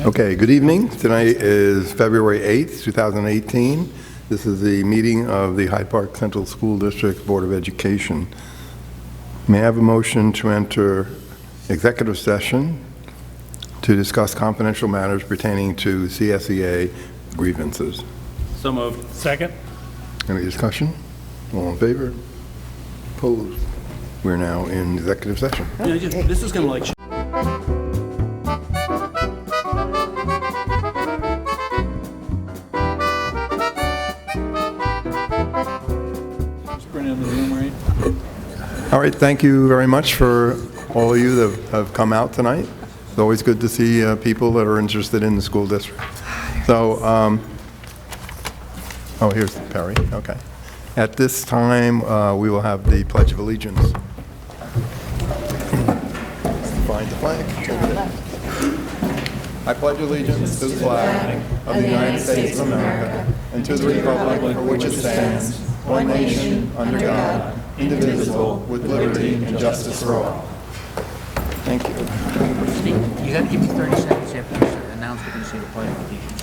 Okay, good evening. Tonight is February 8th, 2018. This is the meeting of the Hyde Park Central School District Board of Education. May I have a motion to enter executive session to discuss confidential matters pertaining to CSEA grievances? So moved. Second. Any discussion? All in favor? Opposed? We're now in executive session. This is going to like... All right, thank you very much for all of you that have come out tonight. It's always good to see people that are interested in the school district. So, oh, here's Perry, okay. At this time, we will have the Pledge of Allegiance. Find the flag. I pledge allegiance to the flag of the United States of America and to the republic for which it stands, one nation, under God, indivisible, with liberty and justice for all. Thank you. You got to give me 30 seconds after you announce we're going to say the pledge of allegiance.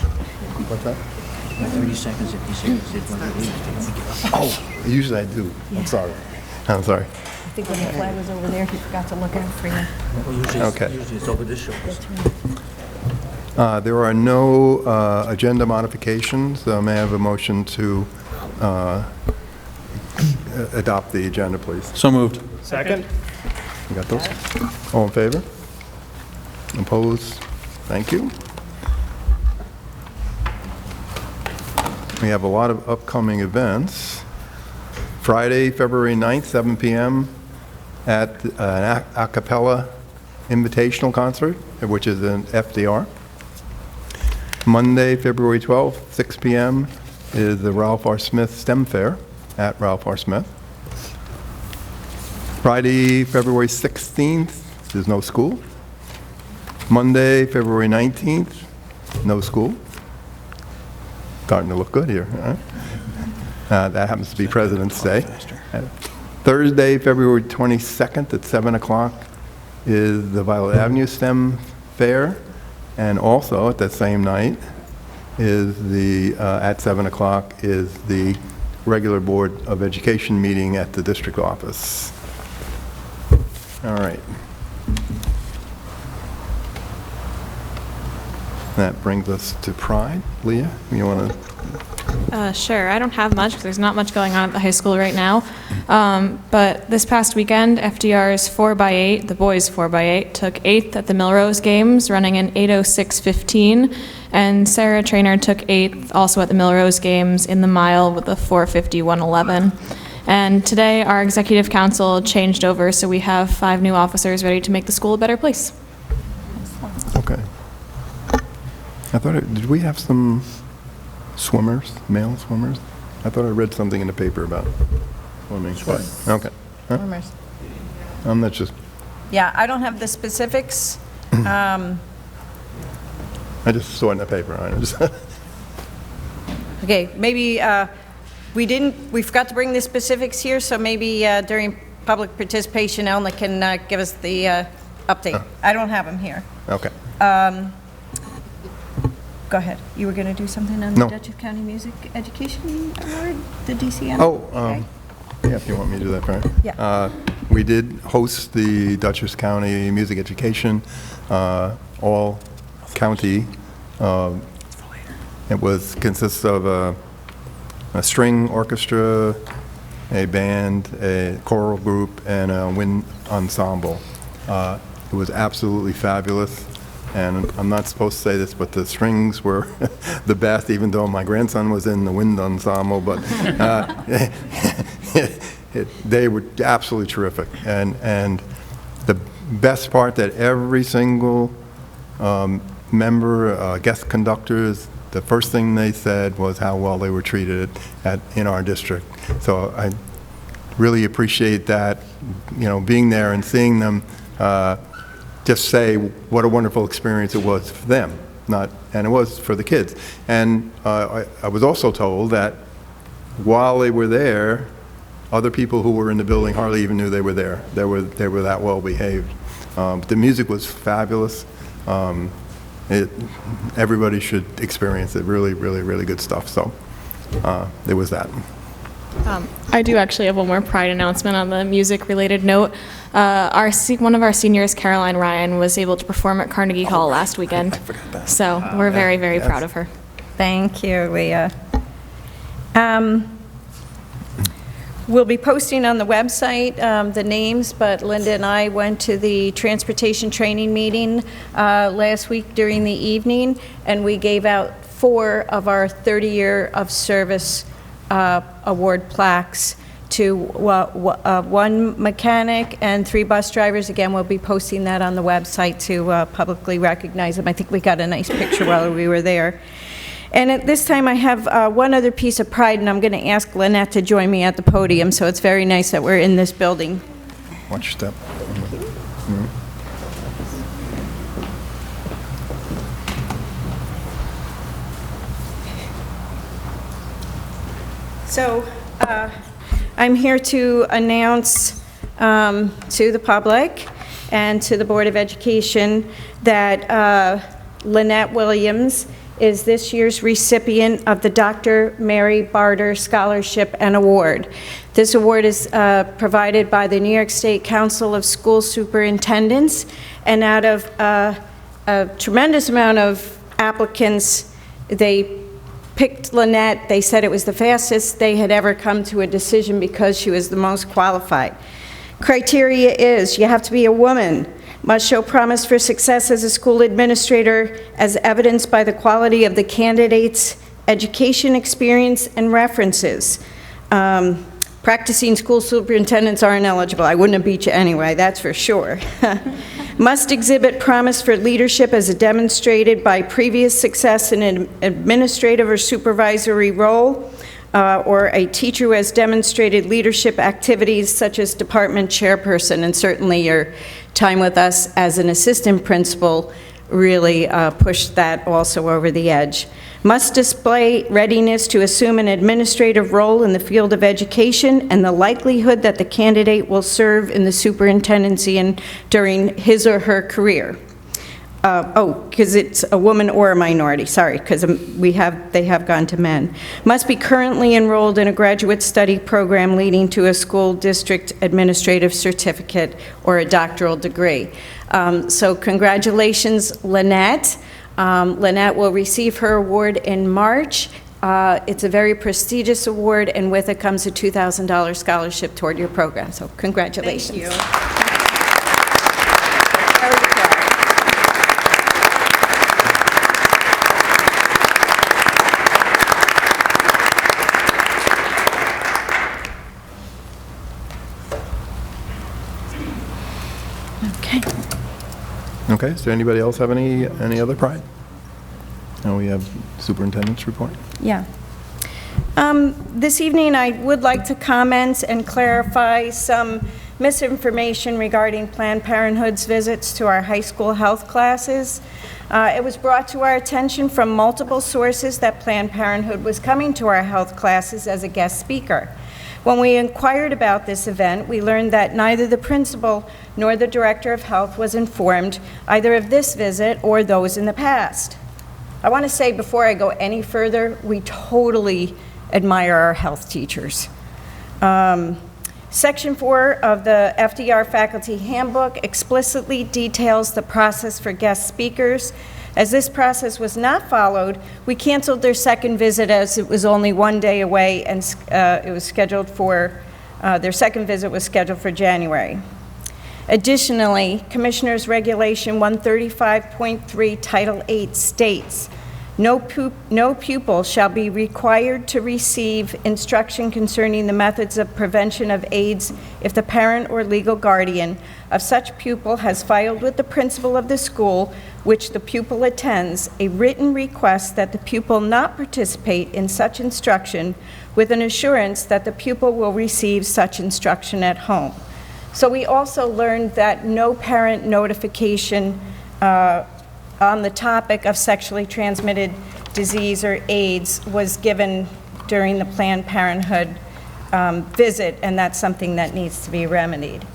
What's that? 30 seconds if you say the pledge of allegiance. Oh, usually I do. I'm sorry. I'm sorry. I think when the flag was over there, he forgot to look out for you. Okay. Usually it's over this shoulder. There are no agenda modifications. May I have a motion to adopt the agenda, please? So moved. Second. You got those? All in favor? Opposed? Thank you. We have a lot of upcoming events. Friday, February 9th, 7 p.m. at an a cappella invitational concert, which is an FDR. Monday, February 12th, 6 p.m. is the Ralph R. Smith STEM Fair at Ralph R. Smith. Friday, February 16th, there's no school. Monday, February 19th, no school. Starting to look good here. Huh? That happens to be President's Day. Thursday, February 22nd at 7 o'clock is the Violet Avenue STEM Fair. And also at that same night is the, at 7 o'clock is the regular Board of Education meeting at the district office. All right. That brings us to Pride. Leah, you want to? Sure. I don't have much because there's not much going on at the high school right now. But this past weekend, FDR's 4x8, the boys 4x8, took 8th at the Milrose Games, running an 8:06:15. And Sarah Trainer took 8th also at the Milrose Games in the mile with a 4:51:11. And today, our executive council changed over, so we have 5 new officers ready to make the school a better place. Okay. I thought, did we have some swimmers, male swimmers? I thought I read something in the paper about swimming. Okay. Huh? Swimmers. I'm not just, Yeah, I don't have the specifics. I just saw it in the paper. I just Okay, maybe we forgot to bring the specifics here, so maybe during public participation, Elna can give us the update. I don't have them here. Okay. Go ahead. You were going to do something on No. the Dutchess County Music Education Award, the DCM? Oh, Okay. yeah, if you want me to do that, Fran. Yeah. We did host the Dutchess County Music Education, all county. It consists of a string orchestra, a band, a choral group, and a wind ensemble. It was absolutely fabulous. And I'm not supposed to say this, but the strings were the best, even though my grandson was in the wind ensemble. But they were absolutely terrific. And the best part that every single member, guest conductors, the first thing they said was how well they were treated in our district. So I really appreciate that, being there and seeing them just say what a wonderful experience it was for them, and it was for the kids. And I was also told that while they were there, other people who were in the building hardly even knew they were there. They were that well behaved. The music was fabulous. everybody should experience it. Really, really, really good stuff. So there was that. I do actually have one more Pride announcement on the music-related note. One of our seniors, Caroline Ryan, was able to perform at Carnegie Hall last weekend. So we're very, very proud of her. Thank you, Leah. We'll be posting on the website the names, but Linda and I went to the transportation training meeting last week during the evening, and we gave out 4 of our 30-year of service award plaques to one mechanic and 3 bus drivers. Again, we'll be posting that on the website to publicly recognize them. I think we got a nice picture while we were there. And at this time, I have one other piece of pride, and I'm going to ask Lynette to join me at the podium, so it's very nice that we're in this building. Watch your step. So I'm here to announce to the public and to the Board of Education that Lynette Williams is this year's recipient of the Dr. Mary Barter Scholarship and Award. This award is provided by the New York State Council of School Superintendents, and out of a tremendous amount of applicants, they picked Lynette. They said it was the fastest they had ever come to a decision because she was the most qualified. Criteria is you have to be a woman, must show promise for success as a school administrator as evidenced by the quality of the candidate's education experience and references. Practicing school superintendents aren't eligible. I wouldn't have beat you anyway, that's for sure. Must exhibit promise for leadership as demonstrated by previous success in an administrative or supervisory role, or a teacher who has demonstrated leadership activities such as department chairperson, and certainly your time with us as an assistant principal really pushed that also over the edge. Must display readiness to assume an administrative role in the field of education and the likelihood that the candidate will serve in the superintendency and during his or her career. Because it's a woman or a minority, sorry, because they have gone to men. Must be currently enrolled in a graduate study program leading to a school district administrative certificate or a doctoral degree. So congratulations, Lynette. Lynette will receive her award in March. It's a very prestigious award, and with it comes a $2,000 scholarship toward your program. So congratulations. Thank you. Okay, does anybody else have any other pride? No, we have superintendent's report. Yeah. This evening, I would like to comment and clarify some misinformation regarding Planned Parenthood's visits to our high school health classes. It was brought to our attention from multiple sources that Planned Parenthood was coming to our health classes as a guest speaker. When we inquired about this event, we learned that neither the principal nor the director of health was informed either of this visit or those in the past. I want to say before I go any further, we totally admire our health teachers. Section 4 of the FDR Faculty Handbook explicitly details the process for guest speakers. As this process was not followed, we canceled their second visit as it was only one day away, and it was scheduled for, their second visit was scheduled for January. Additionally, Commissioner's Regulation 135.3 Title 8 states, no pupil shall be required to receive instruction concerning the methods of prevention of AIDS if the parent or legal guardian of such pupil has filed with the principal of the school which the pupil attends a written request that the pupil not participate in such instruction with an assurance that the pupil will receive such instruction at home. So we also learned that no parent notification on the topic of sexually transmitted disease or AIDS was given during the Planned Parenthood visit, and that's something that needs to be remedied.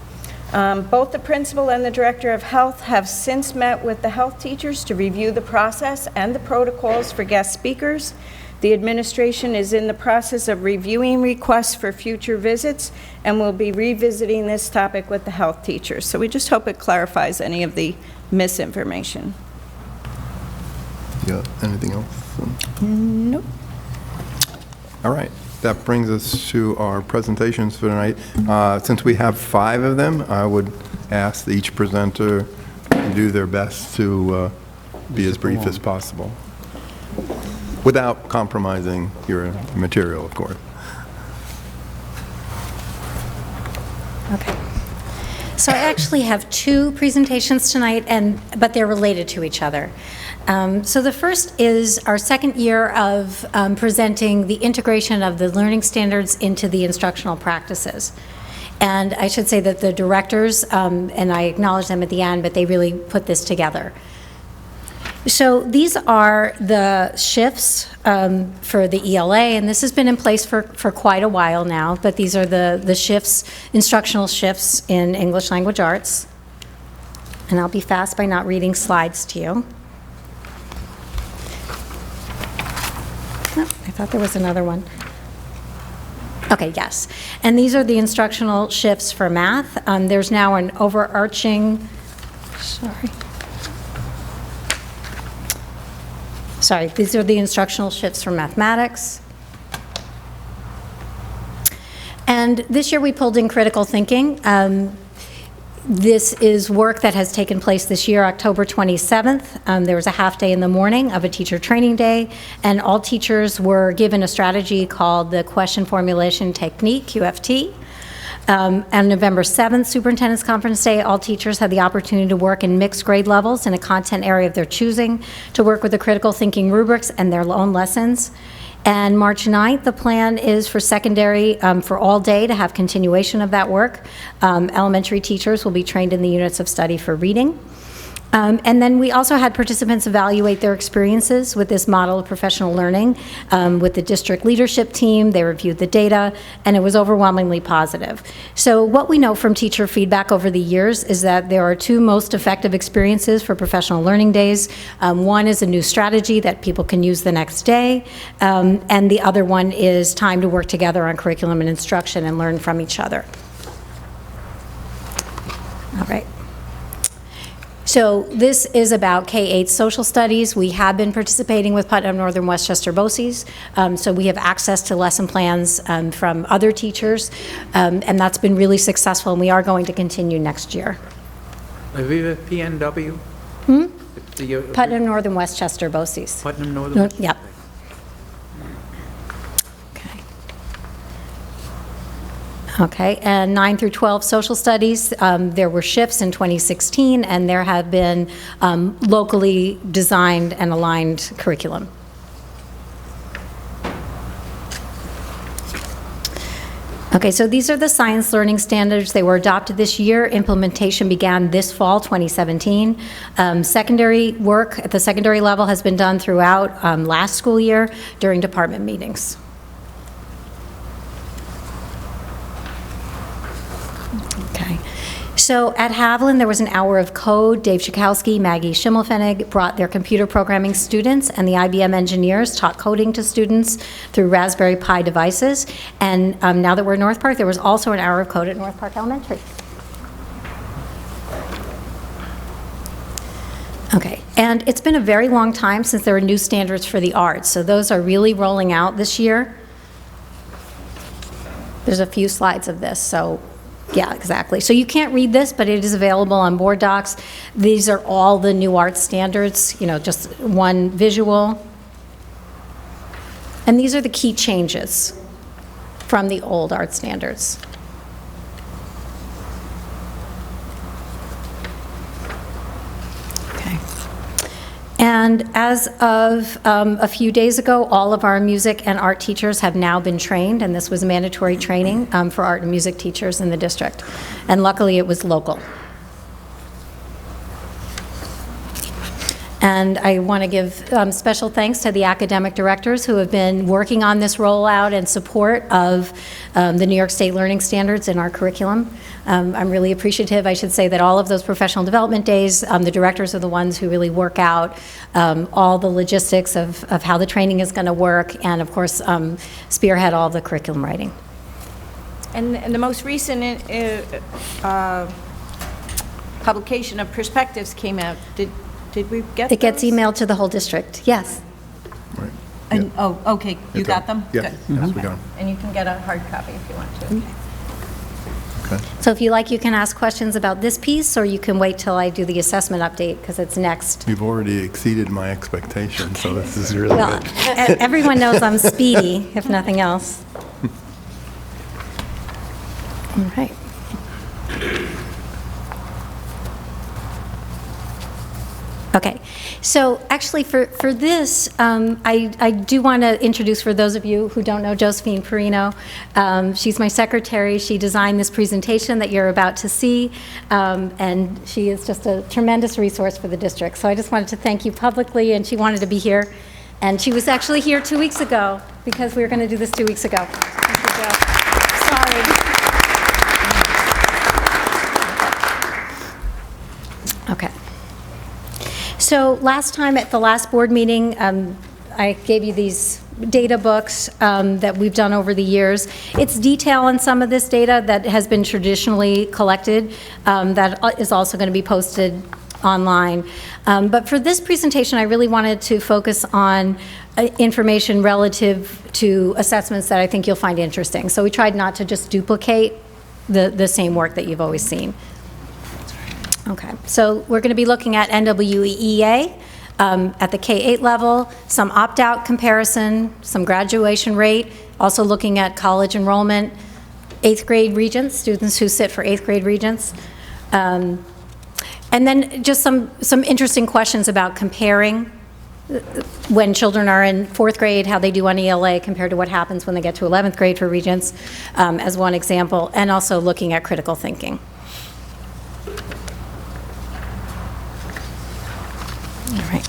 Both the principal and the director of health have since met with the health teachers to review the process and the protocols for guest speakers. The administration is in the process of reviewing requests for future visits, and will be revisiting this topic with the health teachers. So we just hope it clarifies any of the misinformation. Yeah, anything else? Nope. All right, that brings us to our presentations for tonight. Since we have 5 of them, I would ask each presenter to do their best to be as brief as possible, without compromising your material, of course. Okay. So I actually have 2 presentations tonight, but they're related to each other. So the first is our second year of presenting the integration of the learning standards into the instructional practices. And I should say that the directors, and I acknowledge them at the end, but they really put this together. So these are the shifts for the ELA, and this has been in place for quite a while now, but these are the shifts, instructional shifts in English language arts. And I'll be fast by not reading slides to you. Oh, I thought there was another one. Okay, yes. And these are the instructional shifts for math. There's now an overarching, Sorry, these are the instructional shifts for mathematics. And this year we pulled in critical thinking. This is work that has taken place this year, October 27th. There was a half day in the morning of a teacher training day, and all teachers were given a strategy called the Question Formulation Technique, QFT. On November 7th, Superintendent's Conference Day, all teachers had the opportunity to work in mixed grade levels in a content area of their choosing, to work with the critical thinking rubrics and their own lessons. And March 9th, the plan is for secondary, for all day, to have continuation of that work. Elementary teachers will be trained in the units of study for reading. And then we also had participants evaluate their experiences with this model of professional learning with the district leadership team. They reviewed the data, and it was overwhelmingly positive. So what we know from teacher feedback over the years is that there are 2 most effective experiences for professional learning days. One is a new strategy that people can use the next day, and the other one is time to work together on curriculum and instruction and learn from each other. All right. So this is about K-8 social studies. We have been participating with Putnam Northern Westchester BOCES, so we have access to lesson plans from other teachers, and that's been really successful, and we are going to continue next year. Aviva PNW? Putnam Northern Westchester BOCES. Putnam Northern? Yep. Okay, and 9 through 12 social studies, there were shifts in 2016, and there have been locally designed and aligned curriculum. Okay, so these are the science learning standards. They were adopted this year. Implementation began this fall, 2017. Secondary work at the secondary level has been done throughout last school year during department meetings. Okay. So at Haviland, there was an hour of code. Dave Chakowski, Maggie Schimmelfennig brought their computer programming students, and the IBM engineers taught coding to students through Raspberry Pi devices. And now that we're in North Park, there was also an hour of code at North Park Elementary. Okay, and it's been a very long time since there were new standards for the arts, so those are really rolling out this year. There's a few slides of this, so yeah, exactly. So you can't read this, but it is available on board docs. These are all the new art standards, you know, just one visual. And these are the key changes from the old art standards. Okay. And as of a few days ago, all of our music and art teachers have now been trained, and this was mandatory training for art and music teachers in the district. And luckily, it was local. And I want to give special thanks to the academic directors who have been working on this rollout and support of the New York State Learning Standards in our curriculum. I'm really appreciative. I should say that all of those professional development days, the directors are the ones who really work out all the logistics of how the training is going to work, and of course spearhead all the curriculum writing. And the most recent publication of perspectives came out. Did we get It gets those? emailed to the whole district, yes. Right. And, oh, okay, you got them? Yeah, Good. yes, we got them. And you can get a hard copy if you want to. Okay. So if you like, you can ask questions about this piece, or you can wait till I do the assessment update, because it's next. You've already exceeded my expectations, so this is really Well, good. everyone knows I'm speedy, if nothing else. All right. Okay, so actually for this, I do want to introduce, for those of you who don't know, Josephine Perino. She's my secretary. She designed this presentation that you're about to see, and she is just a tremendous resource for the district. So I just wanted to thank you publicly, and she wanted to be here. And she was actually here 2 weeks ago, because we were going to do this 2 weeks ago. Thank you, Jo. Sorry. Okay. So last time at the last board meeting, I gave you these data books that we've done over the years. It's detail on some of this data that has been traditionally collected that is also going to be posted online. But for this presentation, I really wanted to focus on information relative to assessments that I think you'll find interesting. So we tried not to just duplicate the same work that you've always seen. Okay, so we're going to be looking at NPE ELA at the K-8 level, some opt-out comparison, some graduation rate, also looking at college enrollment, 8th grade regents, students who sit for 8th grade regents, and then just some interesting questions about comparing when children are in 4th grade, how they do on ELA compared to what happens when they get to 11th grade for regents, as one example, and also looking at critical thinking. All right.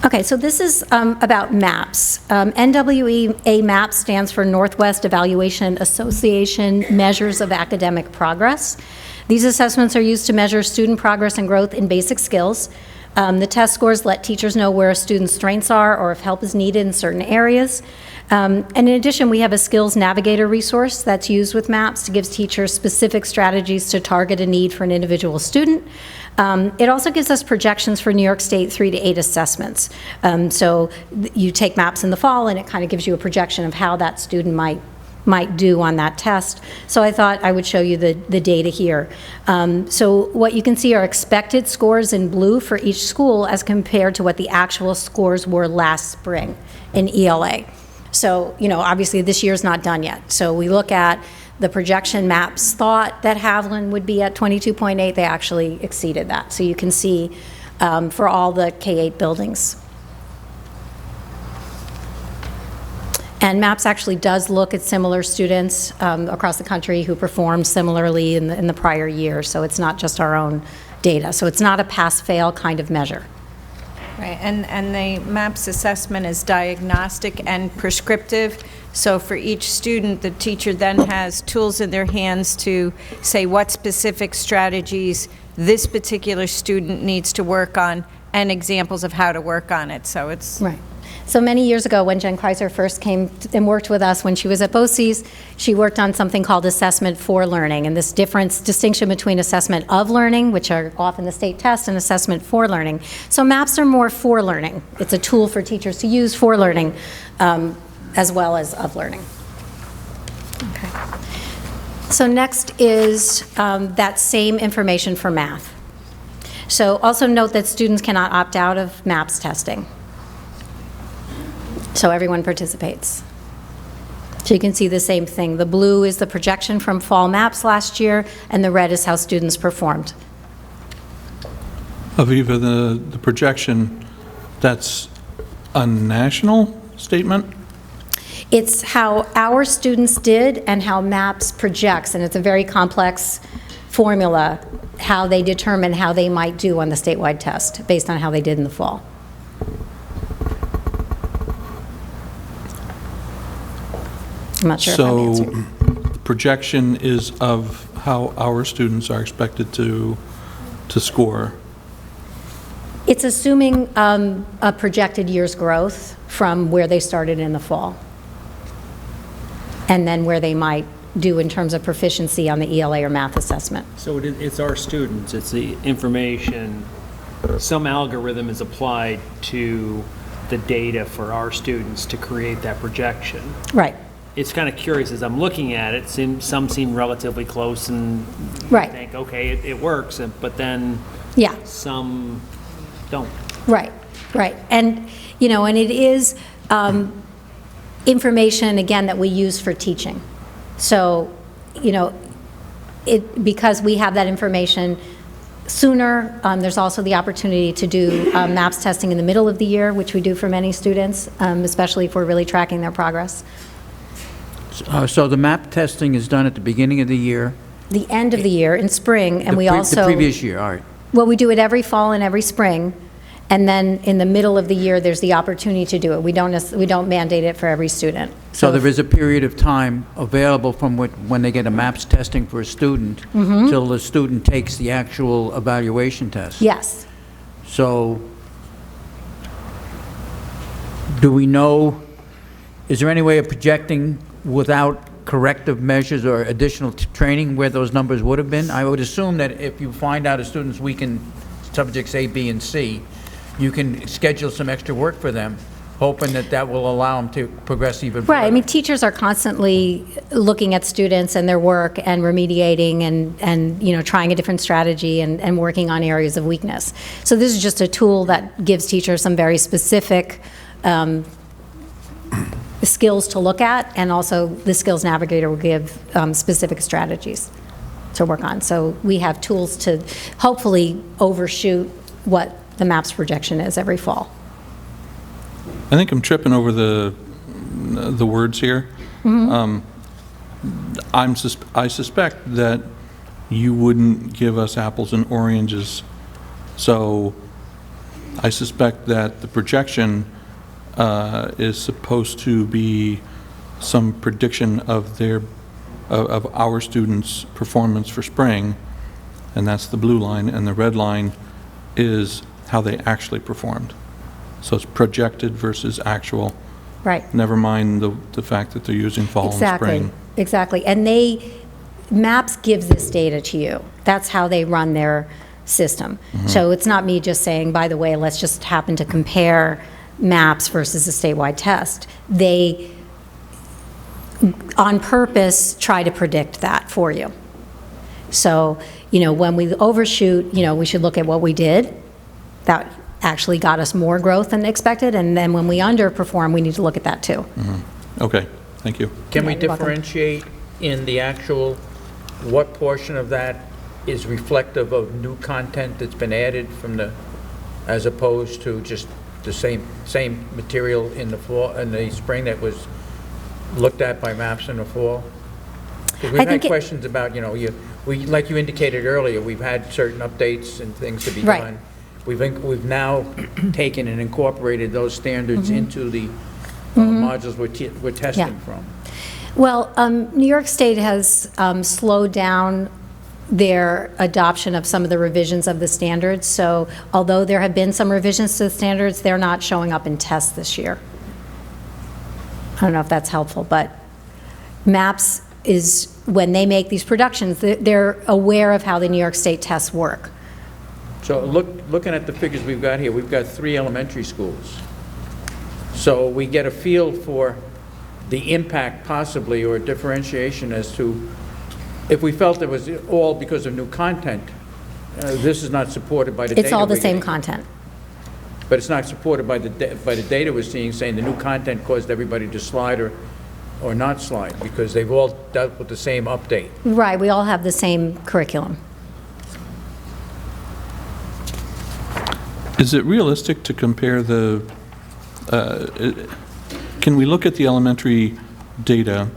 Okay, so this is about MAPS. NWEA MAPS stands for Northwest Evaluation Association Measures of Academic Progress. These assessments are used to measure student progress and growth in basic skills. The test scores let teachers know where a student's strengths are or if help is needed in certain areas. And in addition, we have a Skills Navigator resource that's used with MAPS to give teachers specific strategies to target a need for an individual student. It also gives us projections for New York State 3 to 8 assessments. So you take MAPS in the fall, and it kind of gives you a projection of how that student might do on that test. So I thought I would show you the data here. So what you can see are expected scores in blue for each school as compared to what the actual scores were last spring in ELA. So, you know, obviously this year's not done yet. So we look at the projection MAPS thought that Haviland would be at 22.8. They actually exceeded that. So you can see for all the K-8 buildings. And MAPS actually does look at similar students across the country who performed similarly in the prior year. So it's not just our own data. So it's not a pass-fail kind of measure. Right, and the MAPS assessment is diagnostic and prescriptive. So for each student, the teacher then has tools in their hands to say what specific strategies this particular student needs to work on and examples of how to work on it. So it's... Right. So many years ago, when Jen Kreiser first came and worked with us when she was at BOCES, she worked on something called assessment for learning, and this distinction between assessment of learning, which are often the state tests, and assessment for learning. So MAPS are more for learning. It's a tool for teachers to use for learning as well as of learning. Okay. So next is that same information for math. So also note that students cannot opt out of MAPS testing. So everyone participates. So you can see the same thing. The blue is the projection from fall MAPS last year, and the red is how students performed. Aviva, the projection, that's a national statement? It's how our students did and how MAPS projects, and it's a very complex formula how they determine how they might do on the statewide test, based on how they did in the fall. I'm not sure if I'm So answering. the projection is of how our students are expected to score. It's assuming a projected year's growth from where they started in the fall, and then where they might do in terms of proficiency on the ELA or math assessment. So it's our students, it's the information, some algorithm is applied to the data for our students to create that projection. Right, It's kind of curious, as I'm looking at it, some seem relatively close and you Right. think, okay, it works, but then yeah. some don't. Right, right. And, and it is information, again, that we use for teaching. So, because we have that information sooner, there's also the opportunity to do MAPS testing in the middle of the year, which we do for many students, especially if we're really tracking their progress. So the MAP testing is done at the beginning of the year? The end of the year, in spring, and we also... The previous year, all right. Well, we do it every fall and every spring, and then in the middle of the year, there's the opportunity to do it. We don't mandate it for every student. So there is a period of time available from when they get a MAPS testing for a student till the student takes the actual evaluation test? Yes. So do we know, is there any way of projecting without corrective measures or additional training where those numbers would have been? I would assume that if you find out a student's weak in subjects A, B, and C, you can schedule some extra work for them, hoping that that will allow them to progress even further. Right, I mean, teachers are constantly looking at students and their work and remediating and trying a different strategy and working on areas of weakness. So this is just a tool that gives teachers some very specific skills to look at, and also the skills navigator will give specific strategies to work on. So we have tools to hopefully overshoot what the MAPS projection is every fall. I think I'm tripping over the words here. I suspect that you wouldn't give us apples and oranges. So I suspect that the projection is supposed to be some prediction of our students' performance for spring, and that's the blue line, and the red line is how they actually performed. So it's projected versus actual. Right. Never mind the fact that they're using fall and spring. Exactly. And MAPS gives this data to you. That's how they run their system. So it's not me just saying, by the way, let's just happen to compare MAPS versus a statewide test. They, on purpose, try to predict that for you. So, when we overshoot, we should look at what we did. That actually got us more growth than expected, and then when we underperform, we need to look at that too. Okay, thank you. Can we Yeah, you're welcome. differentiate in the actual, what portion of that is reflective of new content that's been added as opposed to just the same material in the fall, in the spring that was looked at by MAPS in the fall? Because we've had questions about, like you indicated earlier, we've had certain updates and things to be Right. done. We've now taken and incorporated those standards into the modules we're testing Yeah. from. Well, New York State has slowed down their adoption of some of the revisions of the standards. So although there have been some revisions to the standards, they're not showing up in tests this year. I don't know if that's helpful, but MAPS is, when they make these productions, they're aware of how the New York State tests work. So looking at the figures we've got here, we've got 3 elementary schools. So we get a feel for the impact possibly, or differentiation as to, if we felt it was all because of new content, this is not supported by the data. It's all the we're same getting. content. But it's not supported by the data we're seeing, saying the new content caused everybody to slide or not slide, because they've all dealt with the same update. Right, we all have the same curriculum. Is it realistic to compare can we look at the elementary data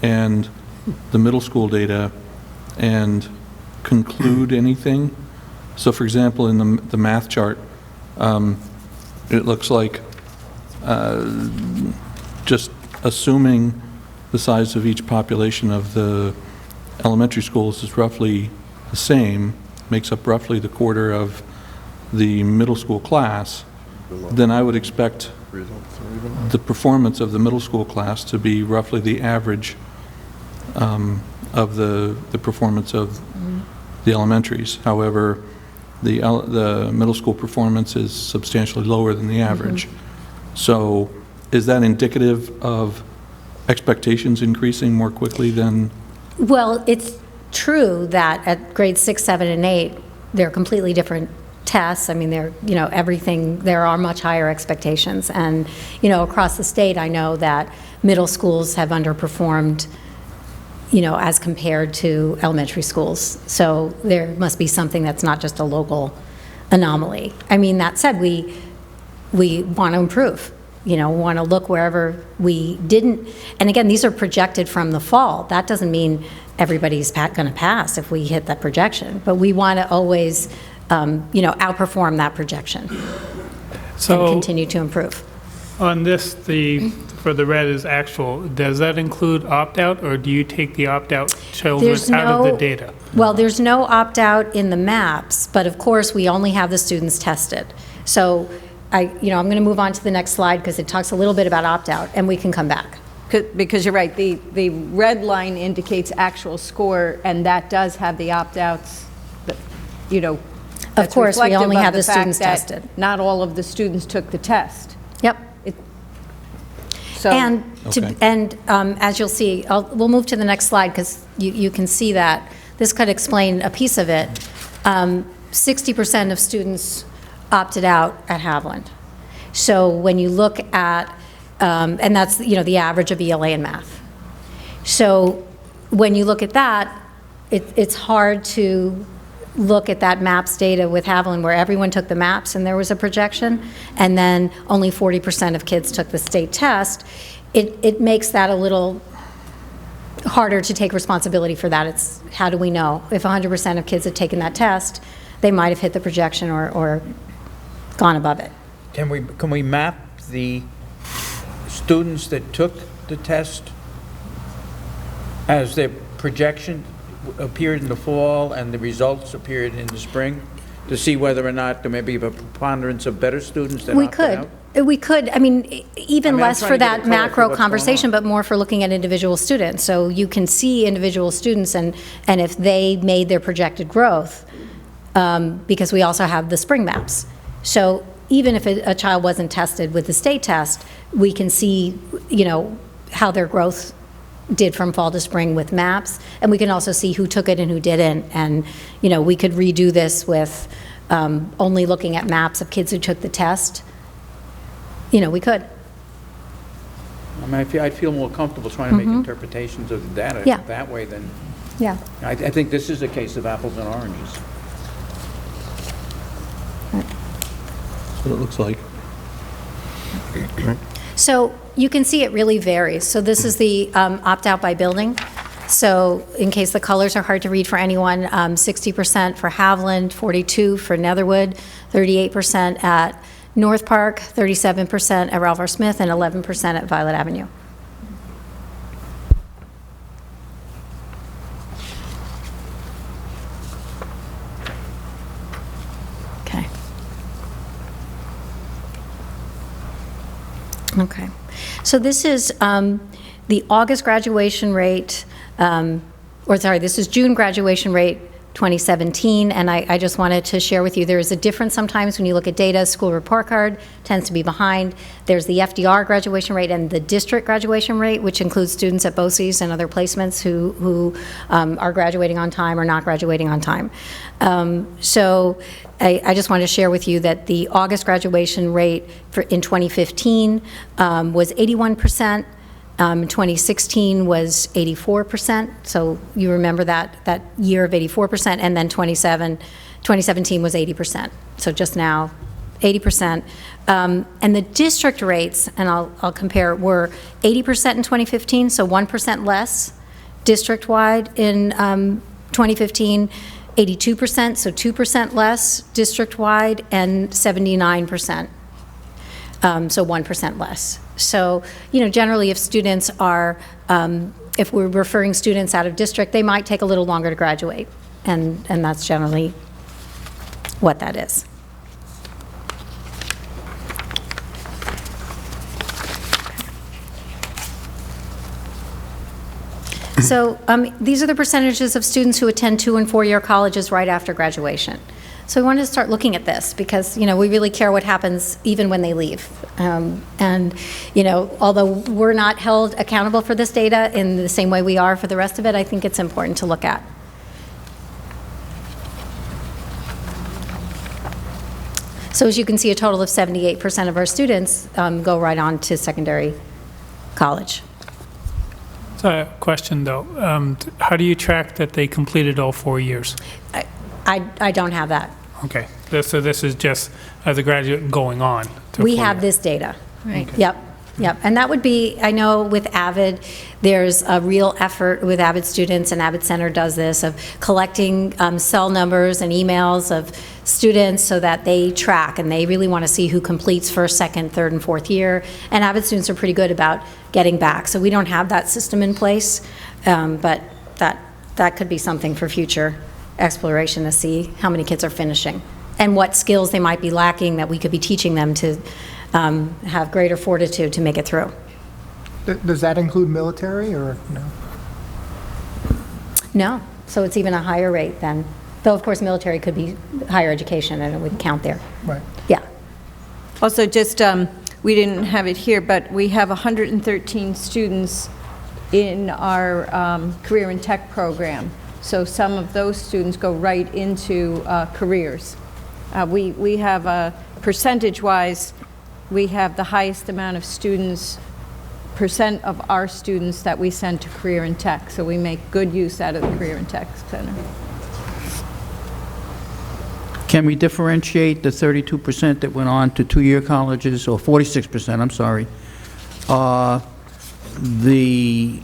and the middle school data and conclude anything. So for example, in the math chart, it looks like just assuming the size of each population of the elementary schools is roughly the same, makes up roughly the quarter of the middle school class, then I would expect the performance of the middle school class to be roughly the average of the performance of the elementaries. However, the middle school performance is substantially lower than the average. So is that indicative of expectations increasing more quickly than? Well, it's true that at grades 6, 7, and 8, they're completely different tests. I mean, they're, everything, there are much higher expectations. And, across the state, I know that middle schools have underperformed, as compared to elementary schools. So there must be something that's not just a local anomaly. I mean, that said, we want to improve. Want to look wherever we didn't. And again, these are projected from the fall. That doesn't mean everybody's going to pass if we hit that projection. But we want to always, outperform that projection and continue to improve. On this, for the red is actual. Does that include opt-out, or do you take the opt-out children out of the data? Well, there's no opt-out in the maps, but of course, we only have the students tested. So I'm going to move on to the next slide because it talks a little bit about opt-out, and we can come back. Because you're right, the red line indicates actual score, and that does have the opt-outs, Of course, we only have the students fact that tested. Not all of the students took the test. Yep. So, As you'll see, we'll move to the next slide because you can see that. This could explain a piece of it. 60% of students opted out at Haviland. So when you look at, and that's, the average of ELA and math. So when you look at that, it's hard to look at that MAPS data with Haviland where everyone took the MAPS and there was a projection, and then only 40% of kids took the state test. It makes that a little harder to take responsibility for that. It's how do we know? If 100% of kids had taken that test, they might have hit the projection or gone above it. Can we map the students that took the test as their projection appeared in the fall and the results appeared in the spring to see whether or not there may be a preponderance of better students that opted out? We could. I mean, even less for that macro conversation, but more for looking at individual students. So you can see individual students and if they made their projected growth, because we also have the spring maps. So even if a child wasn't tested with the state test, we can see, how their growth did from fall to spring with maps, and we can also see who took it and who didn't. And, we could redo this with only looking at maps of kids who took the test. We could. I mean, I'd feel more comfortable trying to make interpretations of the data that way than, Yeah. I think this is a case of apples and oranges. That's what it looks like. So you can see it really varies. So this is the opt-out by building. So in case the colors are hard to read for anyone, 60% for Haviland, 42% for Netherwood, 38% at North Park, 37% at Ralph R. Smith, and 11% at Violet Avenue. Okay. So this is the August graduation rate, this is June graduation rate 2017, and I just wanted to share with you there is a difference sometimes when you look at data. School report card tends to be behind. There's the FDR graduation rate and the district graduation rate, which includes students at BOCES and other placements who are graduating on time or not graduating on time. So I just wanted to share with you that the August graduation rate in 2015 was 81%. 2016 was 84%, so you remember that year of 84%, and then 2017 was 80%, so just now 80%. And the district rates, and I'll compare, were 80% in 2015, so 1% less district-wide in 2015, 82%, so 2% less district-wide, and 79%, so 1% less. So, generally, if students are, if we're referring students out of district, they might take a little longer to graduate, and that's generally what that is. So these are the percentages of students who attend 2- and 4-year colleges right after graduation. So we wanted to start looking at this because, we really care what happens even when they leave. And, although we're not held accountable for this data in the same way we are for the rest of it, I think it's important to look at. So as you can see, a total of 78% of our students go right on to secondary college. So a question, though. How do you track that they completed all 4 years? I don't have that. Okay. So this is just as a graduate going on to We 4 have years. this data. Right. Okay. Yep. And that would be, I know with Avid, there's a real effort with Avid students, and Avid Center does this, of collecting cell numbers and emails of students so that they track, and they really want to see who completes first, second, third, and fourth year. And Avid students are pretty good about getting back. So we don't have that system in place, but that could be something for future exploration to see how many kids are finishing and what skills they might be lacking that we could be teaching them to have greater fortitude to make it through. Does that include military or no? No, so it's even a higher rate than, though of course military could be higher education and it would count there. Right. Yeah. Also, just, we didn't have it here, but we have 113 students in our career and tech program. So some of those students go right into careers. We have, percentage-wise, we have the highest amount of students, percent of our students that we send to career and tech. So we make good use out of the career and tech center. Can we differentiate the 32% that went on to 2-year colleges, or 46%, I'm sorry, the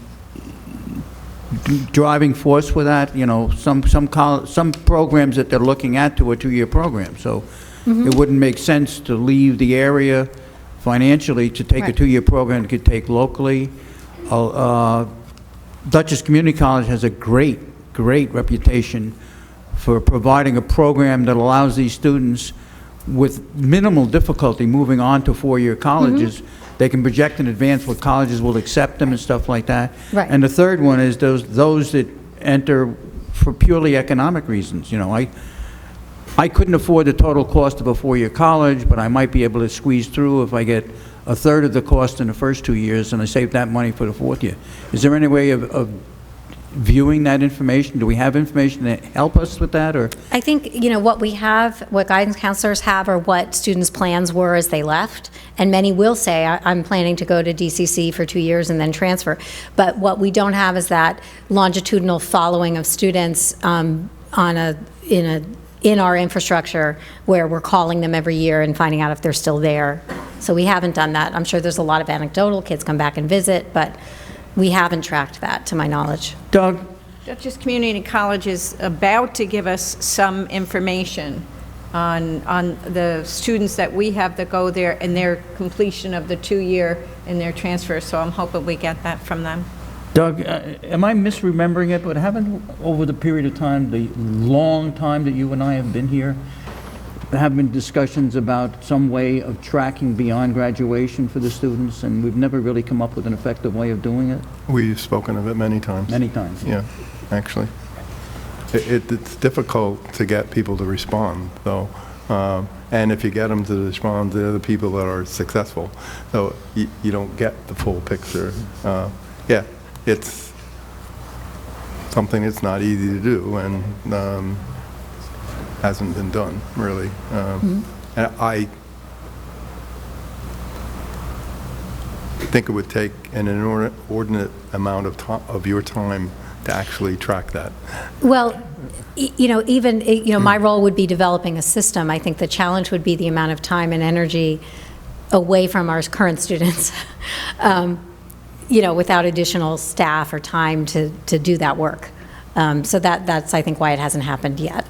driving force for that? Some programs that they're looking at to a 2-year program, so it wouldn't make sense to leave the area financially to take a Right. 2-year program you could take locally. Dutchess Community College has a great reputation for providing a program that allows these students with minimal difficulty moving on to 4-year colleges. They can project in advance what colleges will accept them and stuff like that. Right. And the third one is those that enter for purely economic reasons. I couldn't afford the total cost of a 4-year college, but I might be able to squeeze through if I get a third of the cost in the first 2 years and I save that money for the 4th year. Is there any way of viewing that information? Do we have information that help us with that, or? I think, what we have, what guidance counselors have, are what students' plans were as they left. And many will say, I'm planning to go to DCC for 2 years and then transfer. But what we don't have is that longitudinal following of students in our infrastructure where we're calling them every year and finding out if they're still there. So we haven't done that. I'm sure there's a lot of anecdotal, kids come back and visit, but we haven't tracked that, to my knowledge. Doug? Dutchess Community College is about to give us some information on the students that we have that go there and their completion of the 2-year and their transfer, so I'm hoping we get that from them. Doug, am I misremembering it, but haven't, over the period of time, the long time that you and I have been here, there have been discussions about some way of tracking beyond graduation for the students, and we've never really come up with an effective way of doing it? We've spoken of it many times. Many times. Yeah, actually. It's difficult to get people to respond, though. And if you get them to respond, they're the people that are successful. So you don't get the full picture. Yeah, it's something that's not easy to do and hasn't been done, really. And I think it would take an inordinate amount of your time to actually track that. Well, even, my role would be developing a system. I think the challenge would be the amount of time and energy away from our current students, without additional staff or time to do that work. So that's, I think, why it hasn't happened yet.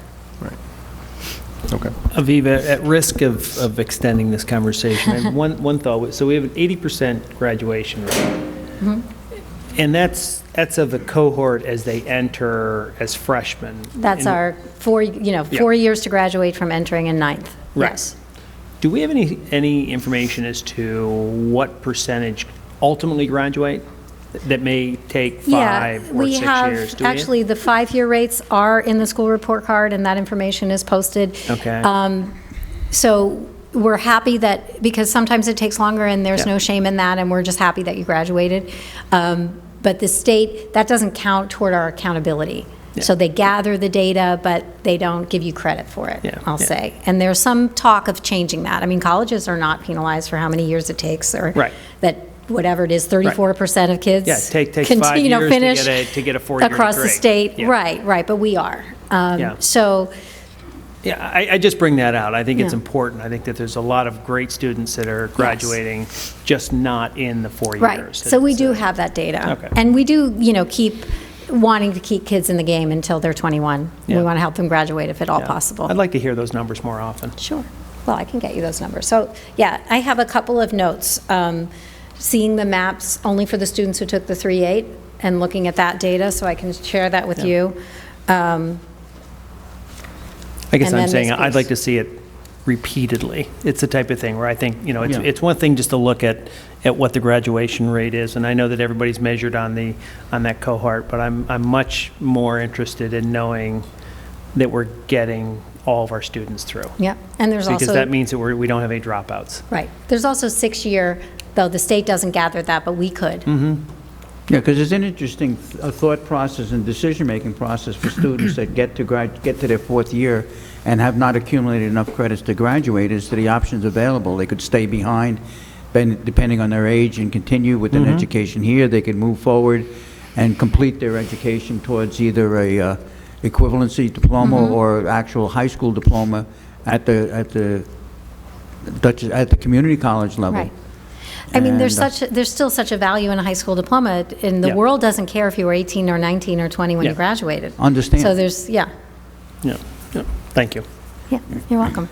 Okay. Aviva, at risk of extending this conversation, I have one thought. So we have an 80% graduation rate. And that's of the cohort as they enter as freshmen. That's our 4 years to graduate from entering in ninth. Right. Yes. Do we have any information as to what percentage ultimately graduate that may take 5 or 6 years? Do we Actually, the 5-year rates are in the school report card, and that information is posted. Okay. So we're happy that, because sometimes it takes longer, and there's Yeah. no shame in that, and we're just happy that you graduated. But the state, that doesn't count toward our accountability. Yeah. So they gather the data, but they don't give you credit for it, Yeah, I'll yeah. say. And there's some talk of changing that. I mean, colleges are not penalized for how many years it takes, or Right. that, whatever it is, 34% of kids Yeah, takes can, 5 you know, years finish to get a 4-year across the degree. state. Yeah. Right, but we are. Yeah. So, Yeah, I just bring that out. I think it's Yeah. important. I think that there's a lot of great students that are graduating, just not in the 4 right, years. so we It's, do have that data. Okay. And we do, keep wanting to keep kids in the game until they're 21. We Yeah. want to help them graduate if at all yeah. possible. I'd like to hear those numbers more often. Sure. Well, I can get you those numbers. So, yeah, I have a couple of notes. Seeing the maps only for the students who took the 3-8 and looking at that data, so I can share that with you. I guess And I'm then saying this I'd like piece. to see it repeatedly. It's the type of thing where I think, Yeah. it's one thing just to look at what the graduation rate is, and I know that everybody's measured on that cohort, but I'm much more interested in knowing that we're getting all of our students through. Yep, and there's also... Because that means that we don't have any dropouts. Right. There's also 6-year, though the state doesn't gather that, but we could. Yeah, because it's an interesting thought process and decision-making process for students that get to their 4th year and have not accumulated enough credits to graduate as to the options available. They could stay behind, depending on their age, and continue with an education here. They could move forward and complete their education towards either a equivalency diploma or actual high school diploma at the community college level. Right. I mean, there's And, still such a value in a high school diploma, and the Yeah. world doesn't care if you were 18 or 19 or 20 when Yeah. you graduated. Understand. So there's, yeah, Yeah, yeah. Thank you. yeah, you're welcome.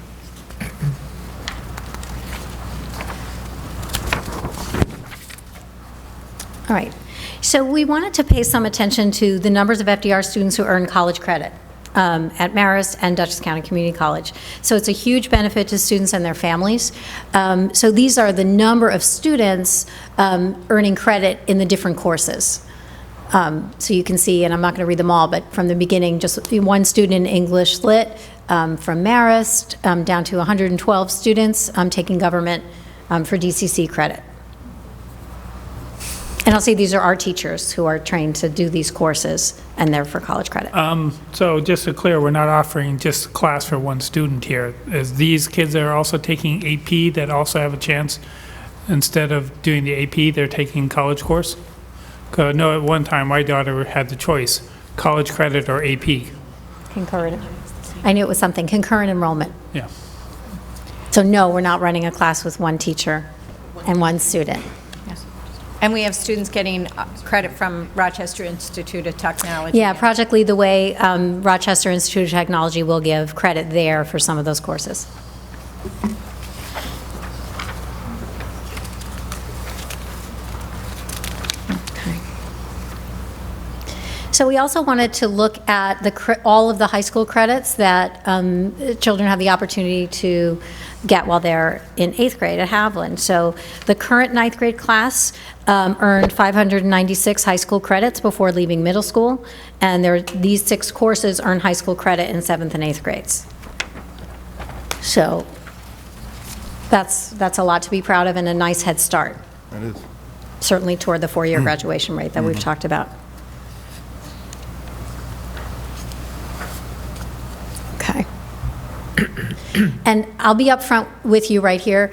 All right. So we wanted to pay some attention to the numbers of FDR students who earn college credit at Marist and Dutchess County Community College. So it's a huge benefit to students and their families. So these are the number of students earning credit in the different courses. So you can see, and I'm not going to read them all, but from the beginning, just one student in English Lit from Marist, down to 112 students taking government for DCC credit. And I'll say these are our teachers who are trained to do these courses, and they're for college credit. So just to clear, we're not offering just class for one student here. Is these kids that are also taking AP that also have a chance, instead of doing the AP, they're taking college course? 'Cause I know at one time my daughter had the choice, college credit or AP. Concurrent. I knew it was something, concurrent enrollment. Yeah. So no, we're not running a class with one teacher and one student. And we have students getting credit from Rochester Institute of Technology. Yeah, Project Lead the Way, Rochester Institute of Technology will give credit there for some of those courses. Okay. So we also wanted to look at all of the high school credits that children have the opportunity to get while they're in 8th grade at Haviland. So the current 9th grade class earned 596 high school credits before leaving middle school, and these 6 courses earn high school credit in 7th and 8th grades. So that's a lot to be proud of and a nice head start, That is. certainly toward the 4-year graduation rate that we've talked about. Okay. And I'll be upfront with you right here.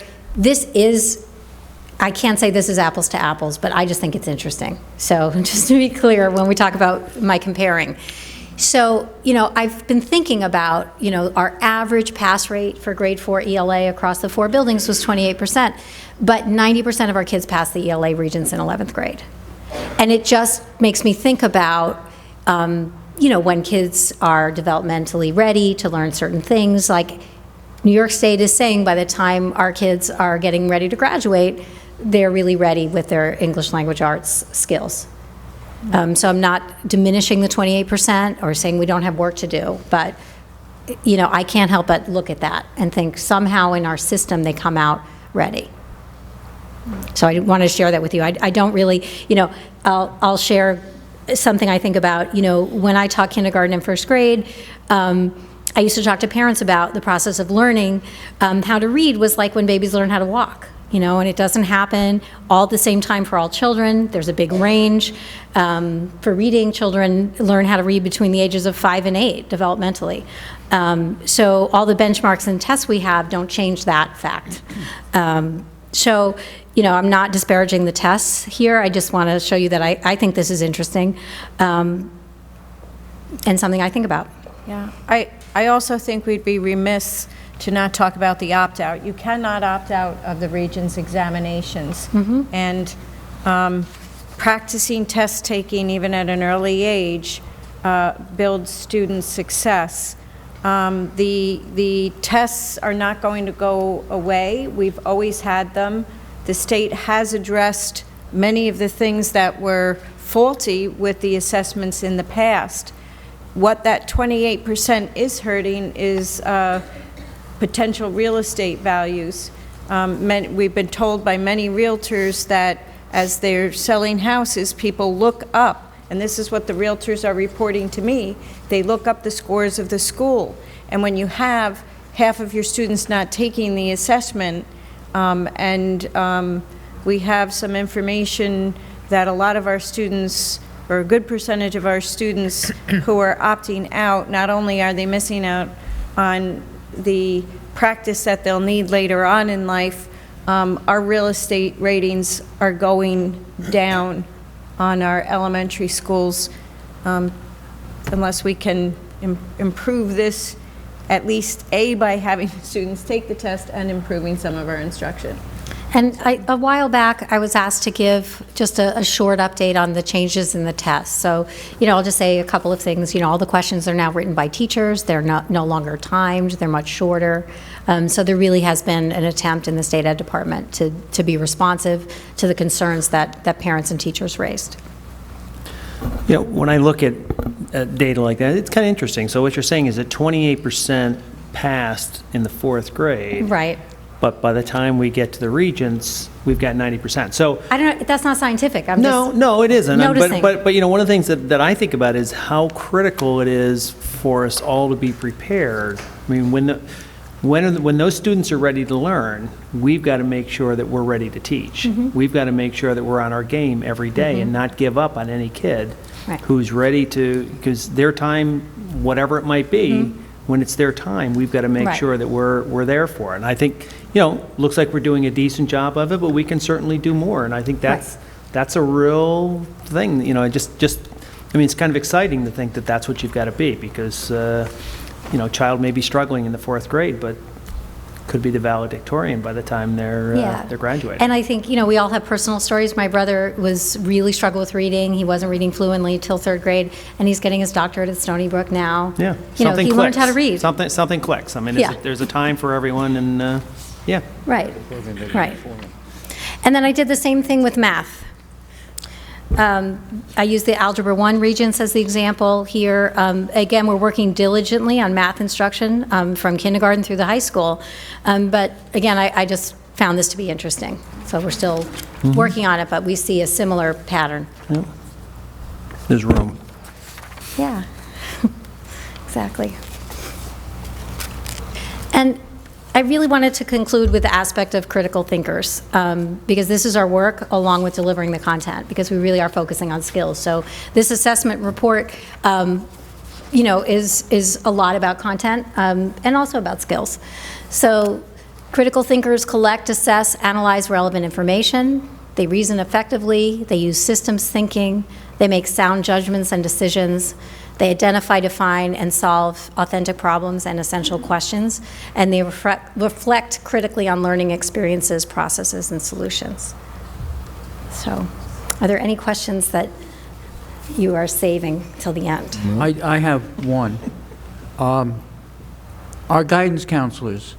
I can't say this is apples to apples, but I just think it's interesting. So just to be clear, when we talk about my comparing. So, I've been thinking about, our average pass rate for grade 4 ELA across the 4 buildings was 28%, but 90% of our kids passed the ELA Regents in 11th grade. And it just makes me think about, when kids are developmentally ready to learn certain things, like New York State is saying by the time our kids are getting ready to graduate, they're really ready with their English language arts skills. So I'm not diminishing the 28% or saying we don't have work to do, but, you know, I can't help but look at that and think somehow in our system they come out ready. So I want to share that with you. I don't really, you know, I'll share something I think about, you know, when I taught kindergarten and first grade, I used to talk to parents about the process of learning how to read was like when babies learn how to walk, you know, and it doesn't happen all at the same time for all children. There's a big range. For reading, children learn how to read between the ages of 5 and 8 developmentally. So all the benchmarks and tests we have don't change that fact. So, you know, I'm not disparaging the tests here. I just want to show you that I think this is interesting and something I think about. Yeah, I also think we'd be remiss to not talk about the opt-out. You cannot opt out of the Regents examinations. And practicing test taking, even at an early age, builds student success. The tests are not going to go away. We've always had them. The state has addressed many of the things that were faulty with the assessments in the past. What that 28% is hurting is potential real estate values. We've been told by many realtors that as they're selling houses, people look up, and this is what the realtors are reporting to me, they look up the scores of the school. And when you have half of your students not taking the assessment, we have some information that a lot of our students, or a good percentage of our students who are opting out, not only are they missing out on the practice that they'll need later on in life, our real estate ratings are going down on our elementary schools unless we can improve this, at least by having students take the test and improving some of our instruction. And a while back, I was asked to give just a short update on the changes in the test. So, you know, I'll just say a couple of things. You know, all the questions are now written by teachers. They're no longer timed. They're much shorter. So there really has been an attempt in the State Ed Department to be responsive to the concerns that parents and teachers raised. You know, when I look at data like that, it's kind of interesting. So what you're saying is that 28% passed in the 4th grade. Right. But by the time we get to the Regents, we've got 90%. So I don't know, that's not scientific. I'm just no, it isn't. noticing. But you know, one of the things that I think about is how critical it is for us all to be prepared. I mean, when those students are ready to learn, we've got to make sure that we're ready to teach. We've got to make sure that we're on our game every day and not give up on any kid who's ready to, because their time, whatever it might be, when it's their time, we've got to make sure that we're there for it. And I think, you know, looks like we're doing a decent job of it, but we can certainly do more. And I think that's a real thing. You know, I mean, it's kind of exciting to think that that's what you've got to be, because, you know, a child may be struggling in the 4th grade, but could be the valedictorian by the time they're graduating. And I think, you know, we all have personal stories. My brother really struggled with reading. He wasn't reading fluently till 3rd grade, and he's getting his doctorate at Stony Brook now. Yeah, you know, he learned how to read. Something clicks. I mean, there's a time for everyone, and yeah. Right. And then I did the same thing with math. I used the Algebra 1 Regents as the example here. Again, we're working diligently on math instruction from kindergarten through the high school. But again, I just found this to be interesting. So we're still working on it, but we see a similar pattern. Yep. There's room. Yeah, exactly. And I really wanted to conclude with the aspect of critical thinkers, because this is our work along with delivering the content, because we really are focusing on skills. So this assessment report, you know, is a lot about content and also about skills. So critical thinkers collect, assess, analyze relevant information. They reason effectively. They use systems thinking. They make sound judgments and decisions. They identify, define, and solve authentic problems and essential questions, and they reflect critically on learning experiences, processes, and solutions. So, are there any questions that you are saving till the end? I have one. Our guidance counselors,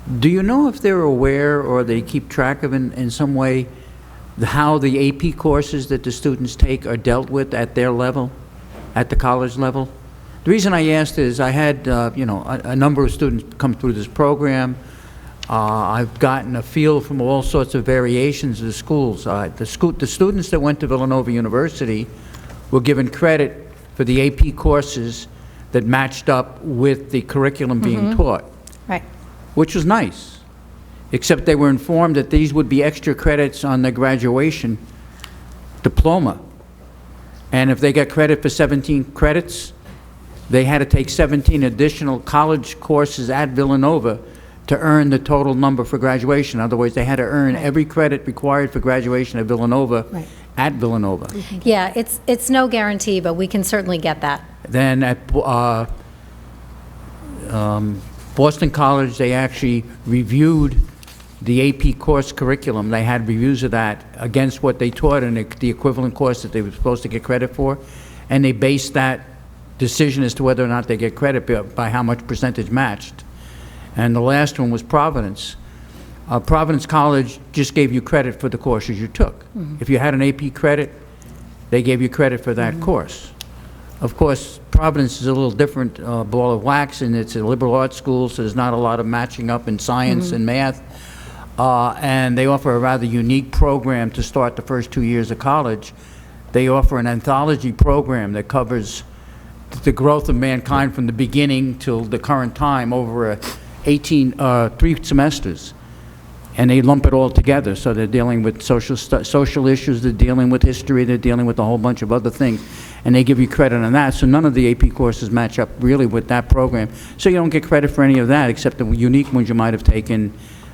Do you know if they're aware or they keep track of in some way how the AP courses that the students take are dealt with at their level, at the college level? The reason I asked is I had, a number of students come through this program. I've gotten a feel from all sorts of variations of the schools. The students that went to Villanova University were given credit for the AP courses that matched up with the curriculum being taught, Right. which was nice, except they were informed that these would be extra credits on their graduation diploma. And if they got credit for 17 credits, they had to take 17 additional college courses at Villanova to earn the total number for graduation. Otherwise, they had to earn every credit required for graduation at Villanova at Villanova. Yeah, it's no guarantee, but we can certainly get that. Then at Boston College, they actually reviewed the AP course curriculum. They had reviews of that against what they taught in the equivalent course that they were supposed to get credit for, and they based that decision as to whether or not they get credit by how much percentage matched. And the last one was Providence. Providence College just gave you credit for the courses you took. If you had an AP credit, they gave you credit for that course. Of course, Providence is a little different ball of wax, and it's a liberal arts school, so there's not a lot of matching up in science and math. And they offer a rather unique program to start the first 2 years of college. They offer an anthology program that covers the growth of mankind from the beginning till the current time over 3 semesters. And they lump it all together, so they're dealing with social issues, they're dealing with history, they're dealing with a whole bunch of other things, and they give you credit on that. So none of the AP courses match up really with that program. So you don't get credit for any of that, except the unique ones you might have taken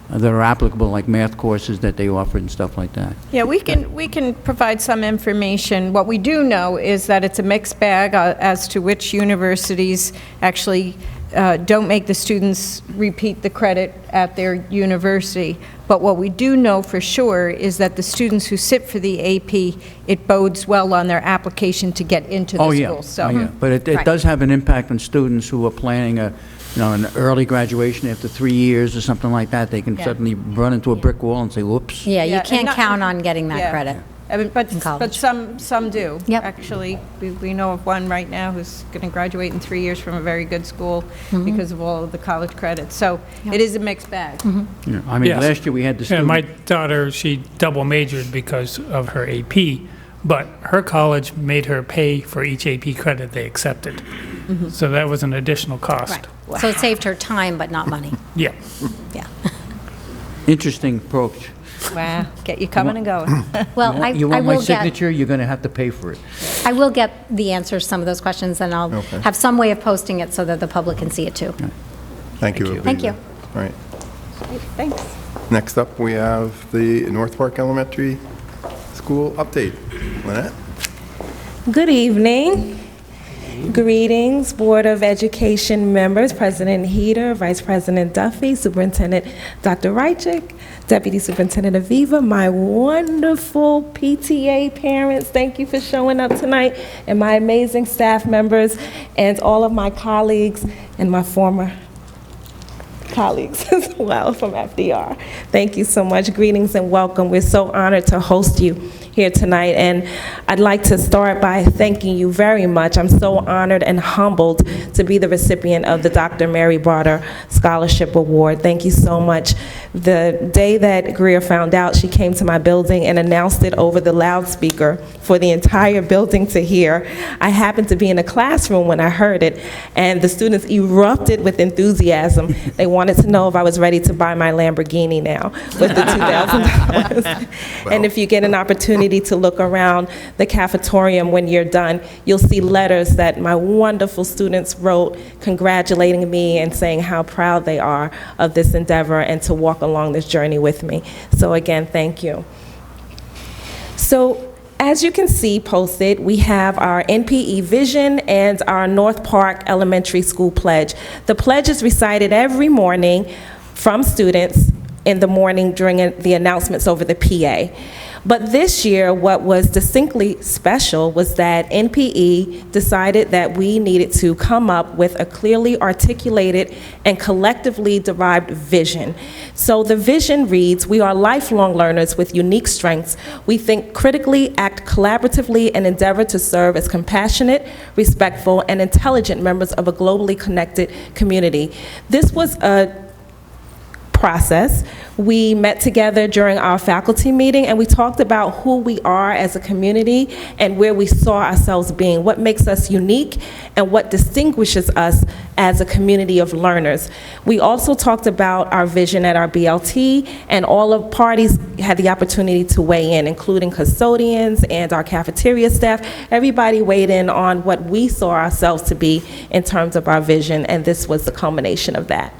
that are applicable, like math courses that they offer and stuff like that. Yeah, we can provide some information. What we do know is that it's a mixed bag as to which universities actually don't make the students repeat the credit at their university. But what we do know for sure is that the students who sit for the AP, it bodes well on their application to get into the school. So, yeah. But it does have an impact on students who are planning an early graduation after 3 years or something like that. They can suddenly run into a brick wall and say, whoops. Yeah, you Yeah, can't and count on getting that credit. But in college. some do. Yep. Actually, we know of one right now who's going to graduate in 3 years from a very good school because of all of the college credits. So it is a mixed bag. Yeah, I mean, Yes. last year we had the And student. my daughter, she double majored because of her AP, but her college made her pay for each AP credit they accepted. So that was an additional cost. Right. So it saved her time, but not money. Yeah. Yeah. Interesting approach. Wow, get you coming and going. Well, You I want my will get, signature, you're going to have to pay for it. I will get the answers to some of those questions, and I'll have some way of posting it so that the public can see it too. Thank you. Thank you. All right. Thanks. Next up, we have the North Park Elementary School update. Lynette? Good evening. Greetings, Board of Education members, President Heater, Vice President Duffy, Superintendent Dr. Reichick, Deputy Superintendent Aviva, my wonderful PTA parents, thank you for showing up tonight, and my amazing staff members, and all of my colleagues and my former colleagues as well from FDR. Thank you so much. Greetings and welcome. We're so honored to host you here tonight, and I'd like to start by thanking you very much. I'm so honored and humbled to be the recipient of the Dr. Mary Barter Scholarship Award. Thank you so much. The day that Greer found out, she came to my building and announced it over the loudspeaker for the entire building to hear. I happened to be in a classroom when I heard it, and the students erupted with enthusiasm. They wanted to know if I was ready to buy my Lamborghini now with the $2,000. And if you get an opportunity to look around the cafetorium when you're done, you'll see letters that my wonderful students wrote congratulating me and saying how proud they are of this endeavor and to walk along this journey with me. So again, thank you. So as you can see posted, we have our NPE vision and our North Park Elementary School pledge. The pledge is recited every morning from students in the morning during the announcements over the PA. But this year, what was distinctly special was that NPE decided that we needed to come up with a clearly articulated and collectively derived vision. So the vision reads, "We are lifelong learners with unique strengths. We think critically, act collaboratively, and endeavor to serve as compassionate, respectful, and intelligent members of a globally connected community." This was a process. We met together during our faculty meeting and we talked about who we are as a community and where we saw ourselves being, what makes us unique and what distinguishes us as a community of learners. We also talked about our vision at our BLT, and all of parties had the opportunity to weigh in, including custodians and our cafeteria staff. Everybody weighed in on what we saw ourselves to be in terms of our vision, and this was the culmination of that.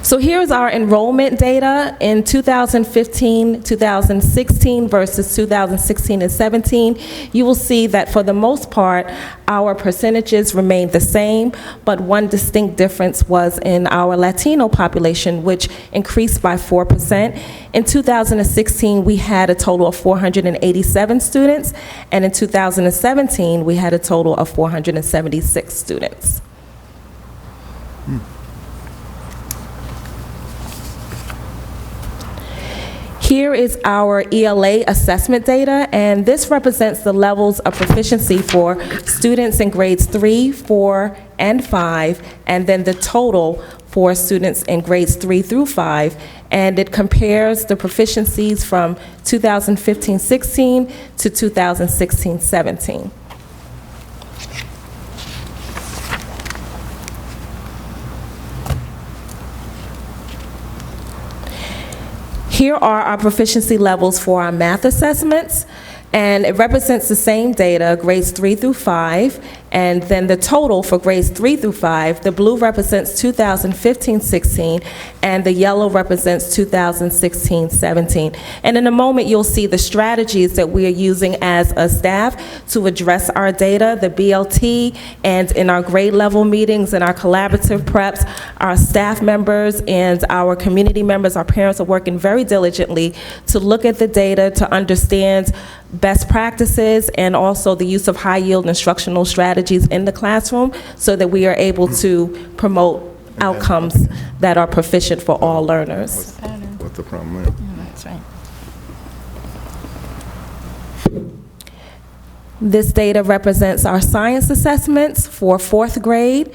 So here's our enrollment data in 2015, 2016 versus 2016 and 17. You will see that for the most part, our percentages remained the same, but one distinct difference was in our Latino population, which increased by 4%. In 2016, we had a total of 487 students, and in 2017, we had a total of 476 students. Here is our ELA assessment data, and this represents the levels of proficiency for students in grades 3, 4, and 5, and then the total for students in grades 3 through 5, and it compares the proficiencies from 2015-16 to 2016-17. Here are our proficiency levels for our math assessments, and it represents the same data, grades 3 through 5, and then the total for grades 3 through 5. The blue represents 2015-16, and the yellow represents 2016-17. And in a moment, you'll see the strategies that we are using as a staff to address our data, the BLT, and in our grade level meetings and our collaborative preps, our staff members and our community members, our parents are working very diligently to look at the data, to understand best practices, and also the use of high-yield instructional strategies in the classroom so that we are able to promote outcomes that are proficient for all learners. What's the problem there? That's right. This data represents our science assessments for 4th grade,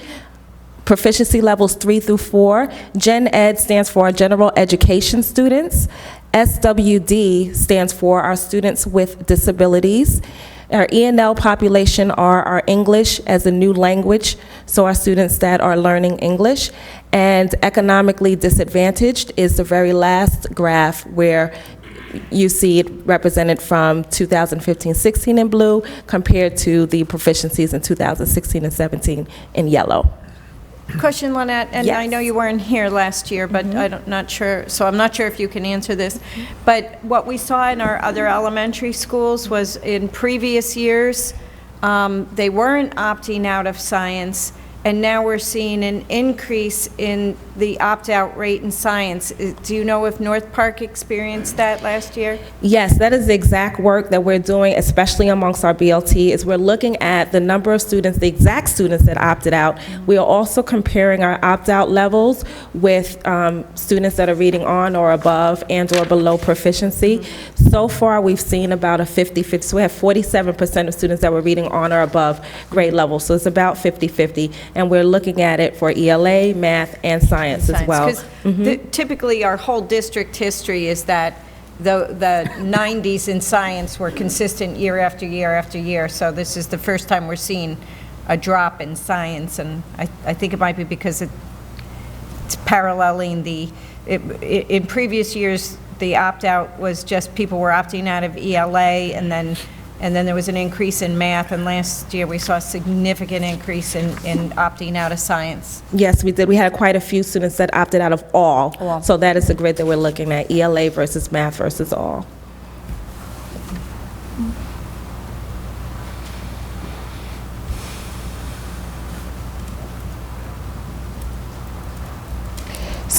proficiency levels 3 through 4. Gen Ed stands for our general education students. SWD stands for our students with disabilities. Our ENL population are our English as a new language, so our students that are learning English. And economically disadvantaged is the very last graph where you see it represented from 2015-16 in blue compared to the proficiencies in 2016 and 17 in yellow. Question, Lynette, and Yes. I know you weren't here last year, but not sure, so I'm not sure if you can answer this. But what we saw in our other elementary schools was in previous years, they weren't opting out of science, and now we're seeing an increase in the opt-out rate in science. Do you know if North Park experienced that last year? Yes, that is the exact work that we're doing, especially amongst our BLT, is we're looking at the number of students, the exact students that opted out. We are also comparing our opt-out levels with students that are reading on or above and or below proficiency. So far, we've seen about a 50-50, so we have 47% of students that were reading on or above grade level, so it's about 50-50, and we're looking at it for ELA, math, and science as well. Because typically, our whole district history is that the 90s in science were consistent year after year after year, so this is the first time we're seeing a drop in science, and I think it might be because it's paralleling in previous years, the opt-out was just people were opting out of ELA, and then there was an increase in math, and last year we saw a significant increase in opting out of science. Yes, we did. We had quite a few students that opted out of all. So that is the grid that we're looking at, ELA versus math versus all.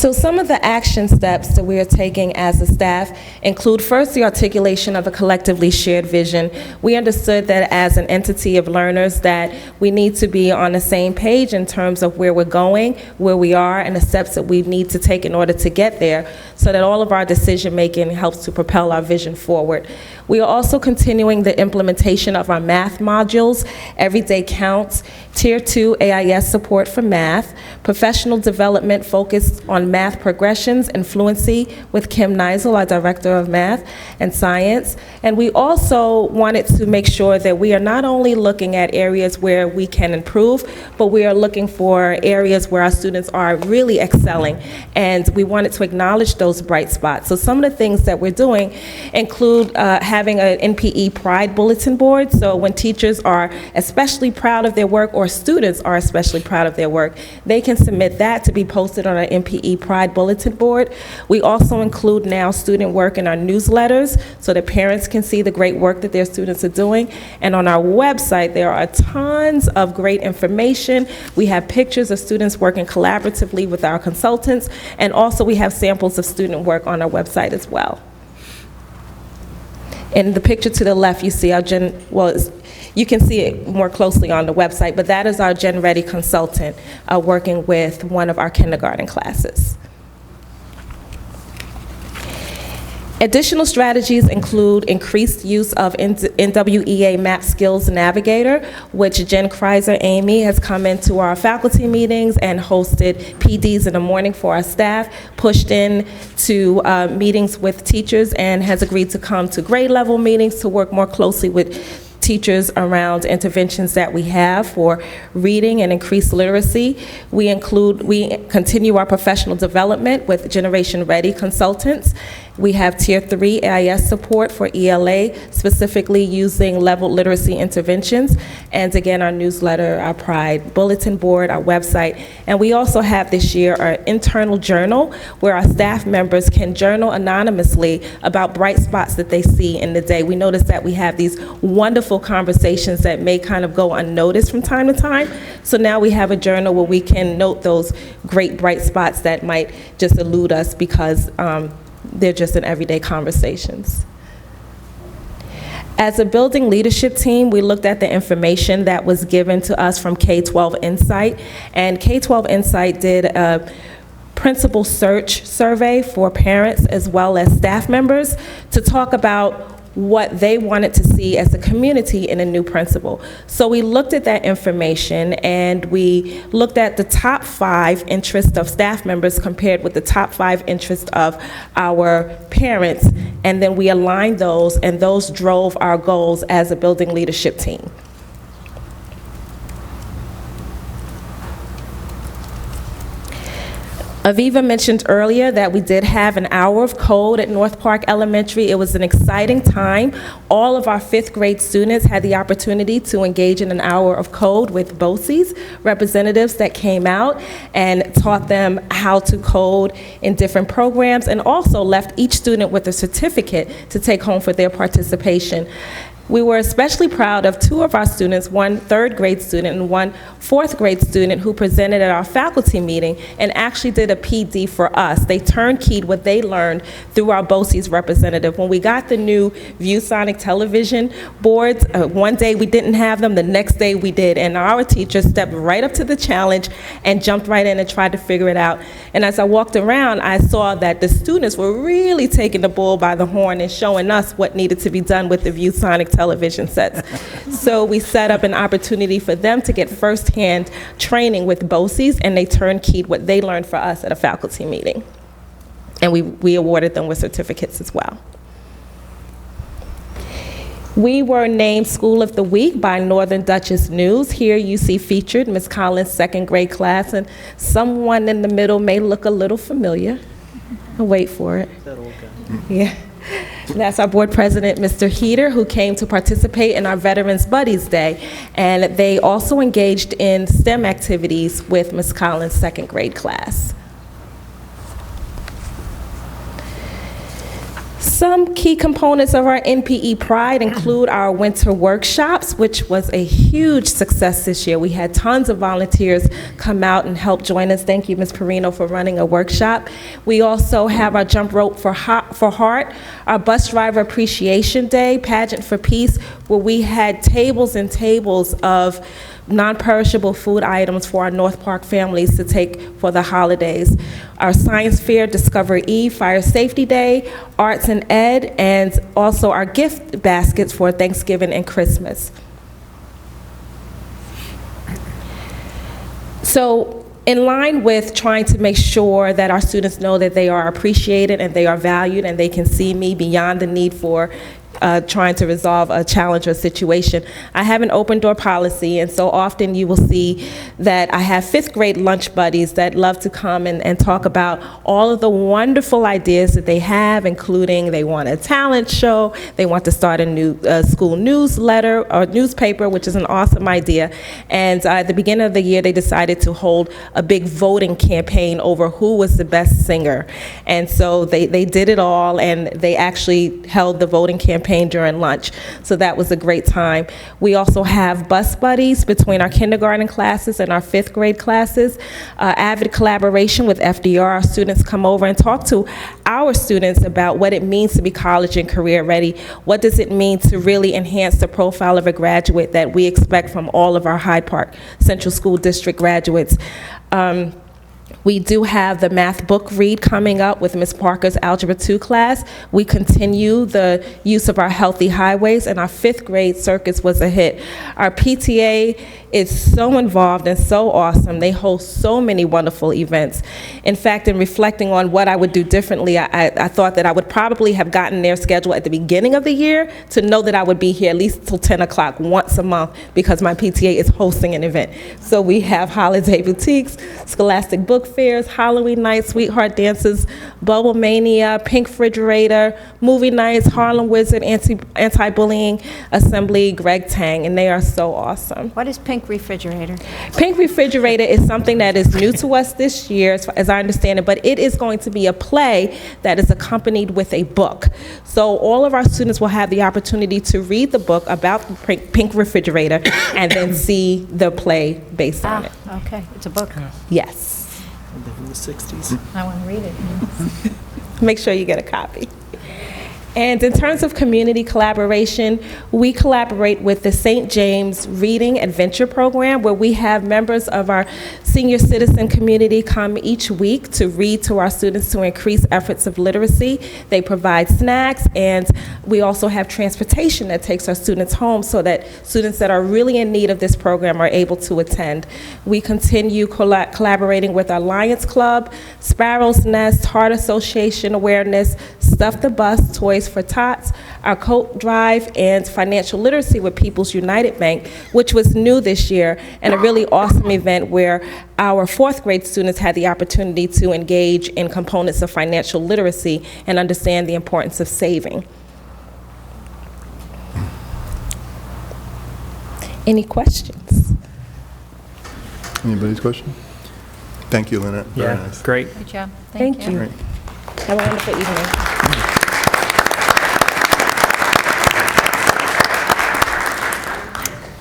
So some of the action steps that we are taking as a staff include first the articulation of a collectively shared vision. We understood that as an entity of learners that we need to be on the same page in terms of where we're going, where we are, and the steps that we need to take in order to get there so that all of our decision making helps to propel our vision forward. We are also continuing the implementation of our math modules, Everyday Counts, Tier 2 AIS support for math, professional development focused on math progressions and fluency with Kim Neisel, our Director of Math and Science. And we also wanted to make sure that we are not only looking at areas where we can improve, but we are looking for areas where our students are really excelling. And we wanted to acknowledge those bright spots. So some of the things that we're doing include having an NPE Pride Bulletin Board. So when teachers are especially proud of their work or students are especially proud of their work, they can submit that to be posted on our NPE Pride Bulletin Board. We also include now student work in our newsletters so that parents can see the great work that their students are doing. And on our website, there are tons of great information. We have pictures of students working collaboratively with our consultants, and also we have samples of student work on our website as well. In the picture to the left, you see our you can see it more closely on the website, but that is our Gen Ready consultant working with one of our kindergarten classes. Additional strategies include increased use of NWEA Map Skills Navigator, which Jen Kreiser Amy has come into our faculty meetings and hosted PDs in the morning for our staff, pushed in to meetings with teachers, and has agreed to come to grade level meetings to work more closely with teachers around interventions that we have for reading and increased literacy. We continue our professional development with Generation Ready consultants. We have Tier 3 AIS support for ELA, specifically using leveled literacy interventions. And again, our newsletter, our Pride Bulletin Board, our website. And we also have this year our internal journal where our staff members can journal anonymously about bright spots that they see in the day. We notice that we have these wonderful conversations that may kind of go unnoticed from time to time. So now we have a journal where we can note those great bright spots that might just elude us because they're just in everyday conversations. As a building leadership team, we looked at the information that was given to us from K-12 Insight, and K-12 Insight did a principal search survey for parents as well as staff members to talk about what they wanted to see as a community in a new principal. So we looked at that information and we looked at the top 5 interests of staff members compared with the top 5 interests of our parents, and then we aligned those, and those drove our goals as a building leadership team. Aviva mentioned earlier that we did have an hour of code at North Park Elementary. It was an exciting time. All of our 5th grade students had the opportunity to engage in an hour of code with BOCES representatives that came out and taught them how to code in different programs, and also left each student with a certificate to take home for their participation. We were especially proud of 2 of our students, one 3rd grade student and one 4th grade student, who presented at our faculty meeting and actually did a PD for us. They turnkeyed what they learned through our BOCES representative. When we got the new ViewSonic television boards, one day we didn't have them, the next day we did, and our teacher stepped right up to the challenge and jumped right in and tried to figure it out. And as I walked around, I saw that the students were really taking the bull by the horn and showing us what needed to be done with the ViewSonic television sets. So we set up an opportunity for them to get firsthand training with BOCES, and they turnkeyed what they learned for us at a faculty meeting. And we awarded them with certificates as well. We were named School of the Week by Northern Dutchess News. Here you see featured Ms. Collins' 2nd grade class, and someone in the middle may look a little familiar. I'll wait for it. That old guy. Yeah. That's our board president, Mr. Heater, who came to participate in our Veterans Buddies Day. And they also engaged in STEM activities with Ms. Collins' 2nd grade class. Some key components of our NPE Pride include our winter workshops, which was a huge success this year. We had tons of volunteers come out and help join us. Thank you, Ms. Perino, for running a workshop. We also have our Jump Rope for Heart, our Bus Driver Appreciation Day, Pageant for Peace, where we had tables and tables of non-perishable food items for our North Park families to take for the holidays. Our Science Fair, Discover Eve, Fire Safety Day, Arts and Ed, and also our gift baskets for Thanksgiving and Christmas. So, in line with trying to make sure that our students know that they are appreciated and they are valued and they can see me beyond the need for trying to resolve a challenge or situation, I have an open door policy, and so often you will see that I have 5th grade lunch buddies that love to come and talk about all of the wonderful ideas that they have, including they want a talent show, they want to start a new school newsletter or newspaper, which is an awesome idea. And at the beginning of the year, they decided to hold a big voting campaign over who was the best singer. And so they did it all, and they actually held the voting campaign during lunch. So that was a great time. We also have bus buddies between our kindergarten classes and our 5th grade classes. Avid collaboration with FDR. Our students come over and talk to our students about what it means to be college and career ready. What does it mean to really enhance the profile of a graduate that we expect from all of our Hyde Park Central School District graduates. We do have the math book read coming up with Ms. Parker's Algebra 2 class. We continue the use of our healthy highways, and our 5th grade circus was a hit. Our PTA is so involved and so awesome. They host so many wonderful events. In fact, in reflecting on what I would do differently, I thought that I would probably have gotten their schedule at the beginning of the year to know that I would be here at least till 10 o'clock once a month because my PTA is hosting an event. So we have holiday boutiques, scholastic book fairs, Halloween nights, sweetheart dances, Bubble Mania, Pink Refrigerator, movie nights, Harlem Wizard, anti-bullying assembly, Greg Tang, and they are so awesome. What is Pink Refrigerator? Pink Refrigerator is something that is new to us this year, as I understand it, but it is going to be a play that is accompanied with a book. So all of our students will have the opportunity to read the book about the Pink Refrigerator and then see the play based on it. Okay, it's a book. Yes. In the 60s. I want to read it. Make sure you get a copy. And in terms of community collaboration, we collaborate with the St. James Reading Adventure Program, where we have members of our senior citizen community come each week to read to our students to increase efforts of literacy. They provide snacks, and we also have transportation that takes our students home so that students that are really in need of this program are able to attend. We continue collaborating with our Lions Club, Sparrow's Nest, Heart Association Awareness, Stuff the Bus, Toys for Tots, our coat drive, and financial literacy with People's United Bank, which was new this year, and a really awesome event where our 4th grade students had the opportunity to engage in components of financial literacy and understand the importance of saving. Any questions? Anybody's question? Thank you, Lynette. Very Yeah, nice. great. Good job. Thank you. Great. Have a wonderful evening.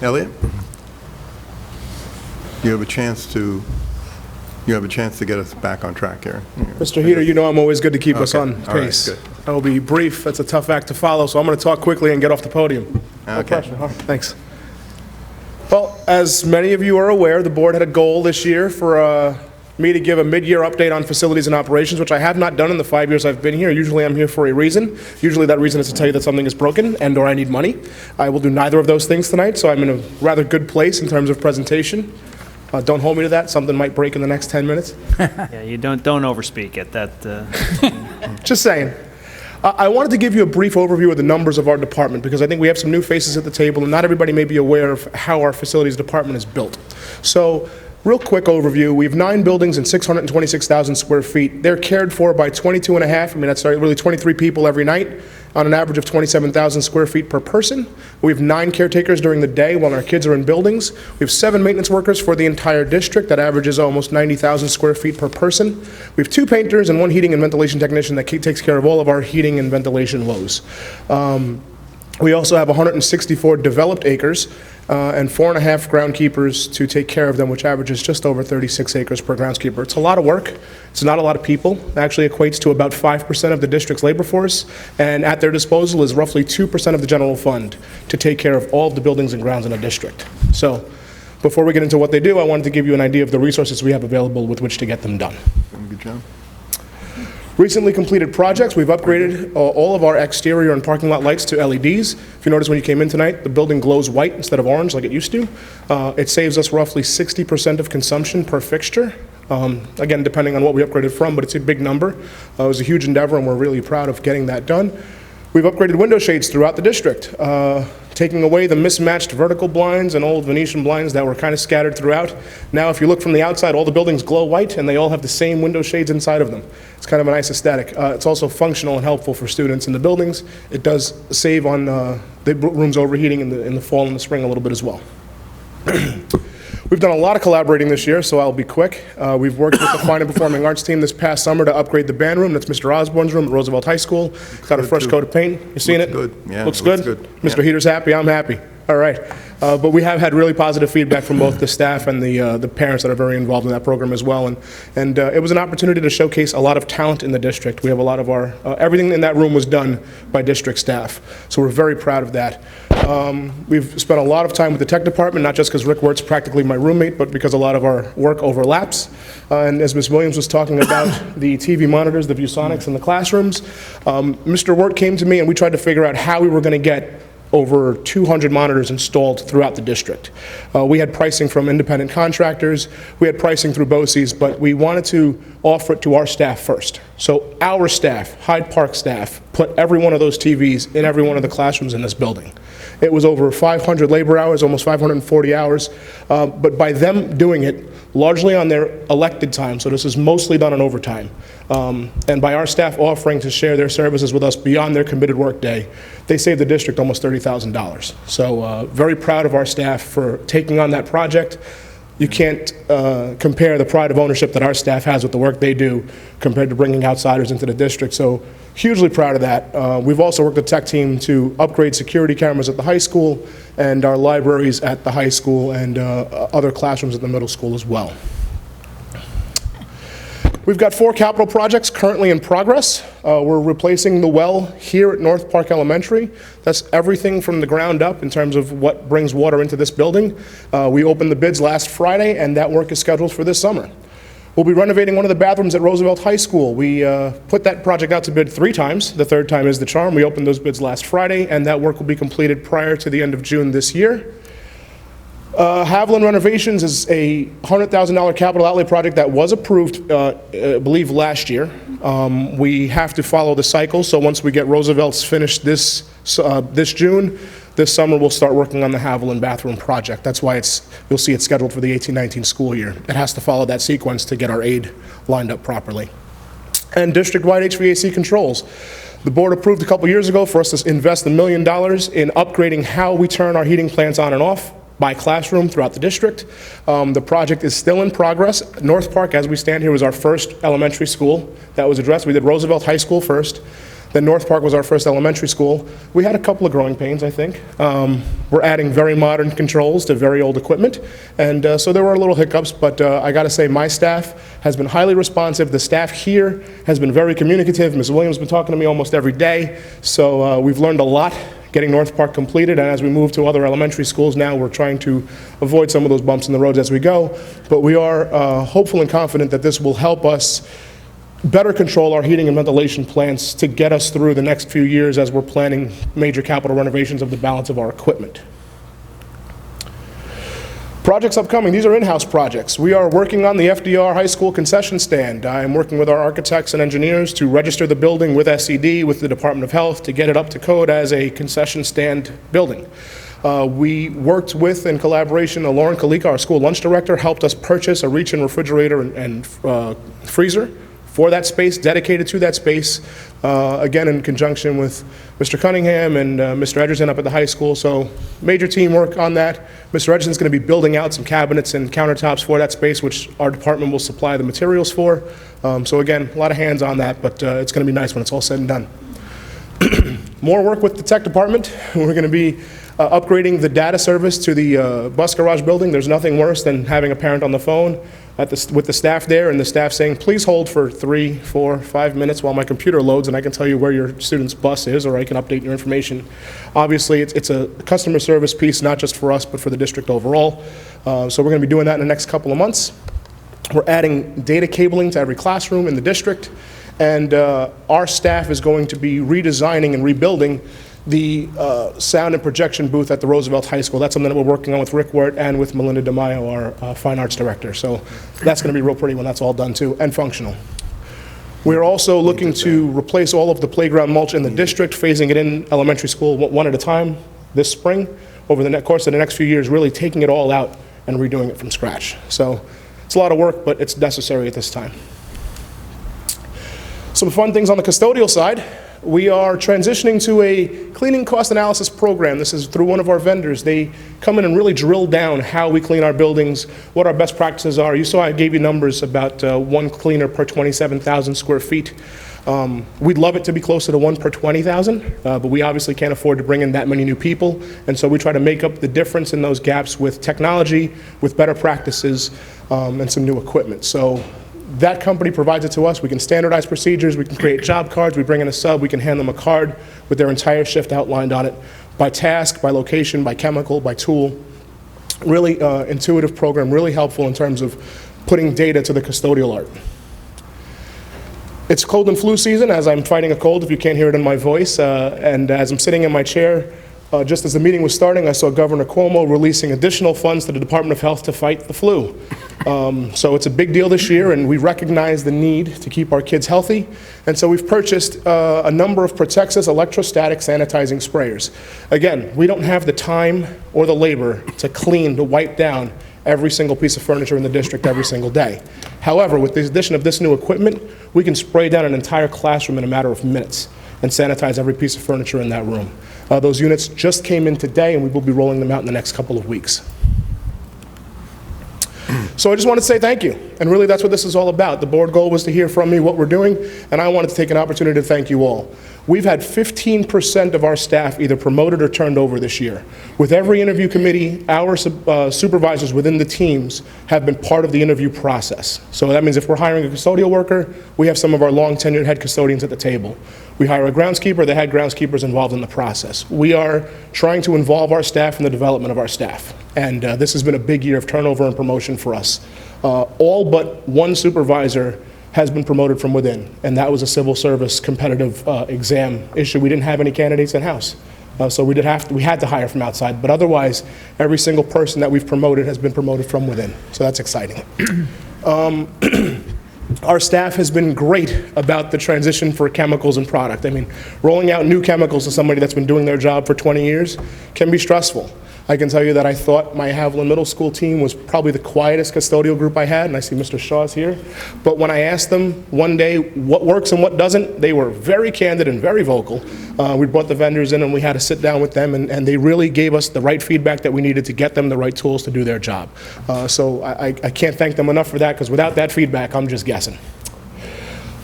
Elliot? You have a chance to get us back on track here. Mr. Heater, you know I'm always good to keep us Okay. on All right, pace. good. I will be brief. That's a tough act to follow, so I'm going to talk quickly and get off the podium. No Okay. pressure. All right, thanks. Well, as many of you are aware, the board had a goal this year for me to give a mid-year update on facilities and operations, which I have not done in the 5 years I've been here. Usually I'm here for a reason. Usually that reason is to tell you that something is broken and or I need money. I will do neither of those things tonight, so I'm in a rather good place in terms of presentation. Don't hold me to that. Something might break in the next 10 minutes. Yeah, you don't overspeak it. That Just saying. I wanted to give you a brief overview of the numbers of our department because I think we have some new faces at the table and not everybody may be aware of how our facilities department is built. So, real quick overview, we have 9 buildings and 626,000 square feet. They're cared for by 22 and a half, that's really 23 people every night. on an average of 27,000 square feet per person. We have 9 caretakers during the day while our kids are in buildings. We have 7 maintenance workers for the entire district. That averages almost 90,000 square feet per person. We have 2 painters and 1 heating and ventilation technician that takes care of all of our heating and ventilation woes. We also have 164 developed acres and 4.5 groundkeepers to take care of them, which averages just over 36 acres per groundskeeper. It's a lot of work. It's not a lot of people. It actually equates to about 5% of the district's labor force, and at their disposal is roughly 2% of the general fund to take care of all of the buildings and grounds in the district. So, before we get into what they do, I wanted to give you an idea of the resources we have available with which to get them done. Good job. Recently completed projects, we've upgraded all of our exterior and parking lot lights to LEDs. If you notice when you came in tonight, the building glows white instead of orange like it used to. It saves us roughly 60% of consumption per fixture. Again, depending on what we upgraded from, but it's a big number. It was a huge endeavor, and we're really proud of getting that done. We've upgraded window shades throughout the district, taking away the mismatched vertical blinds and old Venetian blinds that were kind of scattered throughout. Now, if you look from the outside, all the buildings glow white, and they all have the same window shades inside of them. It's kind of a nice aesthetic. It's also functional and helpful for students in the buildings. It does save on the rooms overheating in the fall and the spring a little bit as well. We've done a lot of collaborating this year, so I'll be quick. We've worked with the Fine and Performing Arts team this past summer to upgrade the band room. That's Mr. Osborne's room at Roosevelt High School. Got a fresh coat of paint. You seen it? Good. Yeah, looks it looks good? good. Mr. Yeah. Heater's happy, I'm happy. All right. But we have had really positive feedback from both the staff and the parents that are very involved in that program as well. And it was an opportunity to showcase a lot of talent in the district. We have a lot of our, everything in that room was done by district staff. So we're very proud of that. We've spent a lot of time with the tech department, not just because Rick Wert's practically my roommate, but because a lot of our work overlaps. And as Ms. Williams was talking about the TV monitors, the ViewSonics in the classrooms, Mr. Wirt came to me and we tried to figure out how we were going to get over 200 monitors installed throughout the district. We had pricing from independent contractors, we had pricing through BOCES, but we wanted to offer it to our staff first. So our staff, Hyde Park staff, put every one of those TVs in every one of the classrooms in this building. It was over 500 labor hours, almost 540 hours, but by them doing it largely on their elected time, so this is mostly done on overtime, and by our staff offering to share their services with us beyond their committed work day, they saved the district almost $30,000. So very proud of our staff for taking on that project. You can't compare the pride of ownership that our staff has with the work they do compared to bringing outsiders into the district. So hugely proud of that. We've also worked with the tech team to upgrade security cameras at the high school and our libraries at the high school and other classrooms at the middle school as well. We've got 4 capital projects currently in progress. We're replacing the well here at North Park Elementary. That's everything from the ground up in terms of what brings water into this building. We opened the bids last Friday, and that work is scheduled for this summer. We'll be renovating one of the bathrooms at Roosevelt High School. We put that project out to bid 3 times. The 3rd time is the charm. We opened those bids last Friday, and that work will be completed prior to the end of June this year. Haviland renovations is a $100,000 capital outlay project that was approved, I believe, last year. We have to follow the cycle, so once we get Roosevelt's finished this June, this summer we'll start working on the Haviland bathroom project. That's why you'll see it scheduled for the 18-19 school year. It has to follow that sequence to get our aid lined up properly. And district-wide HVAC controls. The board approved a couple years ago for us to invest $1 million in upgrading how we turn our heating plants on and off by classroom throughout the district. The project is still in progress. North Park, as we stand here, was our first elementary school that was addressed. We did Roosevelt High School first, then North Park was our first elementary school. We had a couple of growing pains, I think. We're adding very modern controls to very old equipment, and so there were little hiccups, but I gotta say my staff has been highly responsive. The staff here has been very communicative. Ms. Williams has been talking to me almost every day, so we've learned a lot getting North Park completed, and as we move to other elementary schools now, we're trying to avoid some of those bumps in the roads as we go, but we are hopeful and confident that this will help us better control our heating and ventilation plants to get us through the next few years as we're planning major capital renovations of the balance of our equipment. Projects upcoming, these are in-house projects. We are working on the FDR High School concession stand. I'm working with our architects and engineers to register the building with SED, with the Department of Health, to get it up to code as a concession stand building. We worked with, in collaboration, Lauren Kalika, our school lunch director, helped us purchase a reach-in refrigerator and freezer for that space, dedicated to that space, again, in conjunction with Mr. Cunningham and Mr. Edgerton up at the high school. So major teamwork on that. Mr. Edgerton's going to be building out some cabinets and countertops for that space, which our department will supply the materials for. So again, a lot of hands on that, but it's going to be nice when it's all said and done. More work with the tech department. We're going to be upgrading the data service to the bus garage building. There's nothing worse than having a parent on the phone with the staff there, and the staff saying, please hold for 3, 4, 5 minutes while my computer loads and I can tell you where your student's bus is, or I can update your information. Obviously, it's a customer service piece, not just for us, but for the district overall. So we're going to be doing that in the next couple of months. We're adding data cabling to every classroom in the district, and our staff is going to be redesigning and rebuilding the sound and projection booth at the Roosevelt High School. That's something that we're working on with Rick Wirt and with Melinda DeMaio, our fine arts director. So that's going to be real pretty when that's all done too, and functional. We're also looking to replace all of the playground mulch in the district, phasing it in elementary school one at a time this spring, over the course of the next few years, really taking it all out and redoing it from scratch. So it's a lot of work, but it's necessary at this time. Some fun things on the custodial side. We are transitioning to a cleaning cost analysis program. This is through one of our vendors. They come in and really drill down how we clean our buildings, what our best practices are. You saw I gave you numbers about 1 cleaner per 27,000 square feet. We'd love it to be closer to 1 per 20,000, but we obviously can't afford to bring in that many new people, and so we try to make up the difference in those gaps with technology, with better practices, and some new equipment. So that company provides it to us. We can standardize procedures, we can create job cards, we bring in a sub, we can hand them a card with their entire shift outlined on it, by task, by location, by chemical, by tool. Really intuitive program, really helpful in terms of putting data to the custodial art. It's cold and flu season, as I'm fighting a cold, if you can't hear it in my voice, and as I'm sitting in my chair, just as the meeting was starting, I saw Governor Cuomo releasing additional funds to the Department of Health to fight the flu. So it's a big deal this year, and we recognize the need to keep our kids healthy. And so we've purchased a number of Protexis electrostatic sanitizing sprayers. Again, we don't have the time or the labor to clean, to wipe down every single piece of furniture in the district every single day. However, with the addition of this new equipment, we can spray down an entire classroom in a matter of minutes and sanitize every piece of furniture in that room. Those units just came in today, and we will be rolling them out in the next couple of weeks. So I just want to say thank you, and really that's what this is all about. The board goal was to hear from me what we're doing, and I wanted to take an opportunity to thank you all. We've had 15% of our staff either promoted or turned over this year. With every interview committee, our supervisors within the teams have been part of the interview process. So that means if we're hiring a custodial worker, we have some of our long-tenured head custodians at the table. We hire a groundskeeper, they had groundskeepers involved in the process. We are trying to involve our staff in the development of our staff. And this has been a big year of turnover and promotion for us. All but one supervisor has been promoted from within, and that was a civil service competitive exam issue. We didn't have any candidates in-house, so we had to hire from outside, but otherwise, every single person that we've promoted has been promoted from within, so that's exciting. Our staff has been great about the transition for chemicals and product. I mean, rolling out new chemicals to somebody that's been doing their job for 20 years can be stressful. I can tell you that I thought my Haviland Middle School team was probably the quietest custodial group I had, and I see Mr. Shaw's here. But when I asked them one day what works and what doesn't, they were very candid and very vocal. We brought the vendors in and we had to sit down with them, and they really gave us the right feedback that we needed to get them the right tools to do their job. So I can't thank them enough for that, because without that feedback, I'm just guessing.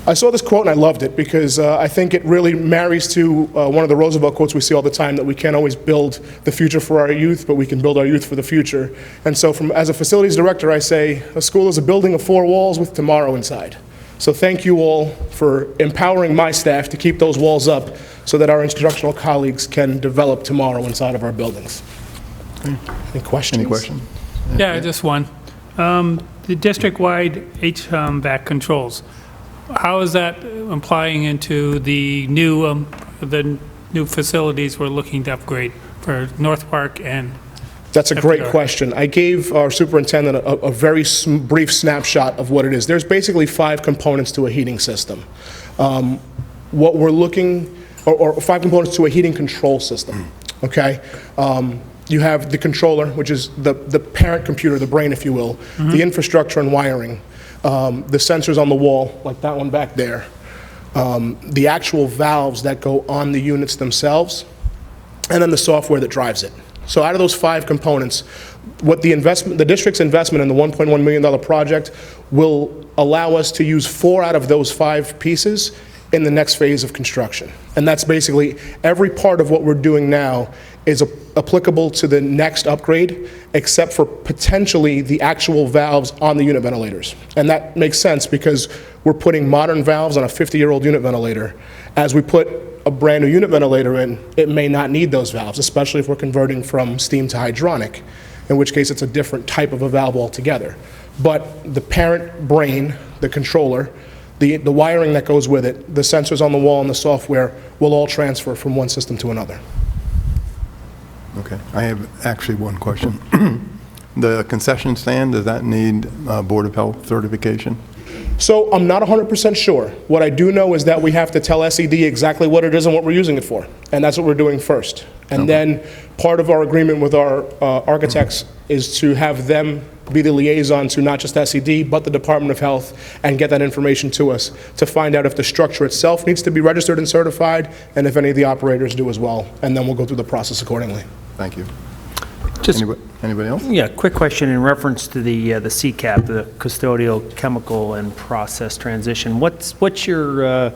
I saw this quote and I loved it, because I think it really marries to one of the Roosevelt quotes we see all the time, that we can't always build the future for our youth, but we can build our youth for the future. And so as a facilities director, I say, a school is a building of 4 walls with tomorrow inside. So thank you all for empowering my staff to keep those walls up so that our instructional colleagues can develop tomorrow inside of our buildings. Any questions? Any questions? Yeah, just one. The district-wide HVAC controls, how is that applying into the new facilities we're looking to upgrade for North Park and That's a great FDR? question. I gave our superintendent a very brief snapshot of what it is. There's basically 5 components to a heating system. What we're looking, or 5 components to a heating control system, okay? You have the controller, which is the parent computer, the brain, if you will, the infrastructure and wiring. the sensors on the wall, like that one back there, the actual valves that go on the units themselves, and then the software that drives it. So out of those 5 components, what the district's investment in the $1.1 million project will allow us to use 4 out of those 5 pieces in the next phase of construction. And that's basically every part of what we're doing now is applicable to the next upgrade, except for potentially the actual valves on the unit ventilators. And that makes sense because we're putting modern valves on a 50-year-old unit ventilator. As we put a brand new unit ventilator in, it may not need those valves, especially if we're converting from steam to hydronic, in which case it's a different type of a valve altogether. But the parent brain, the controller, the wiring that goes with it, the sensors on the wall and the software will all transfer from one system to another. Okay, I have actually one question. The concession stand, does that need Board of Health certification? So I'm not 100% sure. What I do know is that we have to tell SED exactly what it is and what we're using it for, and that's what we're doing first. And then part of our agreement with our architects is to have them be the liaison to not just SED, but the Department of Health, and get that information to us to find out if the structure itself needs to be registered and certified, and if any of the operators do as well, and then we'll go through the process accordingly. Thank you. Just- Anybody else? Yeah, quick question in reference to the CCAP, the custodial chemical and process transition. What's your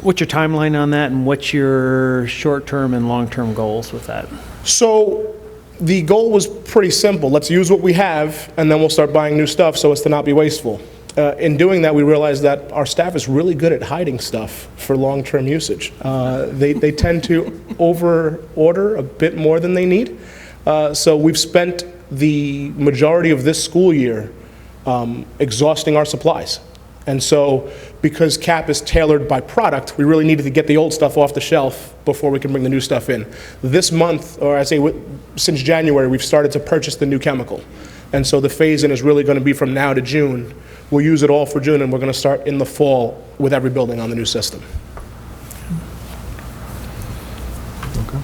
timeline on that, and what's your short-term and long-term goals with that? So the goal was pretty simple. Let's use what we have, and then we'll start buying new stuff so as to not be wasteful. In doing that, we realized that our staff is really good at hiding stuff for long-term usage. They tend to over-order a bit more than they need. So we've spent the majority of this school year exhausting our supplies. And so because CAP is tailored by product, we really needed to get the old stuff off the shelf before we can bring the new stuff in. This month, or I say since January, we've started to purchase the new chemical. And so the phase-in is really going to be from now to June. We'll use it all for June, and we're going to start in the fall with every building on the new system. Okay.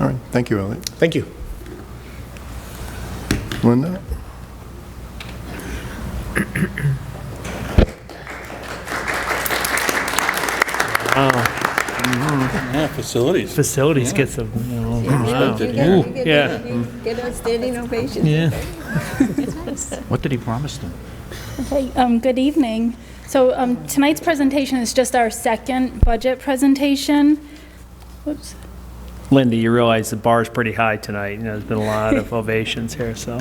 All right, thank you, Elliot. Thank you. Linda? Yeah, facilities. Facilities gets a, wow. Yeah. Get a standing ovation. Yeah. What did he promise them? Okay, good evening. So tonight's presentation is just our second budget presentation. Whoops. Linda, you realize the bar's pretty high tonight. You know, there's been a lot of ovations here, so.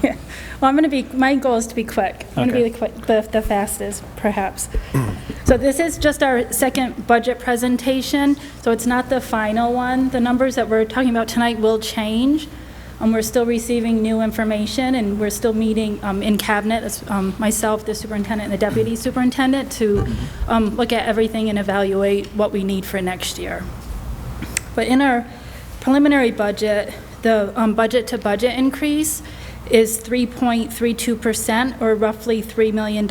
Yeah. Well, I'm going to be, my goal is to be quick. I'm Okay. going to be the fastest, perhaps. So this is just our second budget presentation, so it's not the final one. The numbers that we're talking about tonight will change. We're still receiving new information, and we're still meeting in cabinet, myself, the superintendent, and the deputy superintendent, to look at everything and evaluate what we need for next year. But in our preliminary budget, the budget-to-budget increase is 3.32%, or roughly $3 million.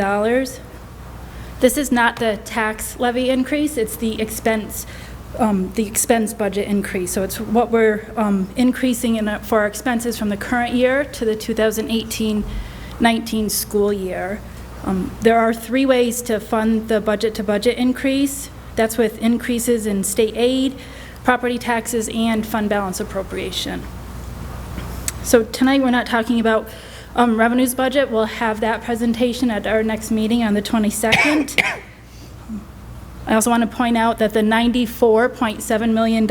This is not the tax levy increase, it's the expense budget increase. So it's what we're increasing for our expenses from the current year to the 2018-19 school year. There are 3 ways to fund the budget-to-budget increase. That's with increases in state aid, property taxes, and fund balance appropriation. So tonight we're not talking about revenues budget. We'll have that presentation at our next meeting on the 22nd. I also want to point out that the $94.7 million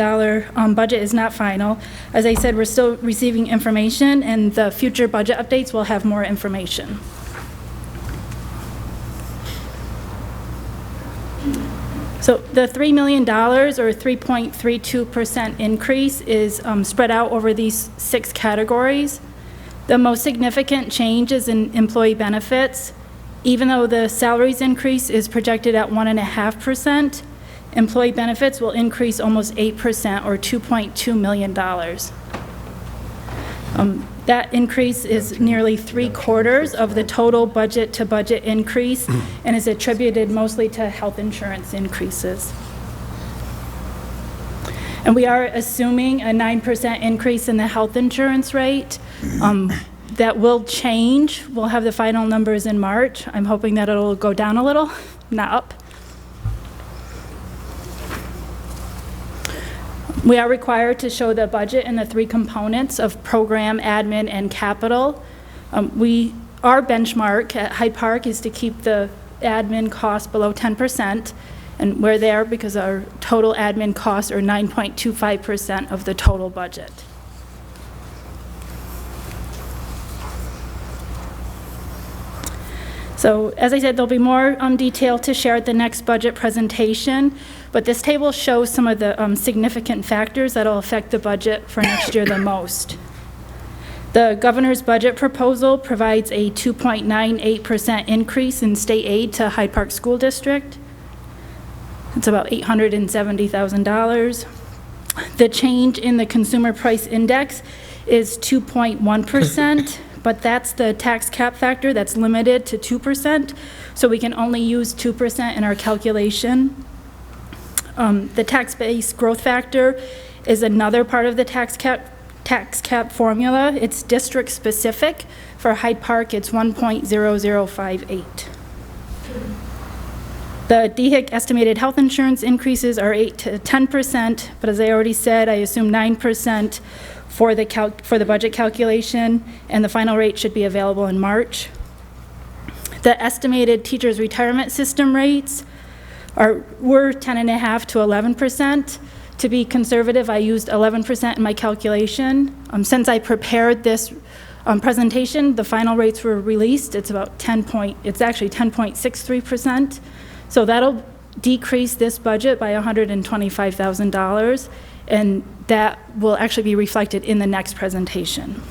budget is not final. As I said, we're still receiving information, and the future budget updates will have more information. So the $3 million, or 3.32% increase, is spread out over these 6 categories. The most significant change is in employee benefits. Even though the salaries increase is projected at 1.5%, employee benefits will increase almost 8%, or $2.2 million. That increase is nearly 3/4 of the total budget-to-budget increase, and is attributed mostly to health insurance increases. And we are assuming a 9% increase in the health insurance rate. That will change. We'll have the final numbers in March. I'm hoping that it'll go down a little, not up. We are required to show the budget in the three components of program, admin, and capital. Our benchmark at Hyde Park is to keep the admin cost below 10%, and we're there because our total admin costs are 9.25% of the total budget. So, as I said, there'll be more detail to share at the next budget presentation, but this table shows some of the significant factors that'll affect the budget for next year the most. The governor's budget proposal provides a 2.98% increase in state aid to Hyde Park School District. It's about $870,000. The change in the consumer price index is 2.1%. But that's the tax cap factor that's limited to 2%, so we can only use 2% in our calculation. The tax-based growth factor is another part of the tax cap formula. It's district-specific. For Hyde Park, it's 1.0058. The DHIC estimated health insurance increases are 8 to 10%, but as I already said, I assume 9% for the budget calculation, and the final rate should be available in March. The estimated teachers' retirement system rates were 10.5% to 11%. To be conservative, I used 11% in my calculation. Since I prepared this presentation, the final rates were released. It's about it's actually 10.63%. So that'll decrease this budget by $125,000. And that will actually be reflected in the next presentation.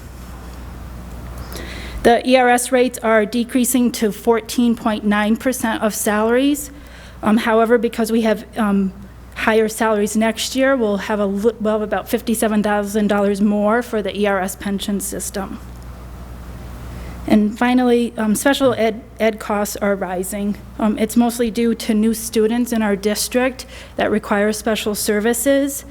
The ERS rates are decreasing to 14.9% of salaries. However, because we have higher salaries next year, we'll have about $57,000 more for the ERS pension system. And finally, special ed costs are rising. It's mostly due to new students in our district that require special services.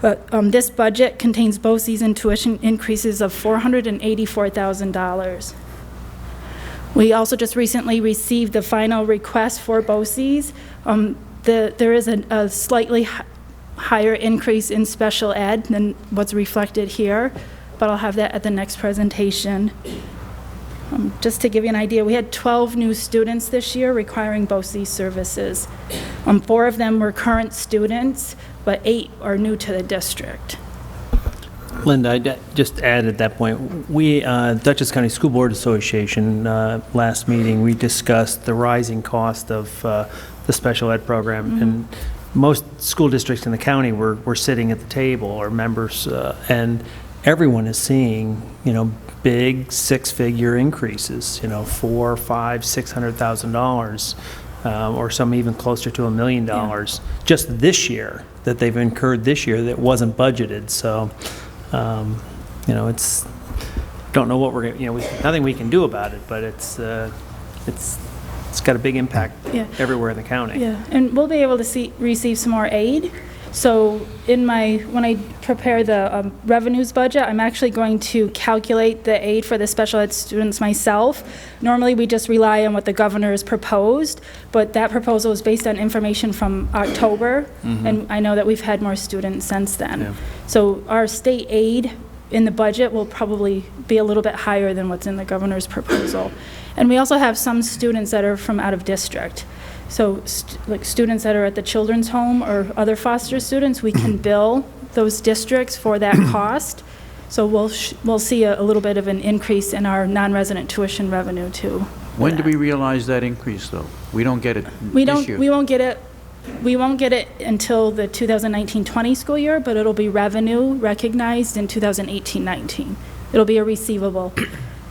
But this budget contains BOCES and tuition increases of $484,000. We also just recently received the final request for BOCES. There is a slightly higher increase in special ed than what's reflected here, but I'll have that at the next presentation. Just to give you an idea, we had 12 new students this year requiring BOCES services. 4 of them were current students, but 8 are new to the district. Linda, I just add at that point, we, Dutchess County School Board Association, last meeting, we discussed the rising cost of the special ed program. And most school districts in the county were sitting at the table, or members, and everyone is seeing, big six-figure increases, $400,000, $500,000, $600,000. Or some even closer to $1 million just this year that they've incurred this year that wasn't budgeted. So, it's don't know what we're going to, nothing we can do about it, but it's got a big impact everywhere in the county. Yeah, and we'll be able to receive some more aid. So when I prepare the revenues budget, I'm actually going to calculate the aid for the special ed students myself. Normally, we just rely on what the governor has proposed, but that proposal is based on information from October, and I know that we've had more students since then. Yeah. So our state aid in the budget will probably be a little bit higher than what's in the governor's proposal. And we also have some students that are from out of district. So like students that are at the children's home or other foster students, we can bill those districts for that cost. So we'll see a little bit of an increase in our non-resident tuition revenue too. When do we realize that increase though? We don't get it this year. We won't get it until the 2019-20 school year, but it'll be revenue recognized in 2018-19. It'll be a receivable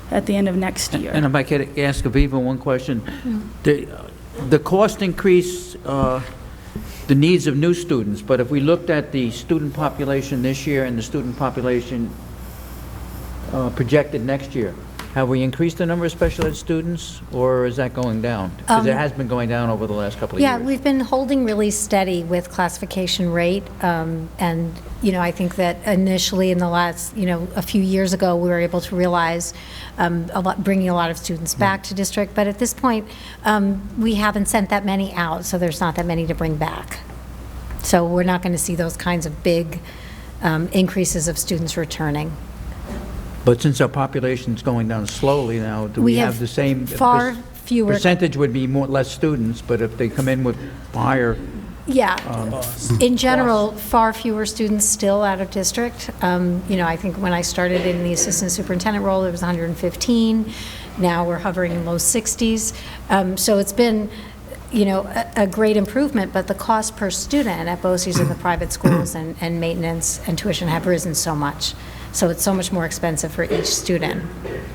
at the end of next year. And if I could ask Aviva one question. The cost increase, the needs of new students, but if we looked at the student population this year and the student population projected next year, have we increased the number of special ed students, or is that going down? Because it has been going down over the last couple of years. Yeah, we've been holding really steady with classification rate, and, I think that initially in the last, a few years ago, we were able to realize bringing a lot of students back to district, but at this point, we haven't sent that many out, so there's not that many to bring back. So we're not going to see those kinds of big increases of students returning. But since our population's going down slowly now, do we have the same? Far fewer. Percentage would be less students, but if they come in with higher. Yeah. In general, far fewer students still out of district. I think when I started in the assistant superintendent role, there was 115. Now we're hovering in low 60s. So it's been, a great improvement, but the cost per student at BOCES in the private schools and maintenance and tuition have risen so much. So it's so much more expensive for each student.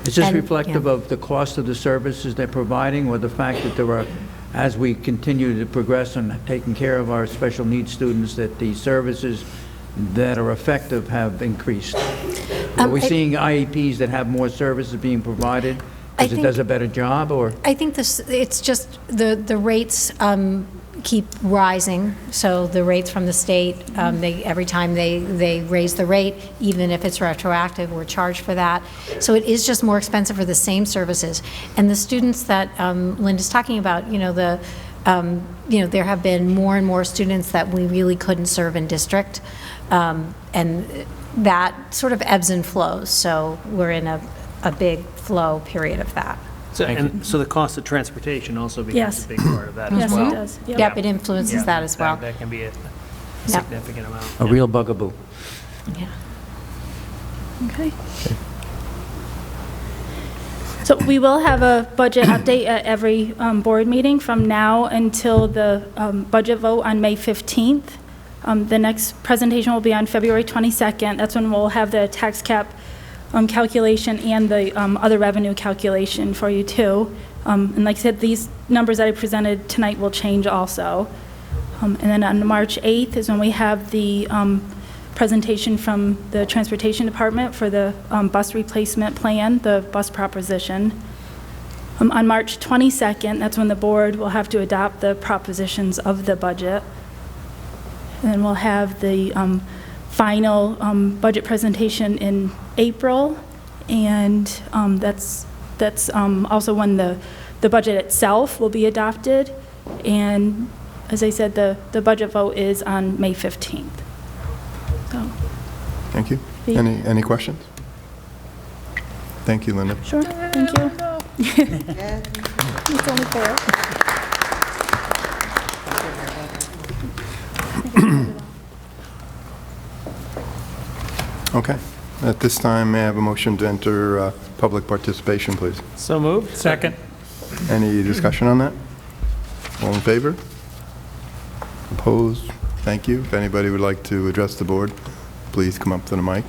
Is this reflective of the cost of the services they're providing, or the fact that there are, as we continue to progress on taking care of our special needs students, that the services that are effective have increased? Are we seeing IEPs that have more services being provided because it does a better job, or? I think it's just the rates keep rising. So the rates from the state, every time they raise the rate, even if it's retroactive, we're charged for that. So it is just more expensive for the same services. And the students that Linda's talking about, there have been more and more students that we really couldn't serve in district, and that sort of ebbs and flows. So we're in a big flow period of that. So the cost of transportation also becomes Yes. a big part of that as Yes, well. it does. Yep. Yep, it influences that as well. That can be a Yep. significant amount. A real bugaboo. Yeah. Okay. So we will have a budget update at every board meeting from now until the budget vote on May 15th. The next presentation will be on February 22nd. That's when we'll have the tax cap calculation and the other revenue calculation for you too. And like I said, these numbers that I presented tonight will change also. And then on March 8th is when we have the presentation from the Transportation Department for the bus replacement plan, the bus proposition. On March 22nd, that's when the board will have to adopt the propositions of the budget. And then we'll have the final budget presentation in April, and that's also when the budget itself will be adopted. And as I said, the budget vote is on May 15th. So, Thank you. Any questions? Thank you, Linda. sure, thank you. It's only fair. Okay. At this time, may I have a motion to enter public participation, please? So moved. Second. Any discussion on that? All in favor? Opposed? Thank you. If anybody would like to address the board, please come up to the mic.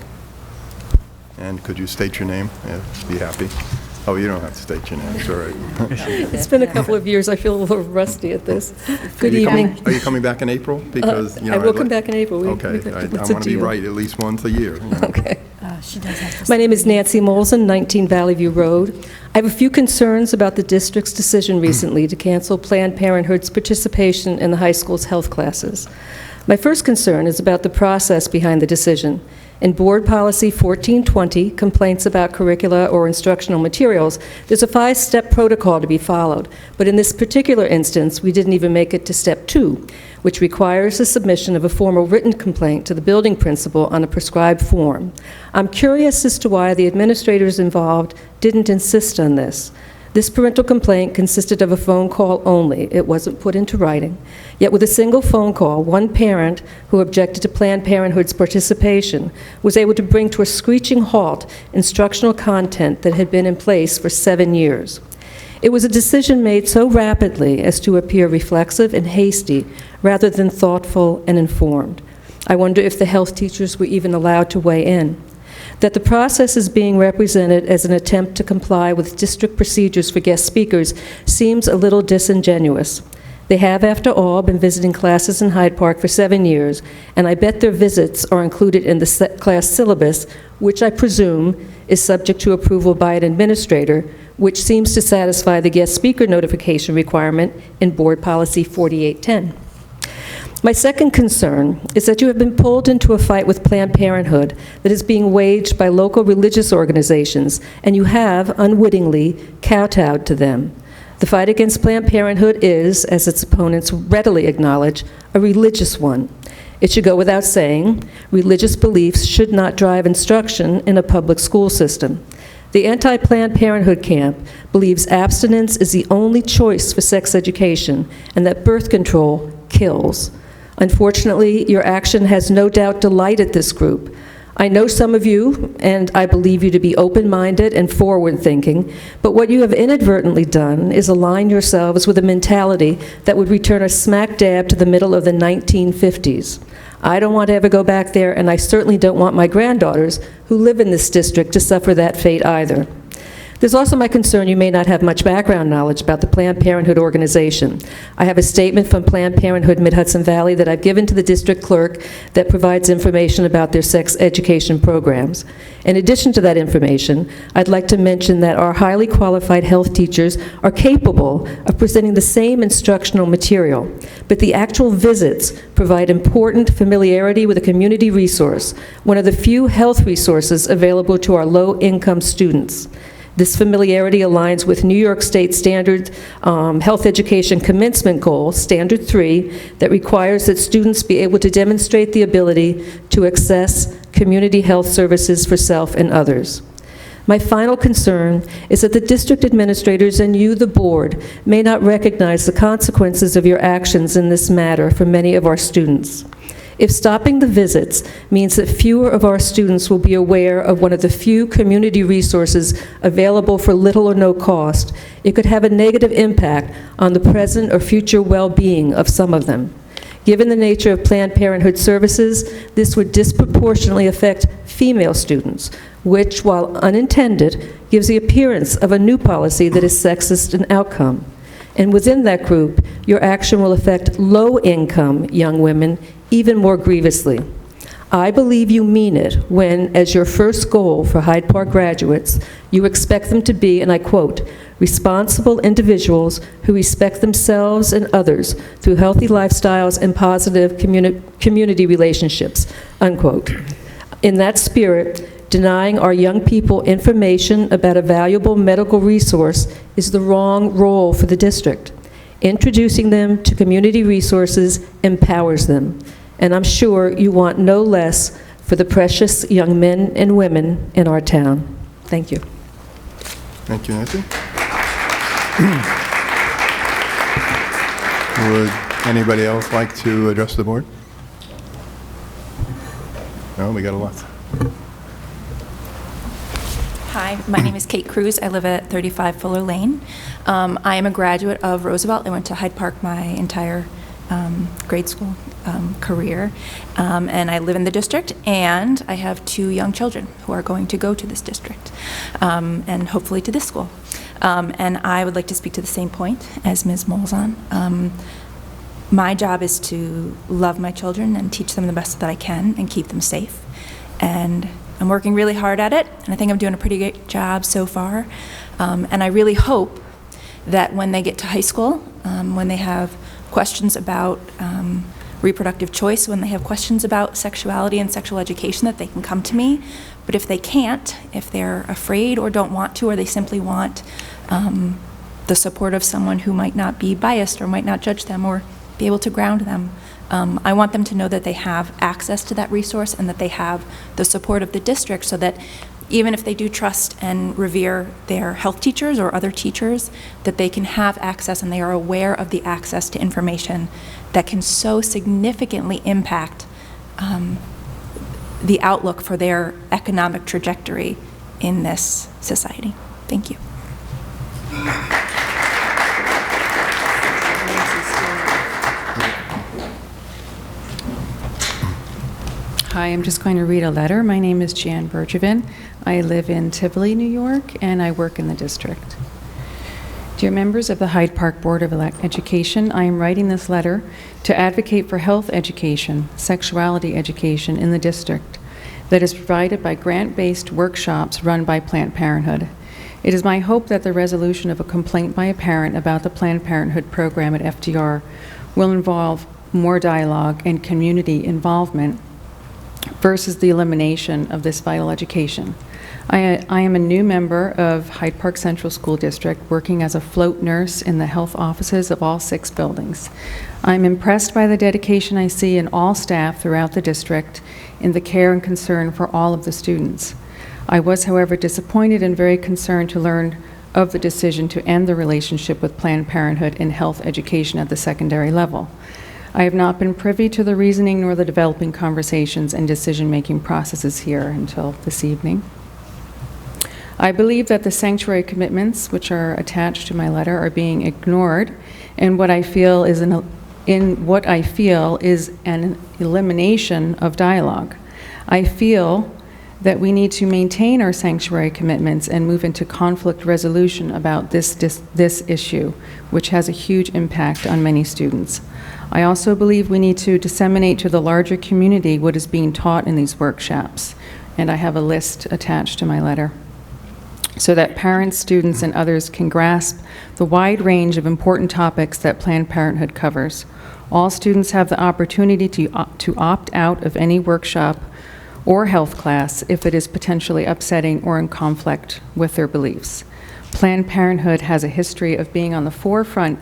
And could you state your name? Yeah, be happy. Oh, you don't have to state your name. It's all right. It's been a couple of years. I feel a little rusty at this. Good evening. Are you coming back in April? Because, I will come back in April. Okay. I want to be right at least once a year. Okay. My name is Nancy Molson, 19 Valley View Road. I have a few concerns about the district's decision recently to cancel Planned Parenthood's participation in the high school's health classes. My first concern is about the process behind the decision. In Board Policy 1420, complaints about curricula or instructional materials, there's a 5-step protocol to be followed. But in this particular instance, we didn't even make it to Step 2, which requires the submission of a formal written complaint to the building principal on a prescribed form. I'm curious as to why the administrators involved didn't insist on this. This parental complaint consisted of a phone call only. It wasn't put into writing. Yet with a single phone call, one parent who objected to Planned Parenthood's participation was able to bring to a screeching halt instructional content that had been in place for 7 years. It was a decision made so rapidly as to appear reflexive and hasty rather than thoughtful and informed. I wonder if the health teachers were even allowed to weigh in. That the process is being represented as an attempt to comply with district procedures for guest speakers seems a little disingenuous. They have, after all, been visiting classes in Hyde Park for 7 years, and I bet their visits are included in the class syllabus, which I presume is subject to approval by an administrator, which seems to satisfy the guest speaker notification requirement in Board Policy 4810. My second concern is that you have been pulled into a fight with Planned Parenthood that is being waged by local religious organizations, and you have, unwittingly, kowtowed to them. The fight against Planned Parenthood is, as its opponents readily acknowledge, a religious one. It should go without saying, religious beliefs should not drive instruction in a public school system. The anti-Planned Parenthood camp believes abstinence is the only choice for sex education and that birth control kills. Unfortunately, your action has no doubt delighted this group. I know some of you, and I believe you to be open-minded and forward-thinking, but what you have inadvertently done is align yourselves with a mentality that would return us smack dab to the middle of the 1950s. I don't want to ever go back there, and I certainly don't want my granddaughters who live in this district to suffer that fate either. There's also my concern you may not have much background knowledge about the Planned Parenthood organization. I have a statement from Planned Parenthood Mid-Hudson Valley that I've given to the district clerk that provides information about their sex education programs. In addition to that information, I'd like to mention that our highly qualified health teachers are capable of presenting the same instructional material, but the actual visits provide important familiarity with a community resource, one of the few health resources available to our low-income students. This familiarity aligns with New York State Standard Health Education Commencement Goal, Standard 3, that requires that students be able to demonstrate the ability to access community health services for self and others. My final concern is that the district administrators and you, the board, may not recognize the consequences of your actions in this matter for many of our students. If stopping the visits means that fewer of our students will be aware of one of the few community resources available for little or no cost, it could have a negative impact on the present or future well-being of some of them. Given the nature of Planned Parenthood services, this would disproportionately affect female students, which, while unintended, gives the appearance of a new policy that is sexist in outcome. And within that group, your action will affect low-income young women even more grievously. I believe you mean it when, as your first goal for Hyde Park graduates, you expect them to be, and I quote, responsible individuals who respect themselves and others through healthy lifestyles and positive community relationships, unquote. In that spirit, denying our young people information about a valuable medical resource is the wrong role for the district. Introducing them to community resources empowers them. And I'm sure you want no less for the precious young men and women in our town. Thank you. Thank you, Nancy. Would anybody else like to address the board? No, we got a lot. Hi, my name is Kate Cruz. I live at 35 Fuller Lane. I am a graduate of Roosevelt. I went to Hyde Park my entire grade school career, and I live in the district, and I have 2 young children who are going to go to this district, and hopefully to this school. And I would like to speak to the same point as Ms. Molzon. My job is to love my children and teach them the best that I can and keep them safe. And I'm working really hard at it, and I think I'm doing a pretty good job so far. And I really hope that when they get to high school, when they have questions about reproductive choice, when they have questions about sexuality and sexual education, that they can come to me. But if they can't, if they're afraid or don't want to, or they simply want the support of someone who might not be biased or might not judge them or be able to ground them, I want them to know that they have access to that resource and that they have the support of the district, so that even if they do trust and revere their health teachers or other teachers, that they can have access and they are aware of the access to information that can so significantly impact the outlook for their economic trajectory in this society. Thank you. Hi, I'm just going to read a letter. My name is Jan Bergevin. I live in Tivoli, New York, and I work in the district. Dear members of the Hyde Park Board of Education, I am writing this letter to advocate for health education, sexuality education in the district. that is provided by grant-based workshops run by Planned Parenthood. It is my hope that the resolution of a complaint by a parent about the Planned Parenthood program at FDR will involve more dialogue and community involvement versus the elimination of this vital education. I am a new member of Hyde Park Central School District, working as a float nurse in the health offices of all 6 buildings. I'm impressed by the dedication I see in all staff throughout the district in the care and concern for all of the students. I was, however, disappointed and very concerned to learn of the decision to end the relationship with Planned Parenthood in health education at the secondary level. I have not been privy to the reasoning nor the developing conversations and decision-making processes here until this evening. I believe that the sanctuary commitments, which are attached to my letter, are being ignored, and what I feel is an elimination of dialogue. I feel that we need to maintain our sanctuary commitments and move into conflict resolution about this issue, which has a huge impact on many students. I also believe we need to disseminate to the larger community what is being taught in these workshops, and I have a list attached to my letter, so that parents, students, and others can grasp the wide range of important topics that Planned Parenthood covers. All students have the opportunity to opt out of any workshop or health class if it is potentially upsetting or in conflict with their beliefs. Planned Parenthood has a history of being on the forefront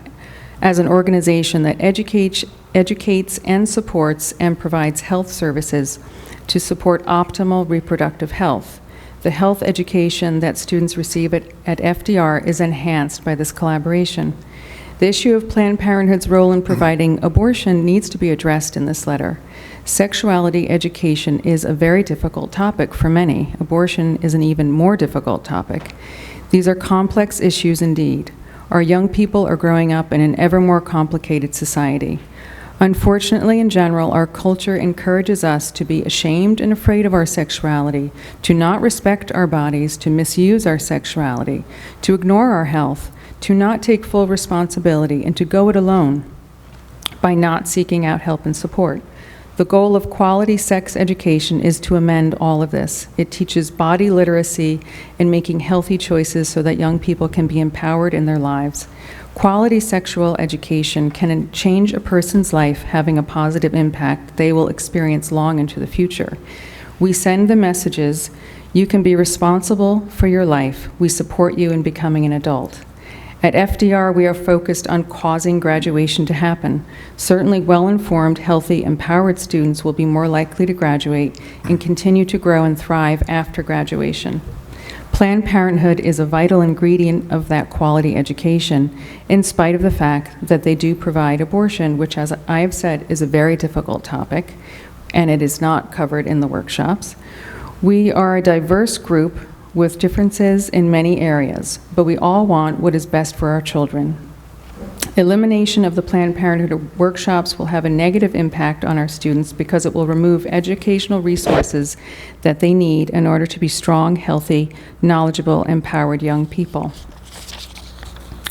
as an organization that educates and supports and provides health services to support optimal reproductive health. The health education that students receive at FDR is enhanced by this collaboration. The issue of Planned Parenthood's role in providing abortion needs to be addressed in this letter. Sexuality education is a very difficult topic for many. Abortion is an even more difficult topic. These are complex issues indeed. Our young people are growing up in an ever more complicated society. Unfortunately, in general, our culture encourages us to be ashamed and afraid of our sexuality, to not respect our bodies, to misuse our sexuality, to ignore our health, to not take full responsibility, and to go it alone by not seeking out help and support. The goal of quality sex education is to amend all of this. It teaches body literacy and making healthy choices so that young people can be empowered in their lives. Quality sexual education can change a person's life, having a positive impact they will experience long into the future. We send the messages, you can be responsible for your life. We support you in becoming an adult. At FDR, we are focused on causing graduation to happen. Certainly well-informed, healthy, empowered students will be more likely to graduate and continue to grow and thrive after graduation. Planned Parenthood is a vital ingredient of that quality education, in spite of the fact that they do provide abortion, which, as I have said, is a very difficult topic, and it is not covered in the workshops. We are a diverse group with differences in many areas, but we all want what is best for our children. Elimination of the Planned Parenthood workshops will have a negative impact on our students because it will remove educational resources that they need in order to be strong, healthy, knowledgeable, empowered young people.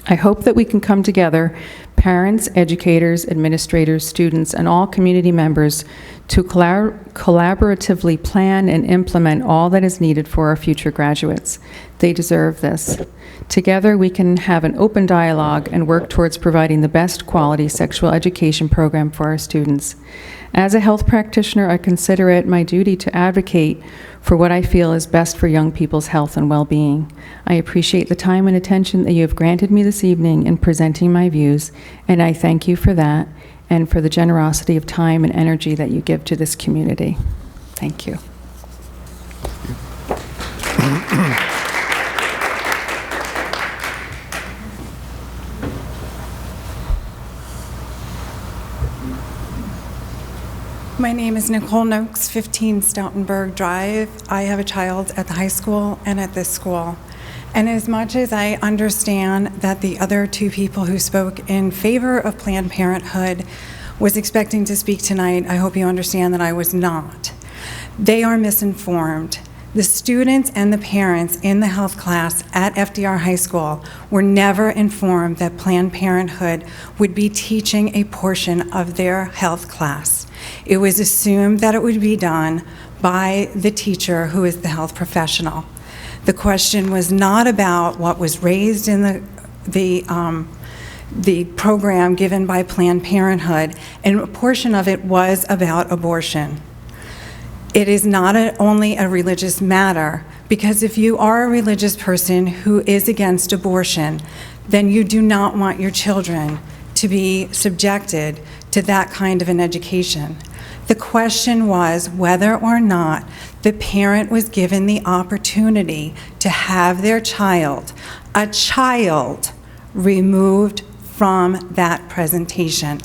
I hope that we can come together, parents, educators, administrators, students, and all community members to collaboratively plan and implement all that is needed for our future graduates. They deserve this. Together, we can have an open dialogue and work towards providing the best quality sexual education program for our students. As a health practitioner, I consider it my duty to advocate for what I feel is best for young people's health and well-being. I appreciate the time and attention that you have granted me this evening in presenting my views, and I thank you for that and for the generosity of time and energy that you give to this community. Thank you. My name is Nicole Noakes, 15 Stoutenberg Drive. I have a child at the high school and at this school. And as much as I understand that the other two people who spoke in favor of Planned Parenthood was expecting to speak tonight, I hope you understand that I was not. They are misinformed. The students and the parents in the health class at FDR High School were never informed that Planned Parenthood would be teaching a portion of their health class. It was assumed that it would be done by the teacher who is the health professional. The question was not about what was raised in the program given by Planned Parenthood, and a portion of it was about abortion. It is not only a religious matter, because if you are a religious person who is against abortion, then you do not want your children to be subjected to that kind of an education. The question was whether or not the parent was given the opportunity to have their child, a child, removed from that presentation,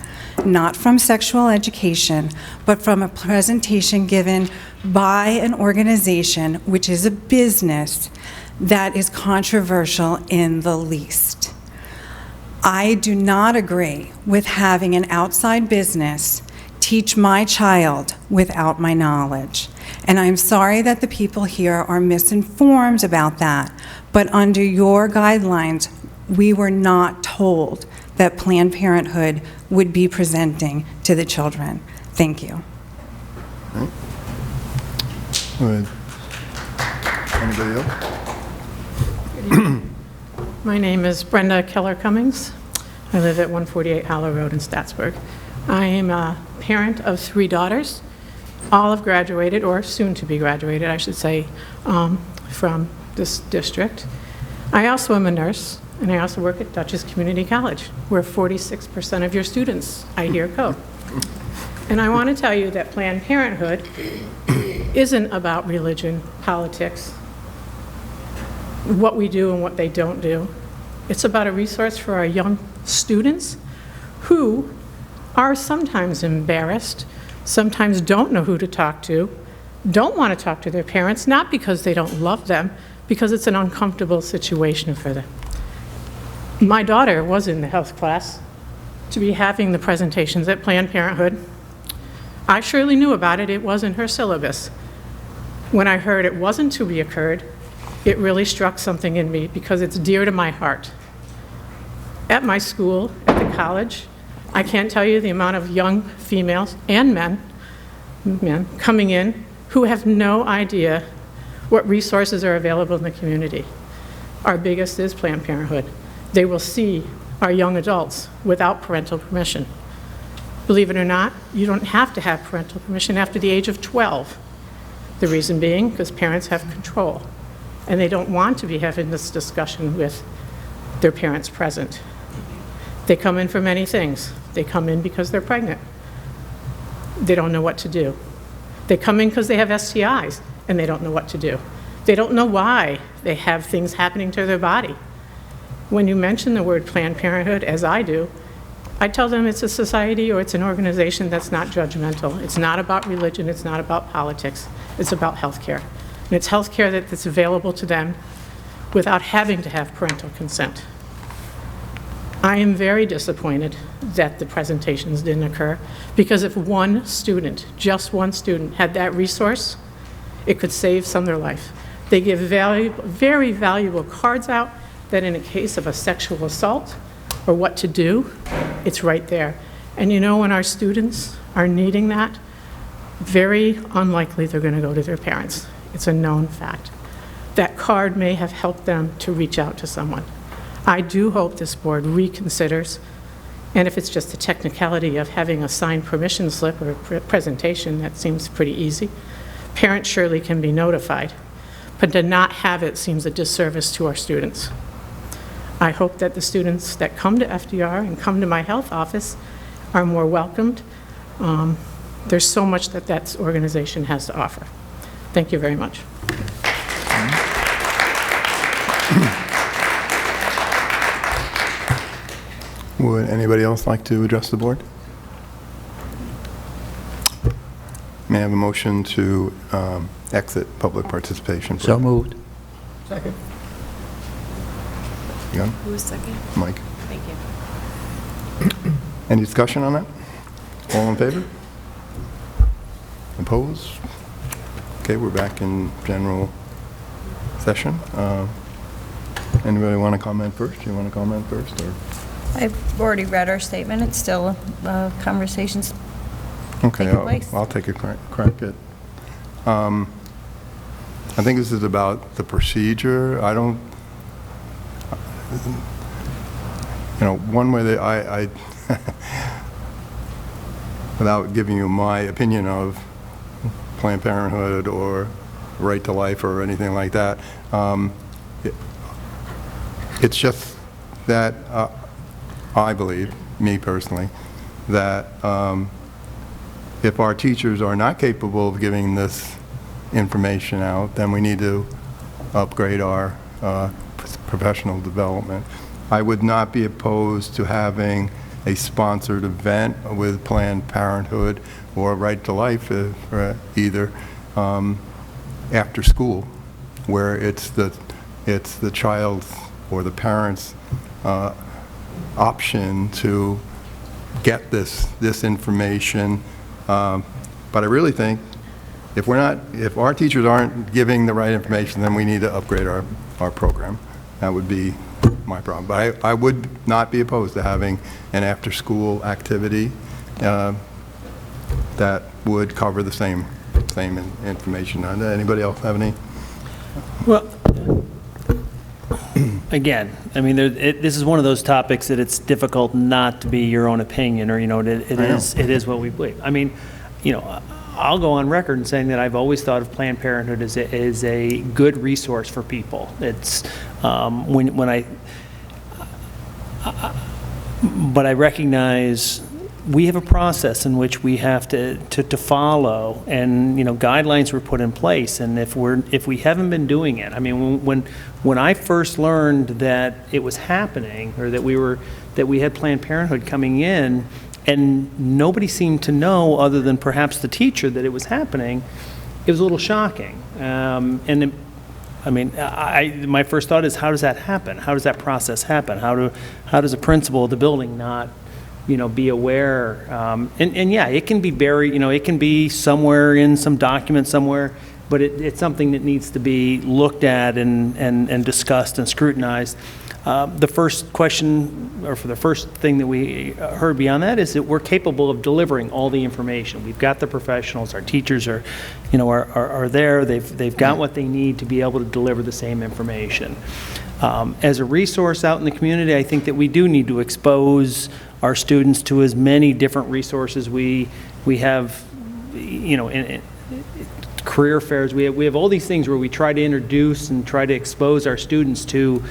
not from sexual education, but from a presentation given by an organization, which is a business, that is controversial in the least. I do not agree with having an outside business teach my child without my knowledge. And I'm sorry that the people here are misinformed about that, but under your guidelines, we were not told that Planned Parenthood would be presenting to the children. Thank you. Good. Anybody else? My name is Brenda Keller Cummings. I live at 148 Hallow Road in Statsburg. I am a parent of 3 daughters. All have graduated, or soon to be graduated, I should say, from this district. I also am a nurse, and I also work at Dutchess Community College, where 46% of your students, I hear, go. And I want to tell you that Planned Parenthood isn't about religion, politics, what we do and what they don't do. It's about a resource for our young students who are sometimes embarrassed, sometimes don't know who to talk to, don't want to talk to their parents, not because they don't love them, because it's an uncomfortable situation for them. My daughter was in the health class to be having the presentations at Planned Parenthood. I surely knew about it. It was in her syllabus. When I heard it wasn't to be occurred, it really struck something in me because it's dear to my heart. At my school, at the college, I can't tell you the amount of young females and men coming in who have no idea what resources are available in the community. Our biggest is Planned Parenthood. They will see our young adults without parental permission. Believe it or not, you don't have to have parental permission after the age of 12. The reason being, because parents have control, and they don't want to be having this discussion with their parents present. They come in for many things. They come in because they're pregnant. They don't know what to do. They come in because they have STIs, and they don't know what to do. They don't know why they have things happening to their body. When you mention the word Planned Parenthood, as I do, I tell them it's a society or it's an organization that's not judgmental. It's not about religion. It's not about politics. It's about health care. And it's health care that's available to them without having to have parental consent. I am very disappointed that the presentations didn't occur, because if one student, just one student, had that resource, it could save some of their life. They give very valuable cards out that in a case of a sexual assault or what to do, it's right there. And you know, when our students are needing that, very unlikely they're going to go to their parents. It's a known fact. That card may have helped them to reach out to someone. I do hope this board reconsiders, and if it's just a technicality of having a signed permission slip or a presentation, that seems pretty easy. Parents surely can be notified, but to not have it seems a disservice to our students. I hope that the students that come to FDR and come to my health office are more welcomed. There's so much that that organization has to offer. Thank you very much. Would anybody else like to address the board? May I have a motion to exit public participation? So moved. Second. You on? Who was second? Mike. Thank you. Any discussion on that? All in favor? Opposed? Okay, we're back in general session. Anybody want to comment first? Do you want to comment first, or? I've already read our statement. It's still conversations. Okay, taking place. I'll take a crack at I think this is about the procedure. I don't, one way that I without giving you my opinion of Planned Parenthood or Right to Life or anything like that, it's just that I believe, me personally, that if our teachers are not capable of giving this information out, then we need to upgrade our professional development. I would not be opposed to having a sponsored event with Planned Parenthood or Right to Life either after school, where it's the child's or the parent's option to get this information. But I really think if our teachers aren't giving the right information, then we need to upgrade our program. That would be my problem. But I would not be opposed to having an after-school activity that would cover the same information. Anybody else have any? Well, again, I mean, this is one of those topics that it's difficult not to be your own opinion, or it is what we believe. I mean, I'll go on record in saying that I've always thought of Planned Parenthood as a good resource for people. It's but I recognize we have a process in which we have to follow, and guidelines were put in place. And if we haven't been doing it, I mean, when I first learned that it was happening, or that we had Planned Parenthood coming in, and nobody seemed to know, other than perhaps the teacher, that it was happening, it was a little shocking. My first thought is, how does that happen? How does that process happen? How does a principal of the building not be aware? And yeah, it can be buried, it can be somewhere in some document somewhere, but it's something that needs to be looked at and discussed and scrutinized. The first question, or for the first thing that we heard beyond that, is that we're capable of delivering all the information. We've got the professionals, our teachers are there, they've got what they need to be able to deliver the same information. As a resource out in the community, I think that we do need to expose our students to as many different resources we have, in career fairs. We have all these things where we try to introduce and try to expose our students to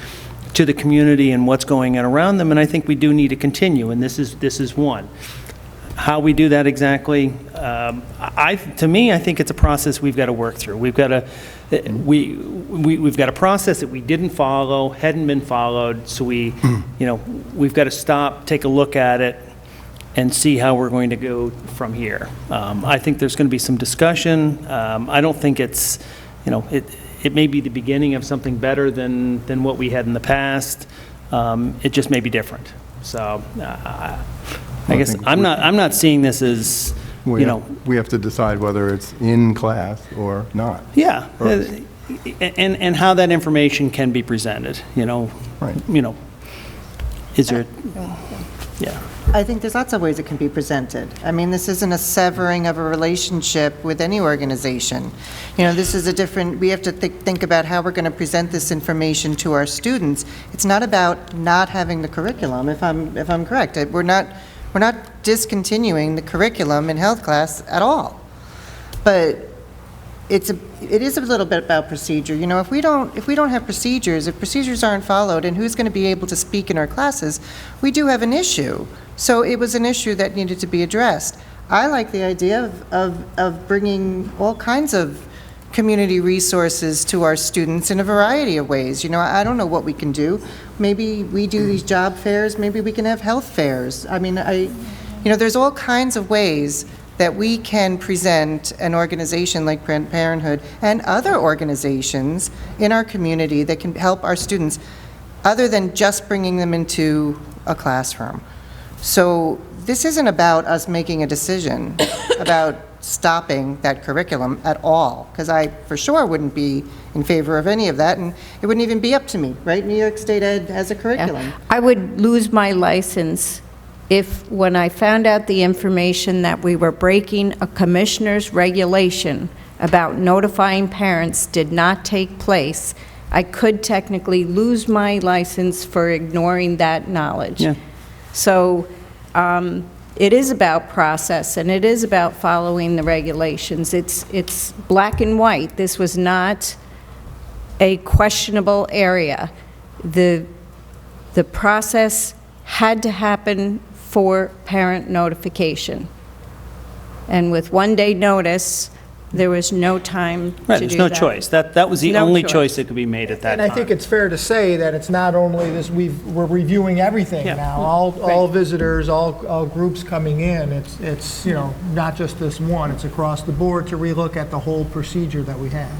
the community and what's going on around them, and I think we do need to continue, and this is one. How we do that exactly, to me, I think it's a process we've got to work through. We've got a process that we didn't follow, hadn't been followed, so we've got to stop, take a look at it, and see how we're going to go from here. I think there's going to be some discussion. I don't think it's, it may be the beginning of something better than what we had in the past. It just may be different. So I guess I'm not seeing this as, we have to decide whether it's in class or not. Yeah, and how that information can be presented. Right. Is there? Yeah. I think there's lots of ways it can be presented. I mean, this isn't a severing of a relationship with any organization. This is we have to think about how we're going to present this information to our students. It's not about not having the curriculum, if I'm correct. We're not discontinuing the curriculum in health class at all. But it is a little bit about procedure. If we don't have procedures, if procedures aren't followed, and who's going to be able to speak in our classes, we do have an issue. So it was an issue that needed to be addressed. I like the idea of bringing all kinds of community resources to our students in a variety of ways. I don't know what we can do. Maybe we do these job fairs. Maybe we can have health fairs. I mean, there's all kinds of ways that we can present an organization like Planned Parenthood and other organizations in our community that can help our students, other than just bringing them into a classroom. So this isn't about us making a decision about stopping that curriculum at all, because I for sure wouldn't be in favor of any of that, and it wouldn't even be up to me, right? New York State Ed has a curriculum. Yeah. I would lose my license if, when I found out the information that we were breaking a commissioner's regulation about notifying parents did not take place, I could technically lose my license for ignoring that knowledge. Yeah. So it is about process, and it is about following the regulations. It's black and white. This was not a questionable area. The process had to happen for parent notification. And with one-day notice, there was no time to do that. Right, there's no choice. That was the No only choice. choice that could be made at that And time. I think it's fair to say that it's not only this, we're reviewing everything Yeah. now, all visitors, all groups coming in. It's, you know, not just this one, it's across the board to relook at the whole procedure that we have.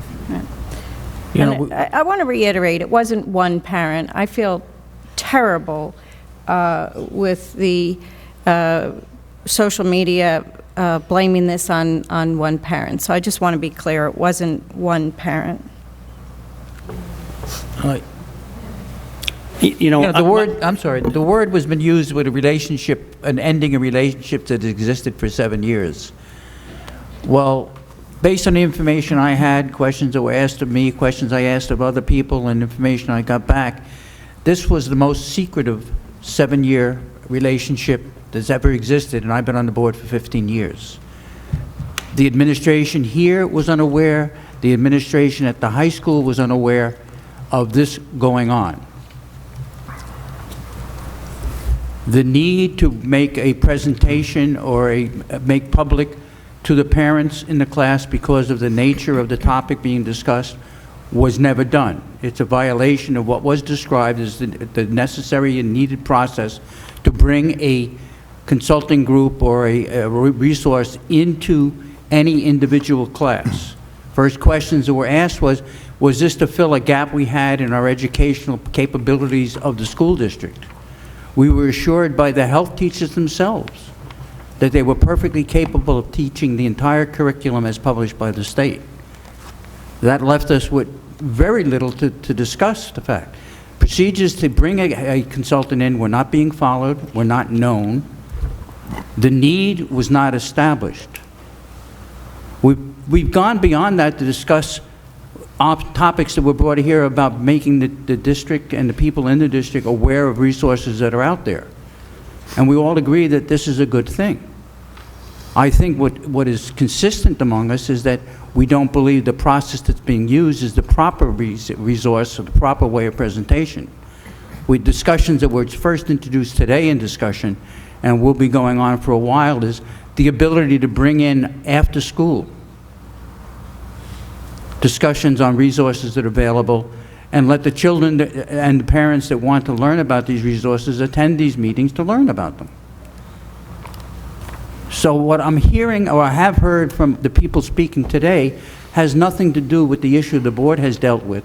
And I want to reiterate, it wasn't one parent. I feel terrible with the social media blaming this on one parent. So I just want to be clear, it wasn't one parent. The word, I'm sorry, the word was been used with a relationship, an ending a relationship that existed for 7 years. Well, based on the information I had, questions that were asked of me, questions I asked of other people, and information I got back, this was the most secretive 7-year relationship that's ever existed, and I've been on the board for 15 years. The administration here was unaware. The administration at the high school was unaware of this going on. The need to make a presentation or make public to the parents in the class because of the nature of the topic being discussed was never done. It's a violation of what was described as the necessary and needed process to bring a consulting group or a resource into any individual class. First questions that were asked was this to fill a gap we had in our educational capabilities of the school district? We were assured by the health teachers themselves that they were perfectly capable of teaching the entire curriculum as published by the state. That left us with very little to discuss the fact. Procedures to bring a consultant in were not being followed, were not known. The need was not established. We've gone beyond that to discuss topics that were brought here about making the district and the people in the district aware of resources that are out there. And we all agree that this is a good thing. I think what is consistent among us is that we don't believe the process that's being used is the proper resource or the proper way of presentation. With discussions that were first introduced today in discussion and will be going on for a while is the ability to bring in after school discussions on resources that are available and let the children and the parents that want to learn about these resources attend these meetings to learn about them. So what I'm hearing, or I have heard from the people speaking today, has nothing to do with the issue the board has dealt with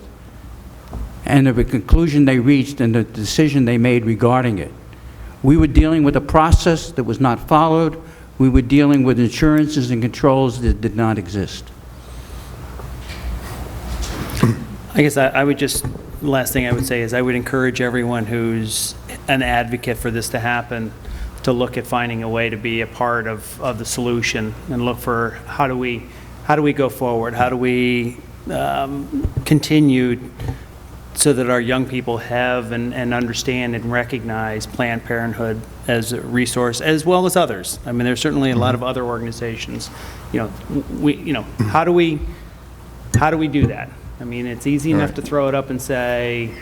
and the conclusion they reached and the decision they made regarding it. We were dealing with a process that was not followed. We were dealing with insurances and controls that did not exist. I guess I would just, the last thing I would say is I would encourage everyone who's an advocate for this to happen to look at finding a way to be a part of the solution and look for how do we go forward? How do we continue so that our young people have and understand and recognize Planned Parenthood as a resource, as well as others. I mean, there's certainly a lot of other organizations. How do we do that? I mean, it's easy enough to throw it up and say,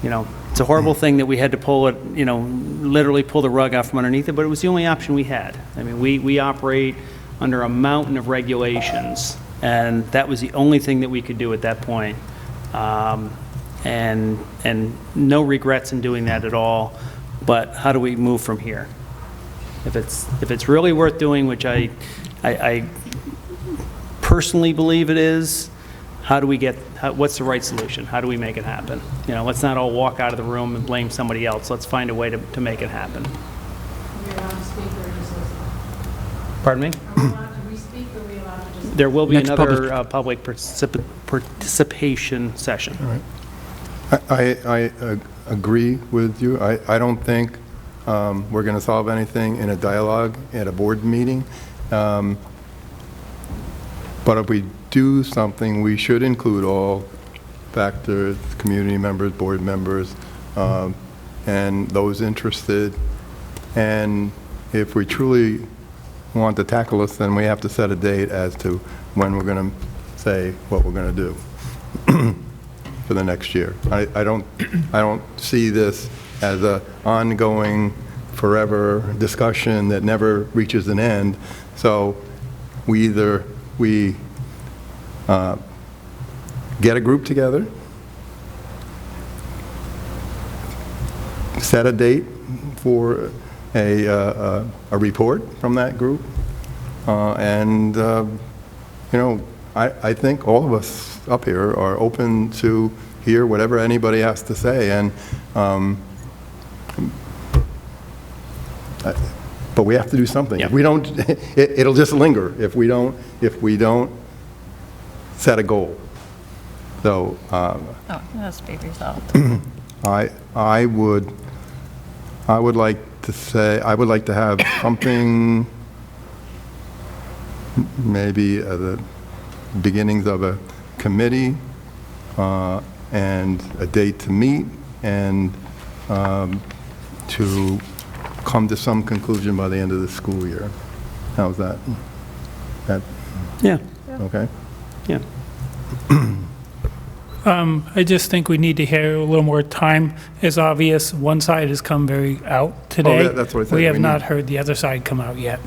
it's a horrible thing that we had to pull it, literally pull the rug out from underneath it, but it was the only option we had. I mean, we operate under a mountain of regulations, and that was the only thing that we could do at that point. And no regrets in doing that at all, but how do we move from here? If it's really worth doing, which I personally believe it is, what's the right solution? How do we make it happen? Let's not all walk out of the room and blame somebody else. Let's find a way to make it happen. Pardon me? There will be another public participation session. All right. I agree with you. I don't think we're going to solve anything in a dialogue at a board meeting. But But if we do something, we should include all factors, community members, board members, and those interested. And if we truly want to tackle this, then we have to set a date as to when we're going to say what we're going to do for the next year. I don't see this as a ongoing, forever discussion that never reaches an end. So we get a group together, set a date for a report from that group, and I think all of us up here are open to hear whatever anybody has to say, and but we have to do something. If we don't, it'll just linger if we don't set a goal. So That's be resolved. I would like to say, I would like to have something, maybe the beginnings of a committee and a date to meet and to come to some conclusion by the end of the school year. How's that? Yeah. Okay? Yeah. I just think we need to hear a little more time. It's obvious one side has come very out today. That's what I said. We have not heard the other side come out yet,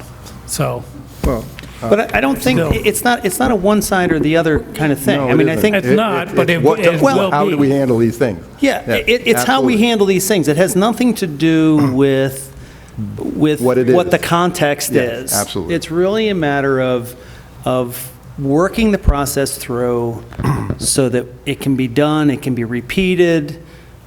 so. Well, but I don't think, it's not a one side or the other kind of thing. No, I mean, it I think. isn't. It's not, but it will be. How do we handle these things? Yeah, it's how we absolutely. handle these things. It has nothing to do with What it what is. the context Yes, is. absolutely. It's really a matter of working the process through so that it can be done, it can be repeated,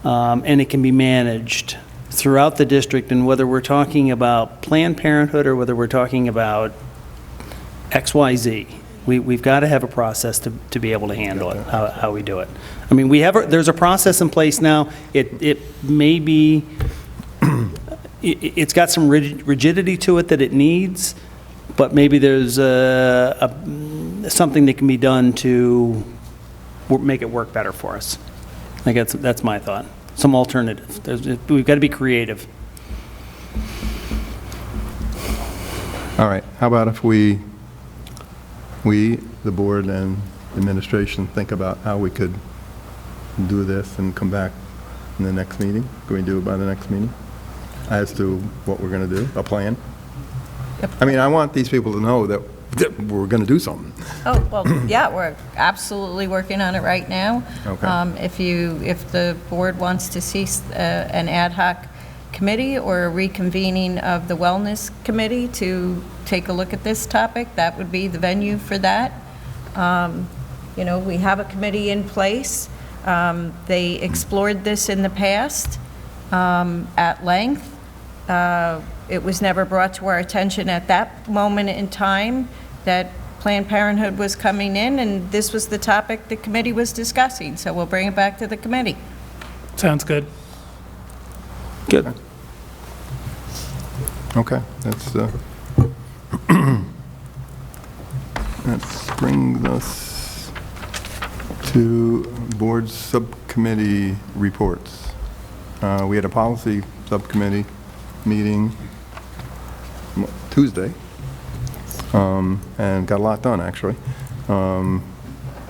and it can be managed throughout the district. And whether we're talking about Planned Parenthood or whether we're talking about XYZ, we've got to have a process to be able to handle it, how we do it. I mean, there's a process in place now. It may be, it's got some rigidity to it that it needs, but maybe there's something that can be done to make it work better for us. I guess that's my thought. Some alternative. We've got to be creative. All right, how about if we, the board and administration, think about how we could do this and come back in the next meeting? Can we do it by the next meeting? As to what we're going to do, a plan? I mean, I want these people to know that we're going to do something. Oh, well, yeah, we're absolutely working on it right now. Okay. If the board wants to see an ad hoc committee or a reconvening of the wellness committee to take a look at this topic, that would be the venue for that. We have a committee in place. They explored this in the past at length. It was never brought to our attention at that moment in time that Planned Parenthood was coming in, and this was the topic the committee was discussing, so we'll bring it back to the committee. Sounds good. Good. Okay, that brings us to board subcommittee reports. We had a policy subcommittee meeting Tuesday, and got a lot done, actually. And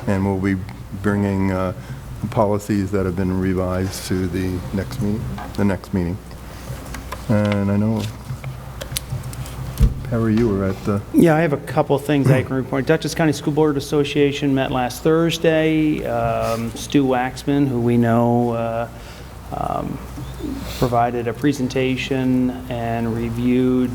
we'll be bringing policies that have been revised to the next meeting. And I know, Perry, you were at the... Yeah, I have a couple of things I can report. Dutchess County School Board Association met last Thursday. Stu Waxman, who we know, provided a presentation and reviewed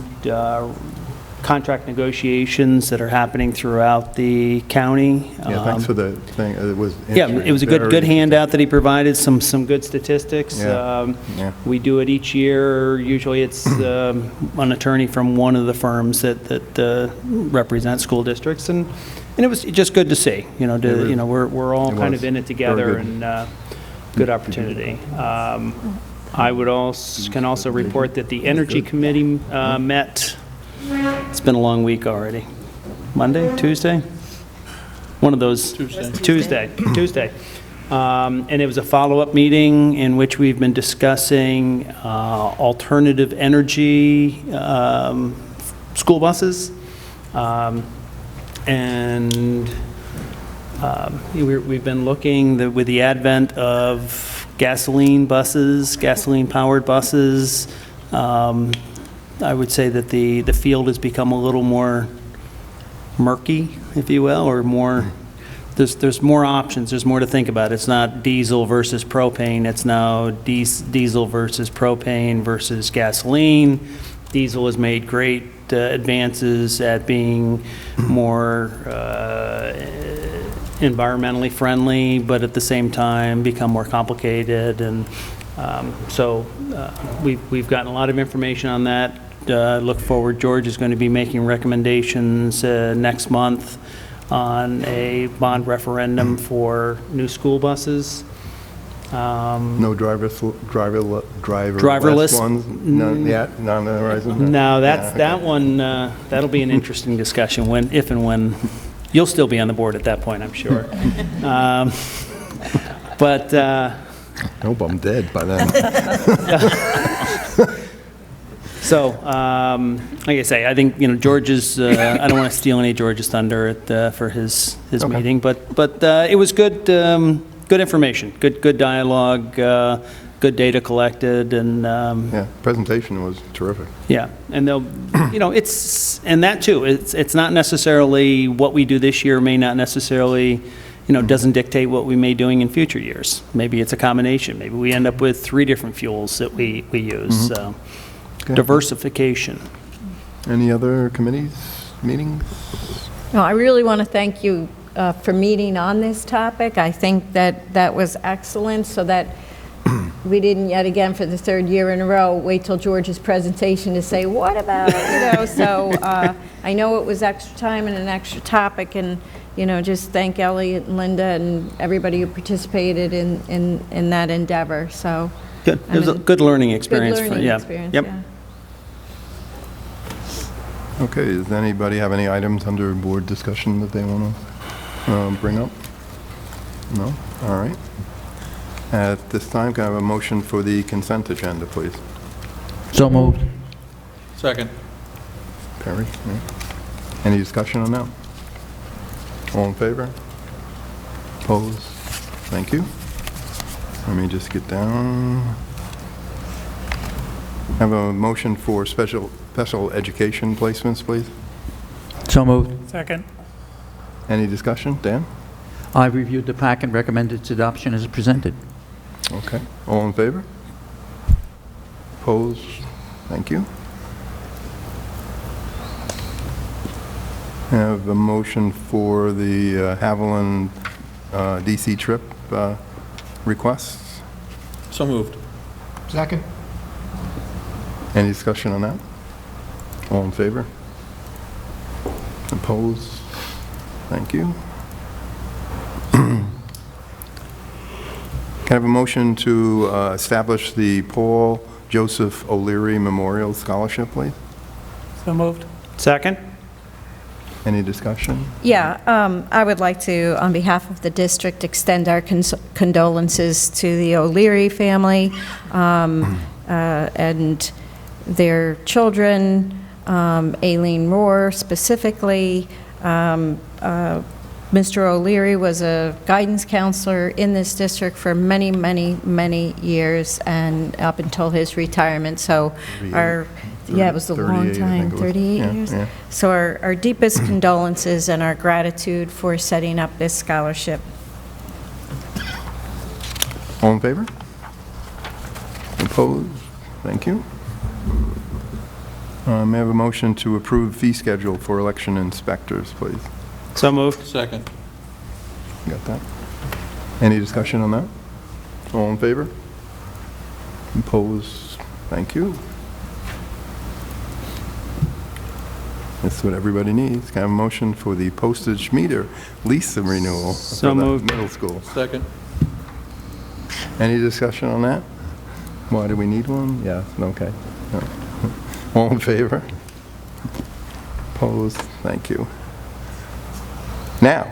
contract negotiations that are happening throughout the county. Yeah, thanks for the thing. It was it was a good handout that he provided, some good statistics. Yeah. We do it each year. Usually it's an attorney from one of the firms that represent school districts, and it was just good to see. We're all kind of in it together, and good opportunity. I can also report that the Energy Committee met. It's been a long week already. Monday, Tuesday? one of those. Tuesday. And it was a follow-up meeting in which we've been discussing alternative energy school buses. We've been looking with the advent of gasoline buses, gasoline-powered buses. I would say that the field has become a little more murky, if you will, or more. There's more options. There's more to think about. It's not diesel versus propane. It's now diesel versus propane versus gasoline. Diesel has made great advances at being more environmentally friendly, but at the same time become more complicated. And we've gotten a lot of information on that. Look forward. George is going to be making recommendations next month on a bond referendum for new school buses. No driverless ones? None yet? Not on the horizon? No, that one, that'll be an interesting discussion if and when, you'll still be on the board at that point, I'm sure. But... I hope I'm dead by then. So, like I say, I think, George's, I don't want to steal any of George's thunder for his meeting, but it was good, good information, good dialogue, good data collected, and... yeah, presentation was terrific. Yeah, and they'll, and that too, it's not necessarily what we do this year may not necessarily, doesn't dictate what we may doing in future years. Maybe it's a combination. Maybe we end up with 3 different fuels that we use, so... Okay. Diversification. Any other committees, meetings? No, I really want to thank you for meeting on this topic. I think that was excellent, so that we didn't yet again for the 3rd year in a row wait till George's presentation to say, what about, so I know it was extra time and an extra topic, and just thank Elliot and Linda and everybody who participated in that endeavor. So good. It was a good learning experience. Good learning experience. Yep. Yeah. Okay, does anybody have any items under board discussion that they want to bring up? No? All right. At this time, can I have a motion for the consent agenda, please? So moved. Second. Perry? Yeah. Any discussion on that? All in favor? Opposed? Thank you. Let me just get down. Have a motion for special education placements, please. So moved. Second. Any discussion? Dan? I reviewed the packet and recommended its adoption as presented. Okay. All in favor? Opposed? Thank you. Have a motion for the Haviland DC trip requests. So moved. Second. Any discussion on that? All in favor? Opposed? Thank you. Can I have a motion to establish the Paul Joseph O'Leary Memorial Scholarship, please? So moved. Second. Any discussion? Yeah, I would like to, on behalf of the district, extend our condolences to the O'Leary family and their children, Aileen Rohr specifically. Mr. O'Leary was a guidance counselor in this district for many, many, many years, and up until his retirement. So it was a long time, 38 years. Yeah. So our deepest condolences and our gratitude for setting up this scholarship. All in favor? Opposed? Thank you. May I have a motion to approve fee schedule for election inspectors, please? So moved. Second. Got that? Any discussion on that? All in favor? Opposed? Thank you. That's what everybody needs. Can I have a motion for the postage meter lease renewal So for the moved. middle school? Second. Any discussion on that? Why do we need one? Yeah, okay. No. All in favor? Opposed? Thank you. Now,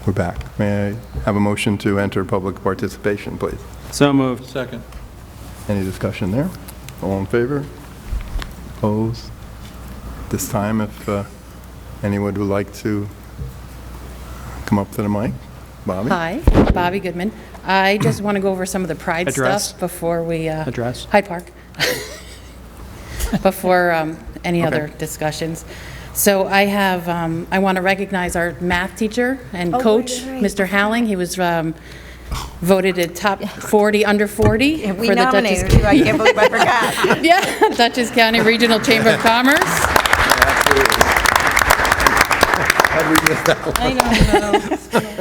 We're back. May I have a motion to enter public participation, please? So moved. Second. Any discussion there? All in favor? Opposed? This time, if anyone would like to come up to the mic. Bobby? Hi, Bobby Goodman. I just want to go over some of the pride Address. stuff before we... Address. Hyde Park. Before any Okay. other discussions. So I have, I want to recognize our math teacher and coach, Mr. Howling. He was voted a top 40 under 40. And we for the nominated you, I can't believe I forgot. Yeah, Dutchess County Regional Chamber of Commerce. How did we miss that one? I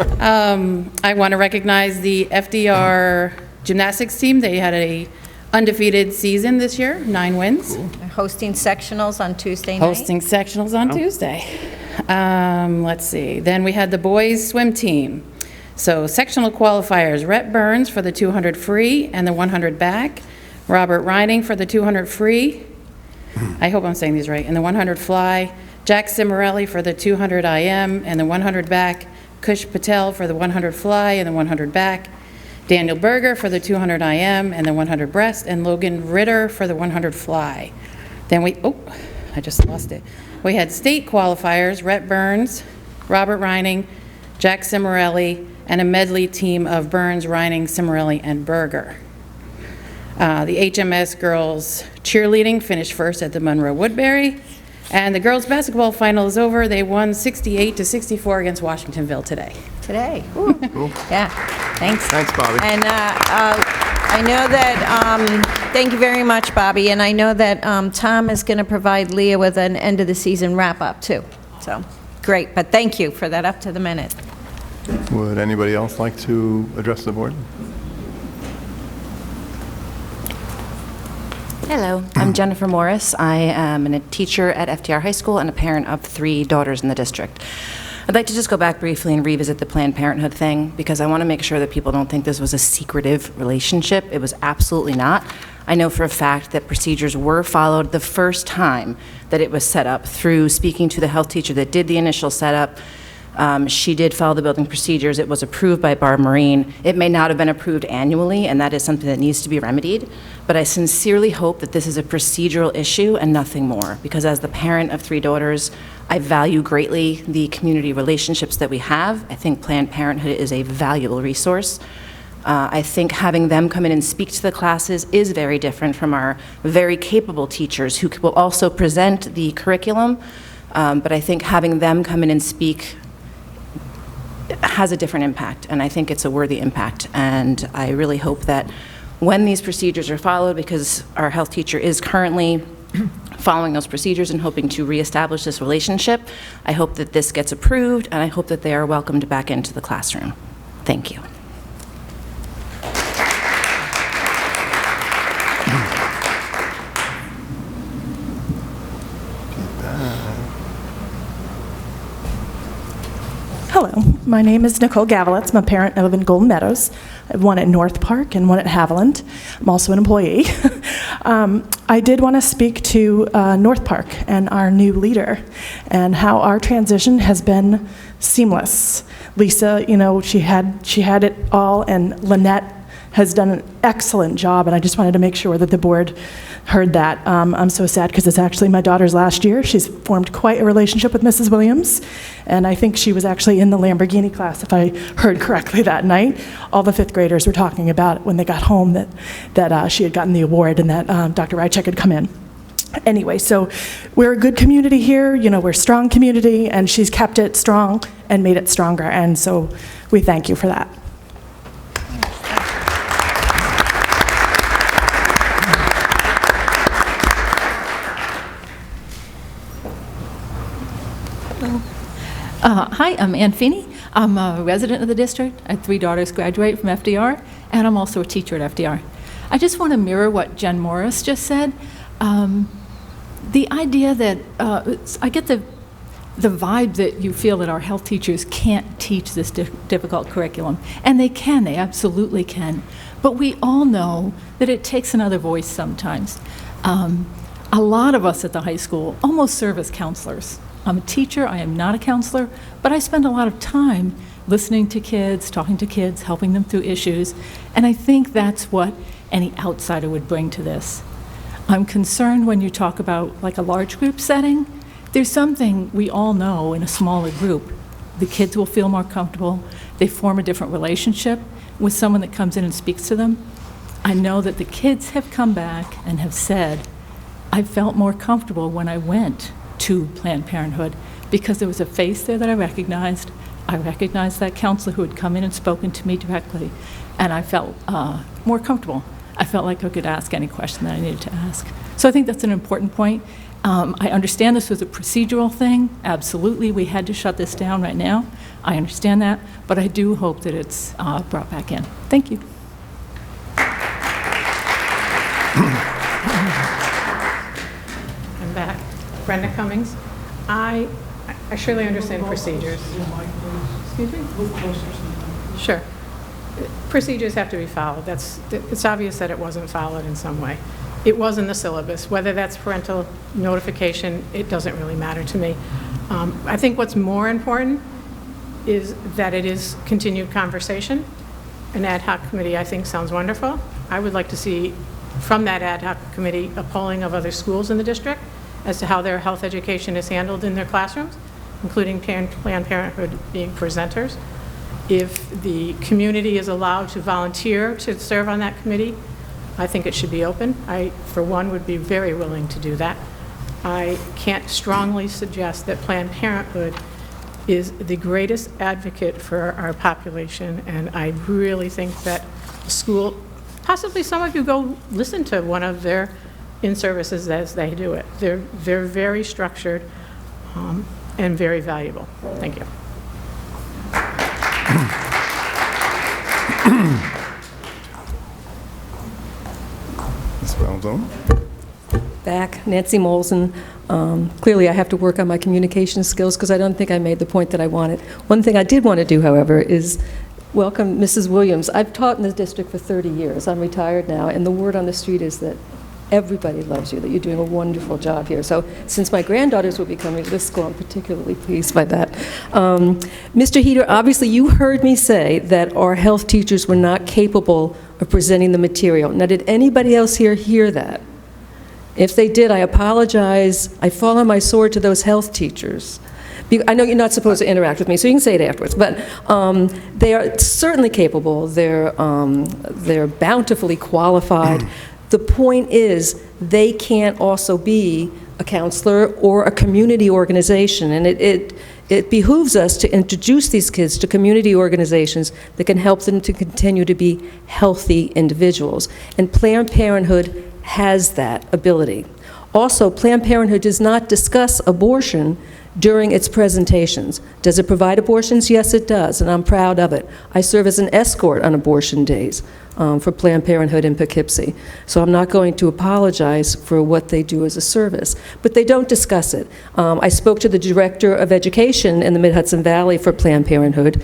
don't know. I want to recognize the FDR gymnastics team. They had a undefeated season this year, 9 wins. They're hosting sectionals on Tuesday night. Hosting sectionals on Tuesday. Let's see. Then we had the boys swim team. So sectional qualifiers, Rhett Burns for the 200 free and the 100 back. Robert Reining for the 200 free. I hope I'm saying these right. And the 100 fly. Jack Cimarelli for the 200 IM and the 100 back. Kush Patel for the 100 fly and the 100 back. Daniel Berger for the 200 IM and the 100 breast, and Logan Ritter for the 100 fly. Then I just lost it. We had state qualifiers, Rhett Burns, Robert Reining, Jack Cimarelli, and a medley team of Burns, Reining, Cimarelli, and Berger. The HMS girls cheerleading finished first at the Monroe Woodbury, and the girls basketball final is over. They won 68-64 against Washingtonville today. Today. Ooh. Cool. Yeah, thanks. Thanks, Bobby. And I know that, thank you very much, Bobby, and I know that Tom is going to provide Leah with an end-of-the-season wrap-up, too. So, great, but thank you for that up to the minute. Would anybody else like to address the board? Hello, I'm Jennifer Morris. I am a teacher at FDR High School and a parent of 3 daughters in the district. I'd like to just go back briefly and revisit the Planned Parenthood thing, because I want to make sure that people don't think this was a secretive relationship. It was absolutely not. I know for a fact that procedures were followed the first time that it was set up through speaking to the health teacher that did the initial setup. She did follow the building procedures. It was approved by Barb Marine. It may not have been approved annually, and that is something that needs to be remedied. But I sincerely hope that this is a procedural issue and nothing more, because as the parent of 3 daughters, I value greatly the community relationships that we have. I think Planned Parenthood is a valuable resource. I think having them come in and speak to the classes is very different from our very capable teachers who will also present the curriculum. But I think having them come in and speak has a different impact, and I think it's a worthy impact. And I really hope that when these procedures are followed, because our health teacher is currently following those procedures and hoping to reestablish this relationship, I hope that this gets approved, and I hope that they are welcomed back into the classroom. Thank you. Hello, my name is Nicole Gavelitz. I'm a parent. I live in Golden Meadows. I have one at North Park and one at Haviland. I'm also an employee. I did want to speak to North Park and our new leader and how our transition has been seamless. Lisa, you know, she had it all, and Lynette has done an excellent job, and I just wanted to make sure that the board heard that. I'm so sad because it's actually my daughter's last year. She's formed quite a relationship with Mrs. Williams, and I think she was actually in the Lamborghini class, if I heard correctly that night. All the 5th graders were talking about when they got home that she had gotten the award and that Dr. Rychek had come in. Anyway, so we're a good community here, you know, we're a strong community, and she's kept it strong and made it stronger, and so we thank you for that. Hi, I'm Ann Feeney. I'm a resident of the district. I had 3 daughters graduate from FDR, and I'm also a teacher at FDR. I just want to mirror what Jen Morris just said. The idea that, I get the vibe that you feel that our health teachers can't teach this difficult curriculum, and they can, they absolutely can. But we all know that it takes another voice sometimes. A lot of us at the high school almost serve as counselors. I'm a teacher, I am not a counselor, but I spend a lot of time listening to kids, talking to kids, helping them through issues, and I think that's what any outsider would bring to this. I'm concerned when you talk about like a large group setting, there's something we all know in a smaller group. The kids will feel more comfortable, they form a different relationship with someone that comes in and speaks to them. I know that the kids have come back and have said, I felt more comfortable when I went to Planned Parenthood because there was a face there that I recognized. I recognized that counselor who had come in and spoken to me directly, and I felt more comfortable. I felt like I could ask any question that I needed to ask. So I think that's an important point. I understand this was a procedural thing. Absolutely, we had to shut this down right now. I understand that, but I do hope that it's brought back in. Thank you. I'm back. Brenda Cummings. I surely understand procedures. Excuse me? Sure. Procedures have to be followed. It's obvious that it wasn't followed in some way. It was in the syllabus. Whether that's parental notification, it doesn't really matter to me. I think what's more important is that it is continued conversation. An ad hoc committee, I think, sounds wonderful. I would like to see from that ad hoc committee a polling of other schools in the district as to how their health education is handled in their classrooms, including Planned Parenthood being presenters. If the community is allowed to volunteer to serve on that committee, I think it should be open. I, for one, would be very willing to do that. I can't strongly suggest that Planned Parenthood is the greatest advocate for our population, and I really think that the school, possibly some of you go listen to one of their in-services as they do it. They're very structured and very valuable. Thank you. Ms. Falzone? Back, Nancy Molson. Clearly, I have to work on my communication skills because I don't think I made the point that I wanted. One thing I did want to do, however, is welcome Mrs. Williams. I've taught in this district for 30 years. I'm retired now, and the word on the street is that everybody loves you, that you're doing a wonderful job here. So since my granddaughters will be coming to this school, I'm particularly pleased by that. Mr. Heater, obviously you heard me say that our health teachers were not capable of presenting the material. Now, did anybody else here hear that? If they did, I apologize. I fall on my sword to those health teachers. I know you're not supposed to interact with me, so you can say it afterwards, but they are certainly capable. They're bountifully qualified. The point is, they can't also be a counselor or a community organization, and it behooves us to introduce these kids to community organizations that can help them to continue to be healthy individuals. And Planned Parenthood has that ability. Also, Planned Parenthood does not discuss abortion during its presentations. Does it provide abortions? Yes, it does, and I'm proud of it. I serve as an escort on abortion days for Planned Parenthood in Poughkeepsie. So I'm not going to apologize for what they do as a service. But they don't discuss it. I spoke to the Director of Education in the Mid-Hudson Valley for Planned Parenthood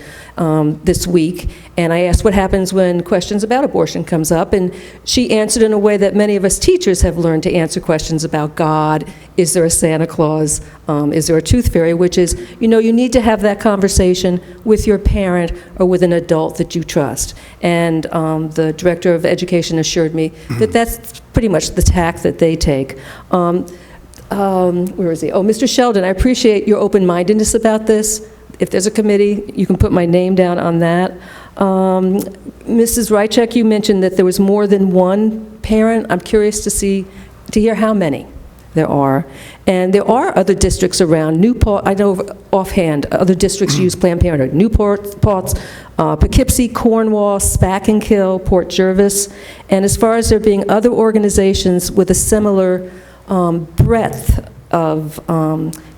this week, and I asked what happens when questions about abortion comes up, and she answered in a way that many of us teachers have learned to answer questions about God. Is there a Santa Claus? Is there a tooth fairy? Which is, you know, you need to have that conversation with your parent or with an adult that you trust. And the Director of Education assured me that that's pretty much the tack that they take. Where is he? Oh, Mr. Sheldon, I appreciate your open-mindedness about this. If there's a committee, you can put my name down on that. Mrs. Rychek, you mentioned that there was more than one parent. I'm curious to hear how many there are. And there are other districts around. Newport, I know offhand, other districts use Planned Parenthood. Newport, Poughkeepsie, Cornwall, Spackenkill, Port Jervis. And as far as there being other organizations with a similar breadth of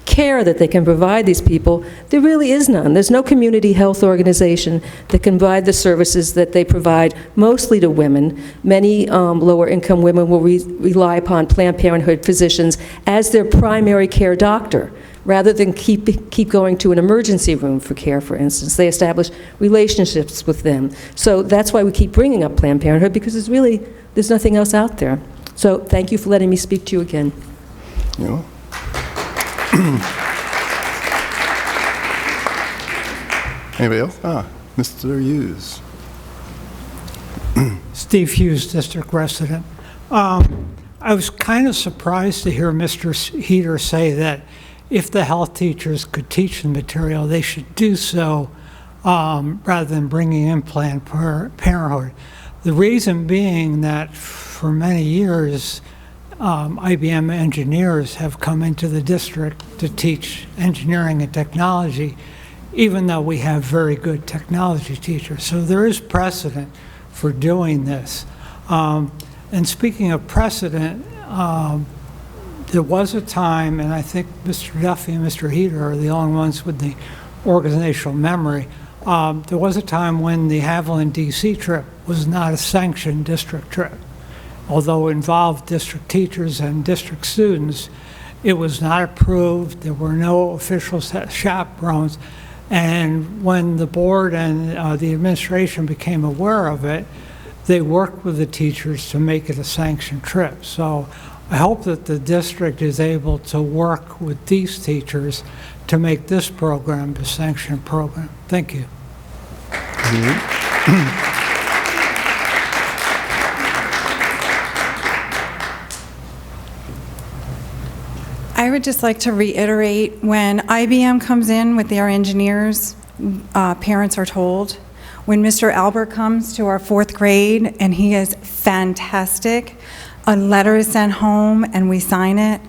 care that they can provide these people, there really is none. There's no community health organization that can provide the services that they provide, mostly to women. Many lower-income women will rely upon Planned Parenthood physicians as their primary care doctor, rather than keep going to an emergency room for care, for instance. They establish relationships with them. So that's why we keep bringing up Planned Parenthood, because there's nothing else out there. So thank you for letting me speak to you again. Anybody else? Mr. Hughes. Steve Hughes, district resident. I was kind of surprised to hear Mr. Heater say that if the health teachers could teach the material, they should do so rather than bringing in Planned Parenthood. The reason being that for many years, IBM engineers have come into the district to teach engineering and technology, even though we have very good technology teachers. So there is precedent for doing this. And speaking of precedent, there was a time, and I think Mr. Duffy and Mr. Heater are the only ones with the organizational memory, there was a time when the Haviland DC trip was not a sanctioned district trip. Although it involved district teachers and district students, it was not approved. There were no official chaperones. And when the board and the administration became aware of it, they worked with the teachers to make it a sanctioned trip. So I hope that the district is able to work with these teachers to make this program a sanctioned program. Thank you. I would just like to reiterate, when IBM comes in with their engineers, parents are told. When Mr. Albert comes to our 4th grade, and he is fantastic, a letter is sent home and we sign it.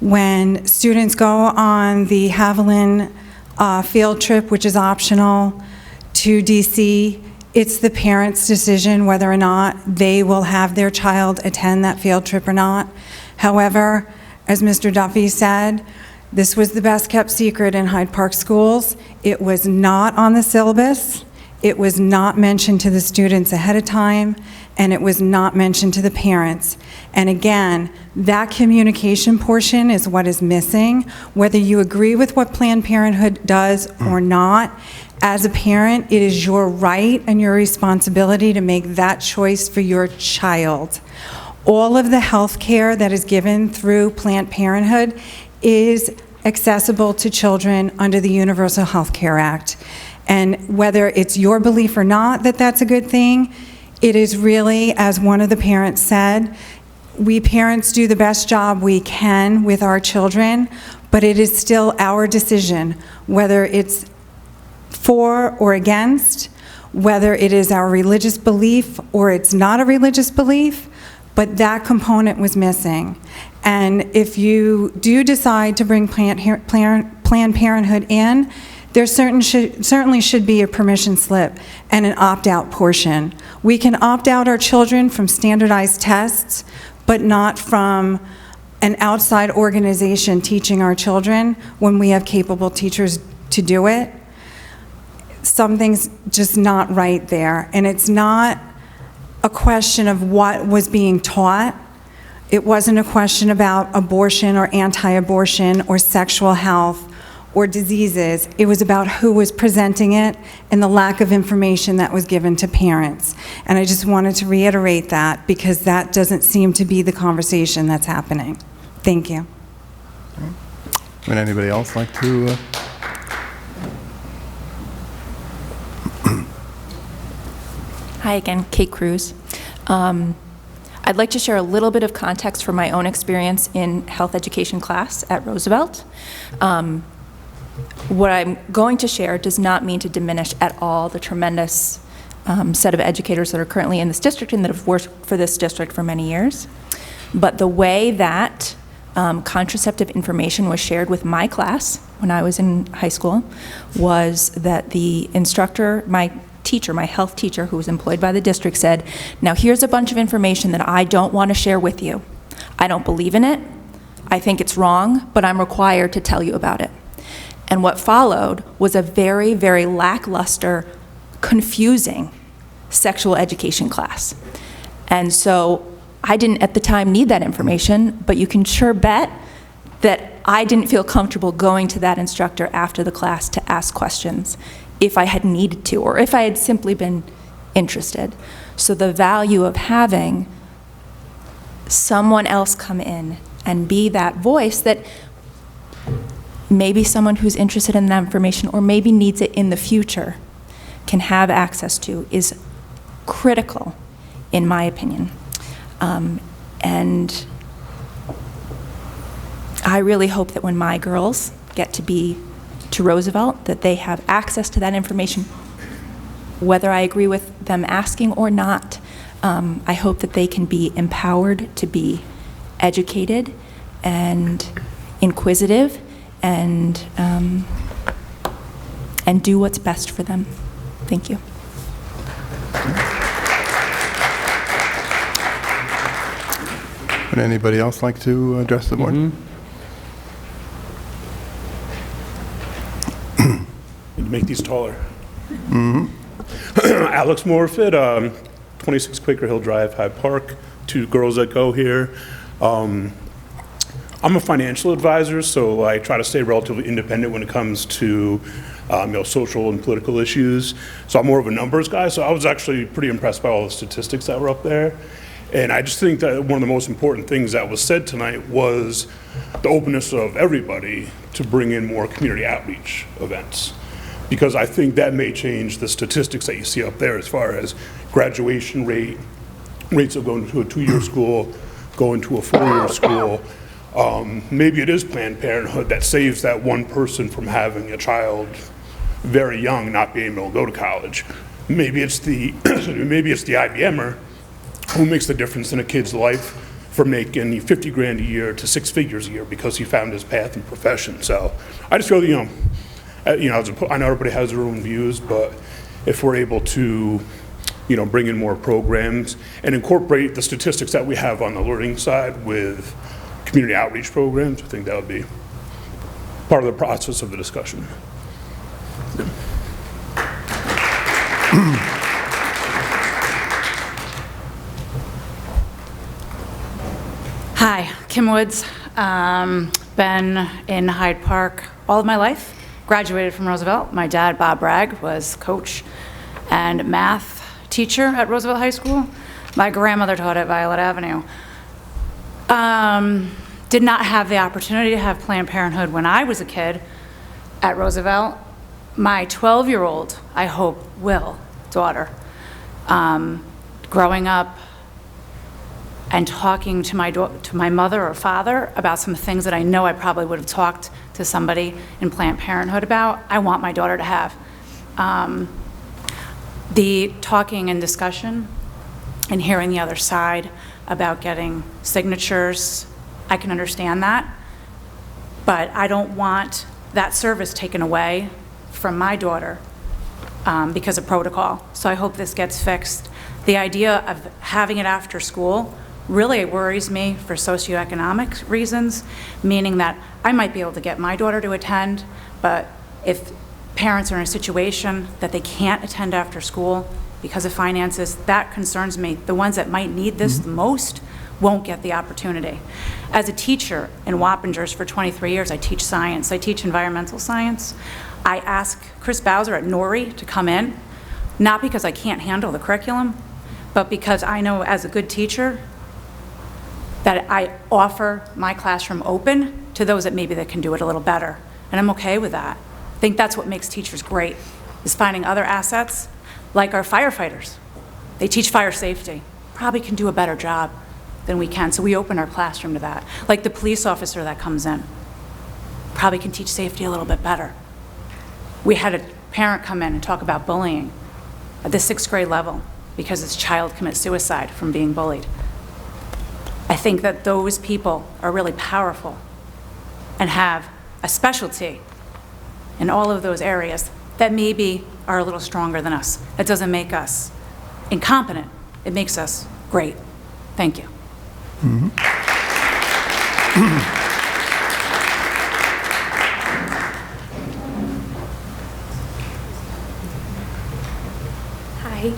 When students go on the Haviland field trip, which is optional, to DC, it's the parents' decision whether or not they will have their child attend that field trip or not. However, as Mr. Duffy said, this was the best kept secret in Hyde Park schools. It was not on the syllabus. It was not mentioned to the students ahead of time, and it was not mentioned to the parents. And again, that communication portion is what is missing. Whether you agree with what Planned Parenthood does or not, as a parent, it is your right and your responsibility to make that choice for your child. All of the health care that is given through Planned Parenthood is accessible to children under the Universal Health Care Act. And whether it's your belief or not that that's a good thing, it is really, as one of the parents said, we parents do the best job we can with our children, but it is still our decision, whether it's for or against, whether it is our religious belief or it's not a religious belief, but that component was missing. And if you do decide to bring Planned Parenthood in, there certainly should be a permission slip and an opt-out portion. We can opt out our children from standardized tests, but not from an outside organization teaching our children when we have capable teachers to do it. Something's just not right there. And it's not a question of what was being taught. It wasn't a question about abortion or anti-abortion or sexual health or diseases. It was about who was presenting it and the lack of information that was given to parents. And I just wanted to reiterate that because that doesn't seem to be the conversation that's happening. Thank you. Would anybody else like to? Hi again, Kate Cruz. I'd like to share a little bit of context from my own experience in health education class at Roosevelt. What I'm going to share does not mean to diminish at all the tremendous set of educators that are currently in this district and that have worked for this district for many years. But the way that contraceptive information was shared with my class when I was in high school was that the instructor, my teacher, my health teacher who was employed by the district said, now here's a bunch of information that I don't want to share with you. I don't believe in it. I think it's wrong, but I'm required to tell you about it. And what followed was a very, very lackluster, confusing sexual education class. And so I didn't at the time need that information, but you can sure bet that I didn't feel comfortable going to that instructor after the class to ask questions if I had needed to, or if I had simply been interested. So the value of having someone else come in and be that voice that maybe someone who's interested in that information or maybe needs it in the future can have access to is critical, in my opinion. And I really hope that when my girls get to Roosevelt, that they have access to that information, whether I agree with them asking or not. I hope that they can be empowered to be educated and inquisitive and do what's best for them. Thank you. Would anybody else like to address the board? Need to make these taller. Alex Morfit, 26 Quaker Hill Drive, Hyde Park. 2 girls that go here. I'm a financial advisor, so I try to stay relatively independent when it comes to social and political issues. So I'm more of a numbers guy, so I was actually pretty impressed by all the statistics that were up there. And I just think that one of the most important things that was said tonight was the openness of everybody to bring in more community outreach events. Because I think that may change the statistics that you see up there as far as graduation rates of going to a 2-year school, going to a 4-year school. Maybe it is Planned Parenthood that saves that one person from having a child very young not being able to go to college. Maybe it's the IBMer who makes the difference in a kid's life from making 50 grand a year to 6 figures a year because he found his path and profession. So I just feel that, I know everybody has their own views, but if we're able to, bring in more programs and incorporate the statistics that we have on the learning side with community outreach programs, I think that would be part of the process of the discussion. Hi, Kim Woods. Been in Hyde Park all of my life. Graduated from Roosevelt. My dad, Bob Bragg, was coach and math teacher at Roosevelt High School. My grandmother taught at Violet Avenue. Did not have the opportunity to have Planned Parenthood when I was a kid at Roosevelt. My 12-year-old, I hope, daughter, growing up and talking to my mother or father about some things that I know I probably would have talked to somebody in Planned Parenthood about, I want my daughter to have. The talking and discussion and hearing the other side about getting signatures, I can understand that, but I don't want that service taken away from my daughter because of protocol. So I hope this gets fixed. The idea of having it after school really worries me for socioeconomic reasons, meaning that I might be able to get my daughter to attend, but if parents are in a situation that they can't attend after school because of finances, that concerns me. The ones that might need this the most won't get the opportunity. As a teacher in Wappingers for 23 years, I teach science. I teach environmental science. I ask Chris Bowser at Norrie to come in, not because I can't handle the curriculum, but because I know as a good teacher that I offer my classroom open to those that maybe that can do it a little better. And I'm okay with that. I think that's what makes teachers great, is finding other assets, like our firefighters. They teach fire safety, probably can do a better job than we can, so we open our classroom to that. Like the police officer that comes in, probably can teach safety a little bit better. We had a parent come in and talk about bullying at the 6th grade level because his child commits suicide from being bullied. I think that those people are really powerful and have a specialty in all of those areas that maybe are a little stronger than us. That doesn't make us incompetent. It makes us great. Thank you. Hi,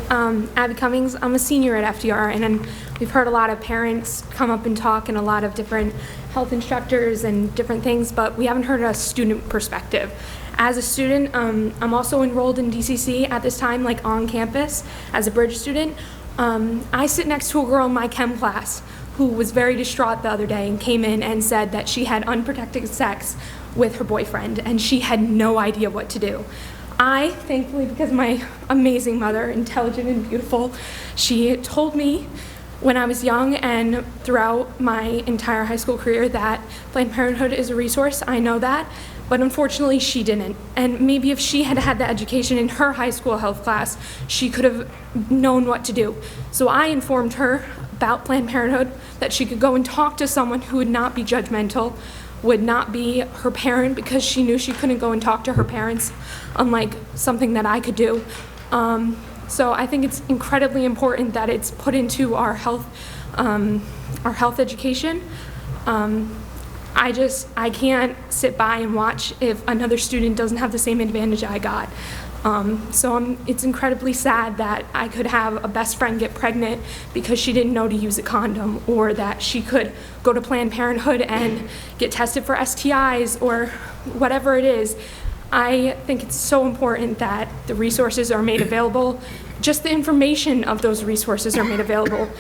Abby Cummings. I'm a senior at FDR, and then we've heard a lot of parents come up and talk and a lot of different health instructors and different things, but we haven't heard a student perspective. As a student, I'm also enrolled in DCC at this time, like on campus, as a bridge student. I sit next to a girl in my chem class who was very distraught the other day and came in and said that she had unprotected sex with her boyfriend, and she had no idea what to do. I, thankfully, because my amazing mother, intelligent and beautiful, she told me when I was young and throughout my entire high school career that Planned Parenthood is a resource. I know that, but unfortunately she didn't. And maybe if she had had the education in her high school health class, she could have known what to do. So I informed her about Planned Parenthood, that she could go and talk to someone who would not be judgmental, would not be her parent, because she knew she couldn't go and talk to her parents, unlike something that I could do. So I think it's incredibly important that it's put into our health education. I can't sit by and watch if another student doesn't have the same advantage I got. It's incredibly sad that I could have a best friend get pregnant because she didn't know to use a condom, or that she could go to Planned Parenthood and get tested for STIs or whatever it is. I think it's so important that the resources are made available. Just the information of those resources are made available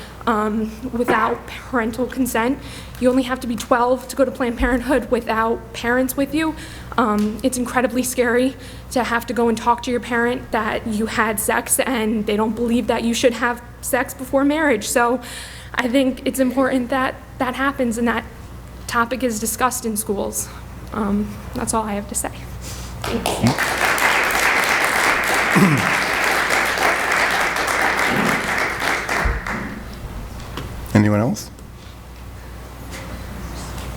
without parental consent. You only have to be 12 to go to Planned Parenthood without parents with you. It's incredibly scary to have to go and talk to your parent that you had sex and they don't believe that you should have sex before marriage. So I think it's important that that happens and that topic is discussed in schools. That's all I have to say. Thank you. Anyone else?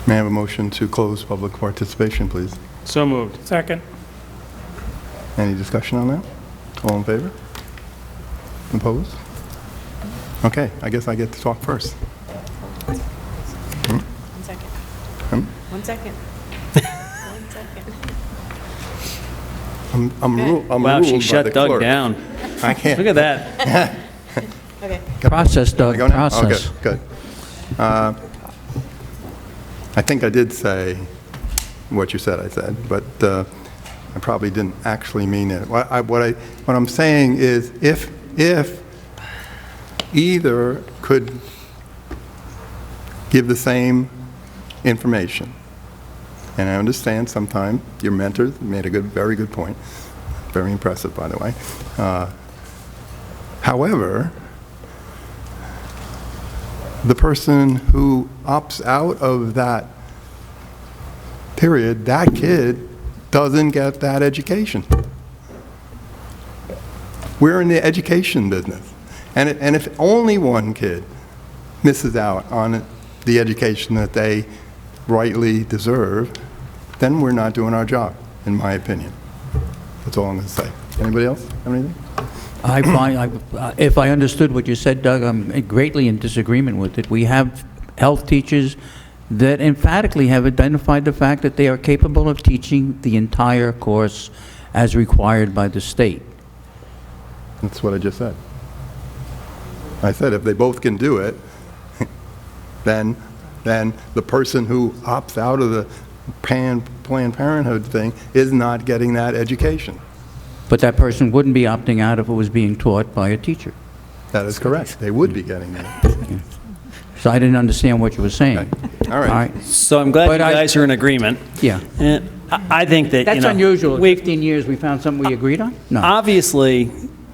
May I have a motion to close public participation, please? So moved. Second. Any discussion on that? All in favor? Opposed? Okay, I guess I get to talk first. One second. 1 second. 1 second. I'm ruled Wow, she by shut the Doug clerk. down. I can't. Look at that. Okay. Process, Doug, Go now? process. Okay, good. I think I did say what you said I said, but I probably didn't actually mean it. What I'm saying is if either could give the same information, and I understand sometimes your mentors made a very good point, very impressive, by the way. However, the person who opts out of that period, that kid doesn't get that education. We're in the education business. And if only one kid misses out on the education that they rightly deserve, then we're not doing our job, in my opinion. That's all I'm going to say. Anybody else have anything? If I understood what you said, Doug, I'm greatly in disagreement with it. We have health teachers that emphatically have identified the fact that they are capable of teaching the entire course as required by the state. That's what I just said. I said if they both can do it, then the person who opts out of the Planned Parenthood thing is not getting that education. But that person wouldn't be opting out if it was being taught by a teacher. That is correct. They would be getting that. So I didn't understand what you were saying. Okay. All right. So I'm glad you guys are in agreement. Yeah. And I think that, That's unusual. In 15 years, we found something we agreed on? No. Obviously,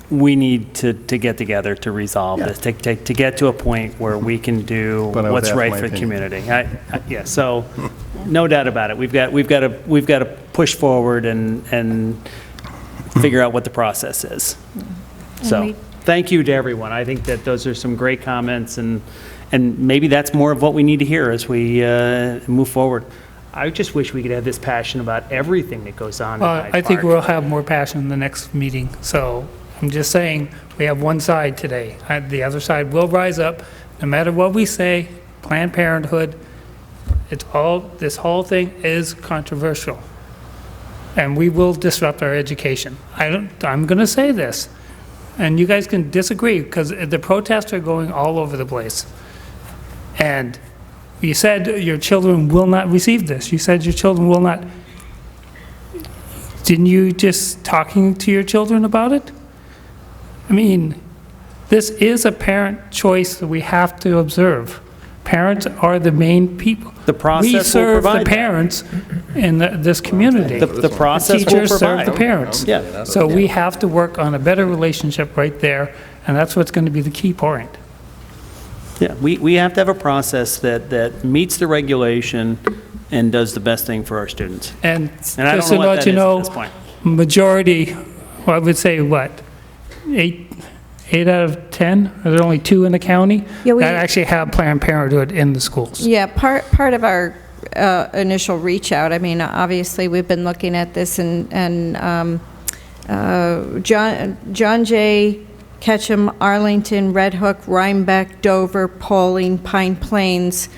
we need to get together to resolve this, to get to a point where we can do But I would what's ask right my for the opinion. community. Yeah, so no doubt about it. We've got to push forward and figure out what the process is. So thank you to everyone. I think that those are some great comments, and maybe that's more of what we need to hear as we move forward. I just wish we could have this passion about everything that goes on in Hyde I think Park. we'll have more passion in the next meeting. So I'm just saying, we have one side today. The other side will rise up, no matter what we say. Planned Parenthood, this whole thing is controversial. And we will disrupt our education. I'm going to say this, and you guys can disagree, because the protests are going all over the place. And you said your children will not receive this. You said your children will not. Didn't you just talking to your children about it? I mean, this is a parent choice that we have to observe. Parents are the main people. The process We will serve provide the that. parents. in this community. The process will Teachers serve the provide. parents. Yeah. So we have to work on a better relationship right there, and that's what's going to be the key point. Yeah, we have to have a process that meets the regulation and does the best thing for our students. And And I just don't to know what let that you is at know, this point. majority, well, I would say what, 8 out of 10? Are there only 2 in the county Yeah, we- that actually have Planned Parenthood in the schools? Yeah, part of our initial reach out, I mean, obviously, we've been looking at this, and John Jay, Ketchum, Arlington, Red Hook, Rhinebeck, Dover, Pauling, Pine Plains,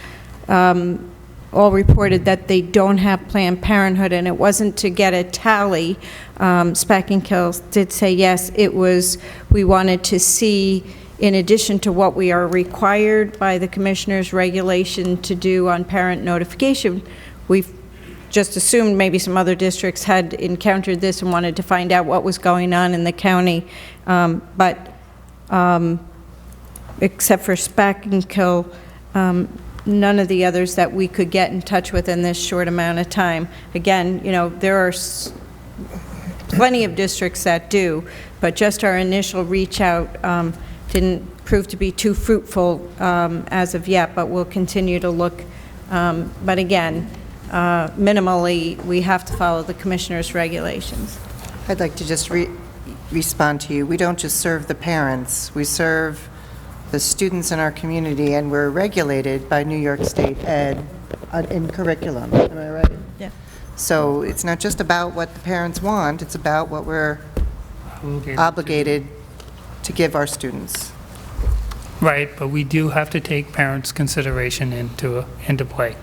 all reported that they don't have Planned Parenthood, and it wasn't to get a tally. Speck and Kills did say, yes, it was, we wanted to see, in addition to what we are required by the Commissioner's regulation to do on parent notification, we've just assumed maybe some other districts had encountered this and wanted to find out what was going on in the county. But except for Speck and Kill, none of the others that we could get in touch with in this short amount of time. Again, you know, there are plenty of districts that do, but just our initial reach out didn't prove to be too fruitful as of yet, but we'll continue to look. But again, minimally, we have to follow the Commissioner's regulations. I'd like to just respond to you. We don't just serve the parents, we serve the students in our community, and we're regulated by New York State Ed in curriculum. Am I right? Yeah. So it's not just about what the parents want, it's about what we're obligated to give our students. Right, but we do have to take parents' consideration into play.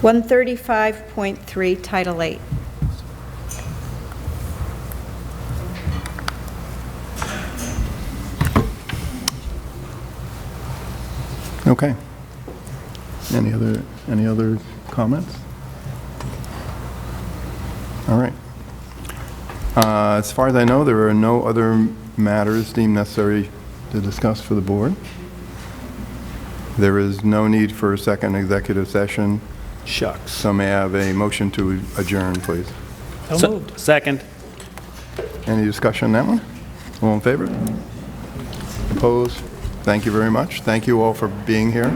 135.3, Title 8. Okay. Any other comments? All right. As far as I know, there are no other matters deemed necessary to discuss for the board. There is no need for a second executive session. Shucks. So may I have a motion to adjourn, please? So moved. Second. Any discussion on that one? All in favor? Opposed? Thank you very much. Thank you all for being here.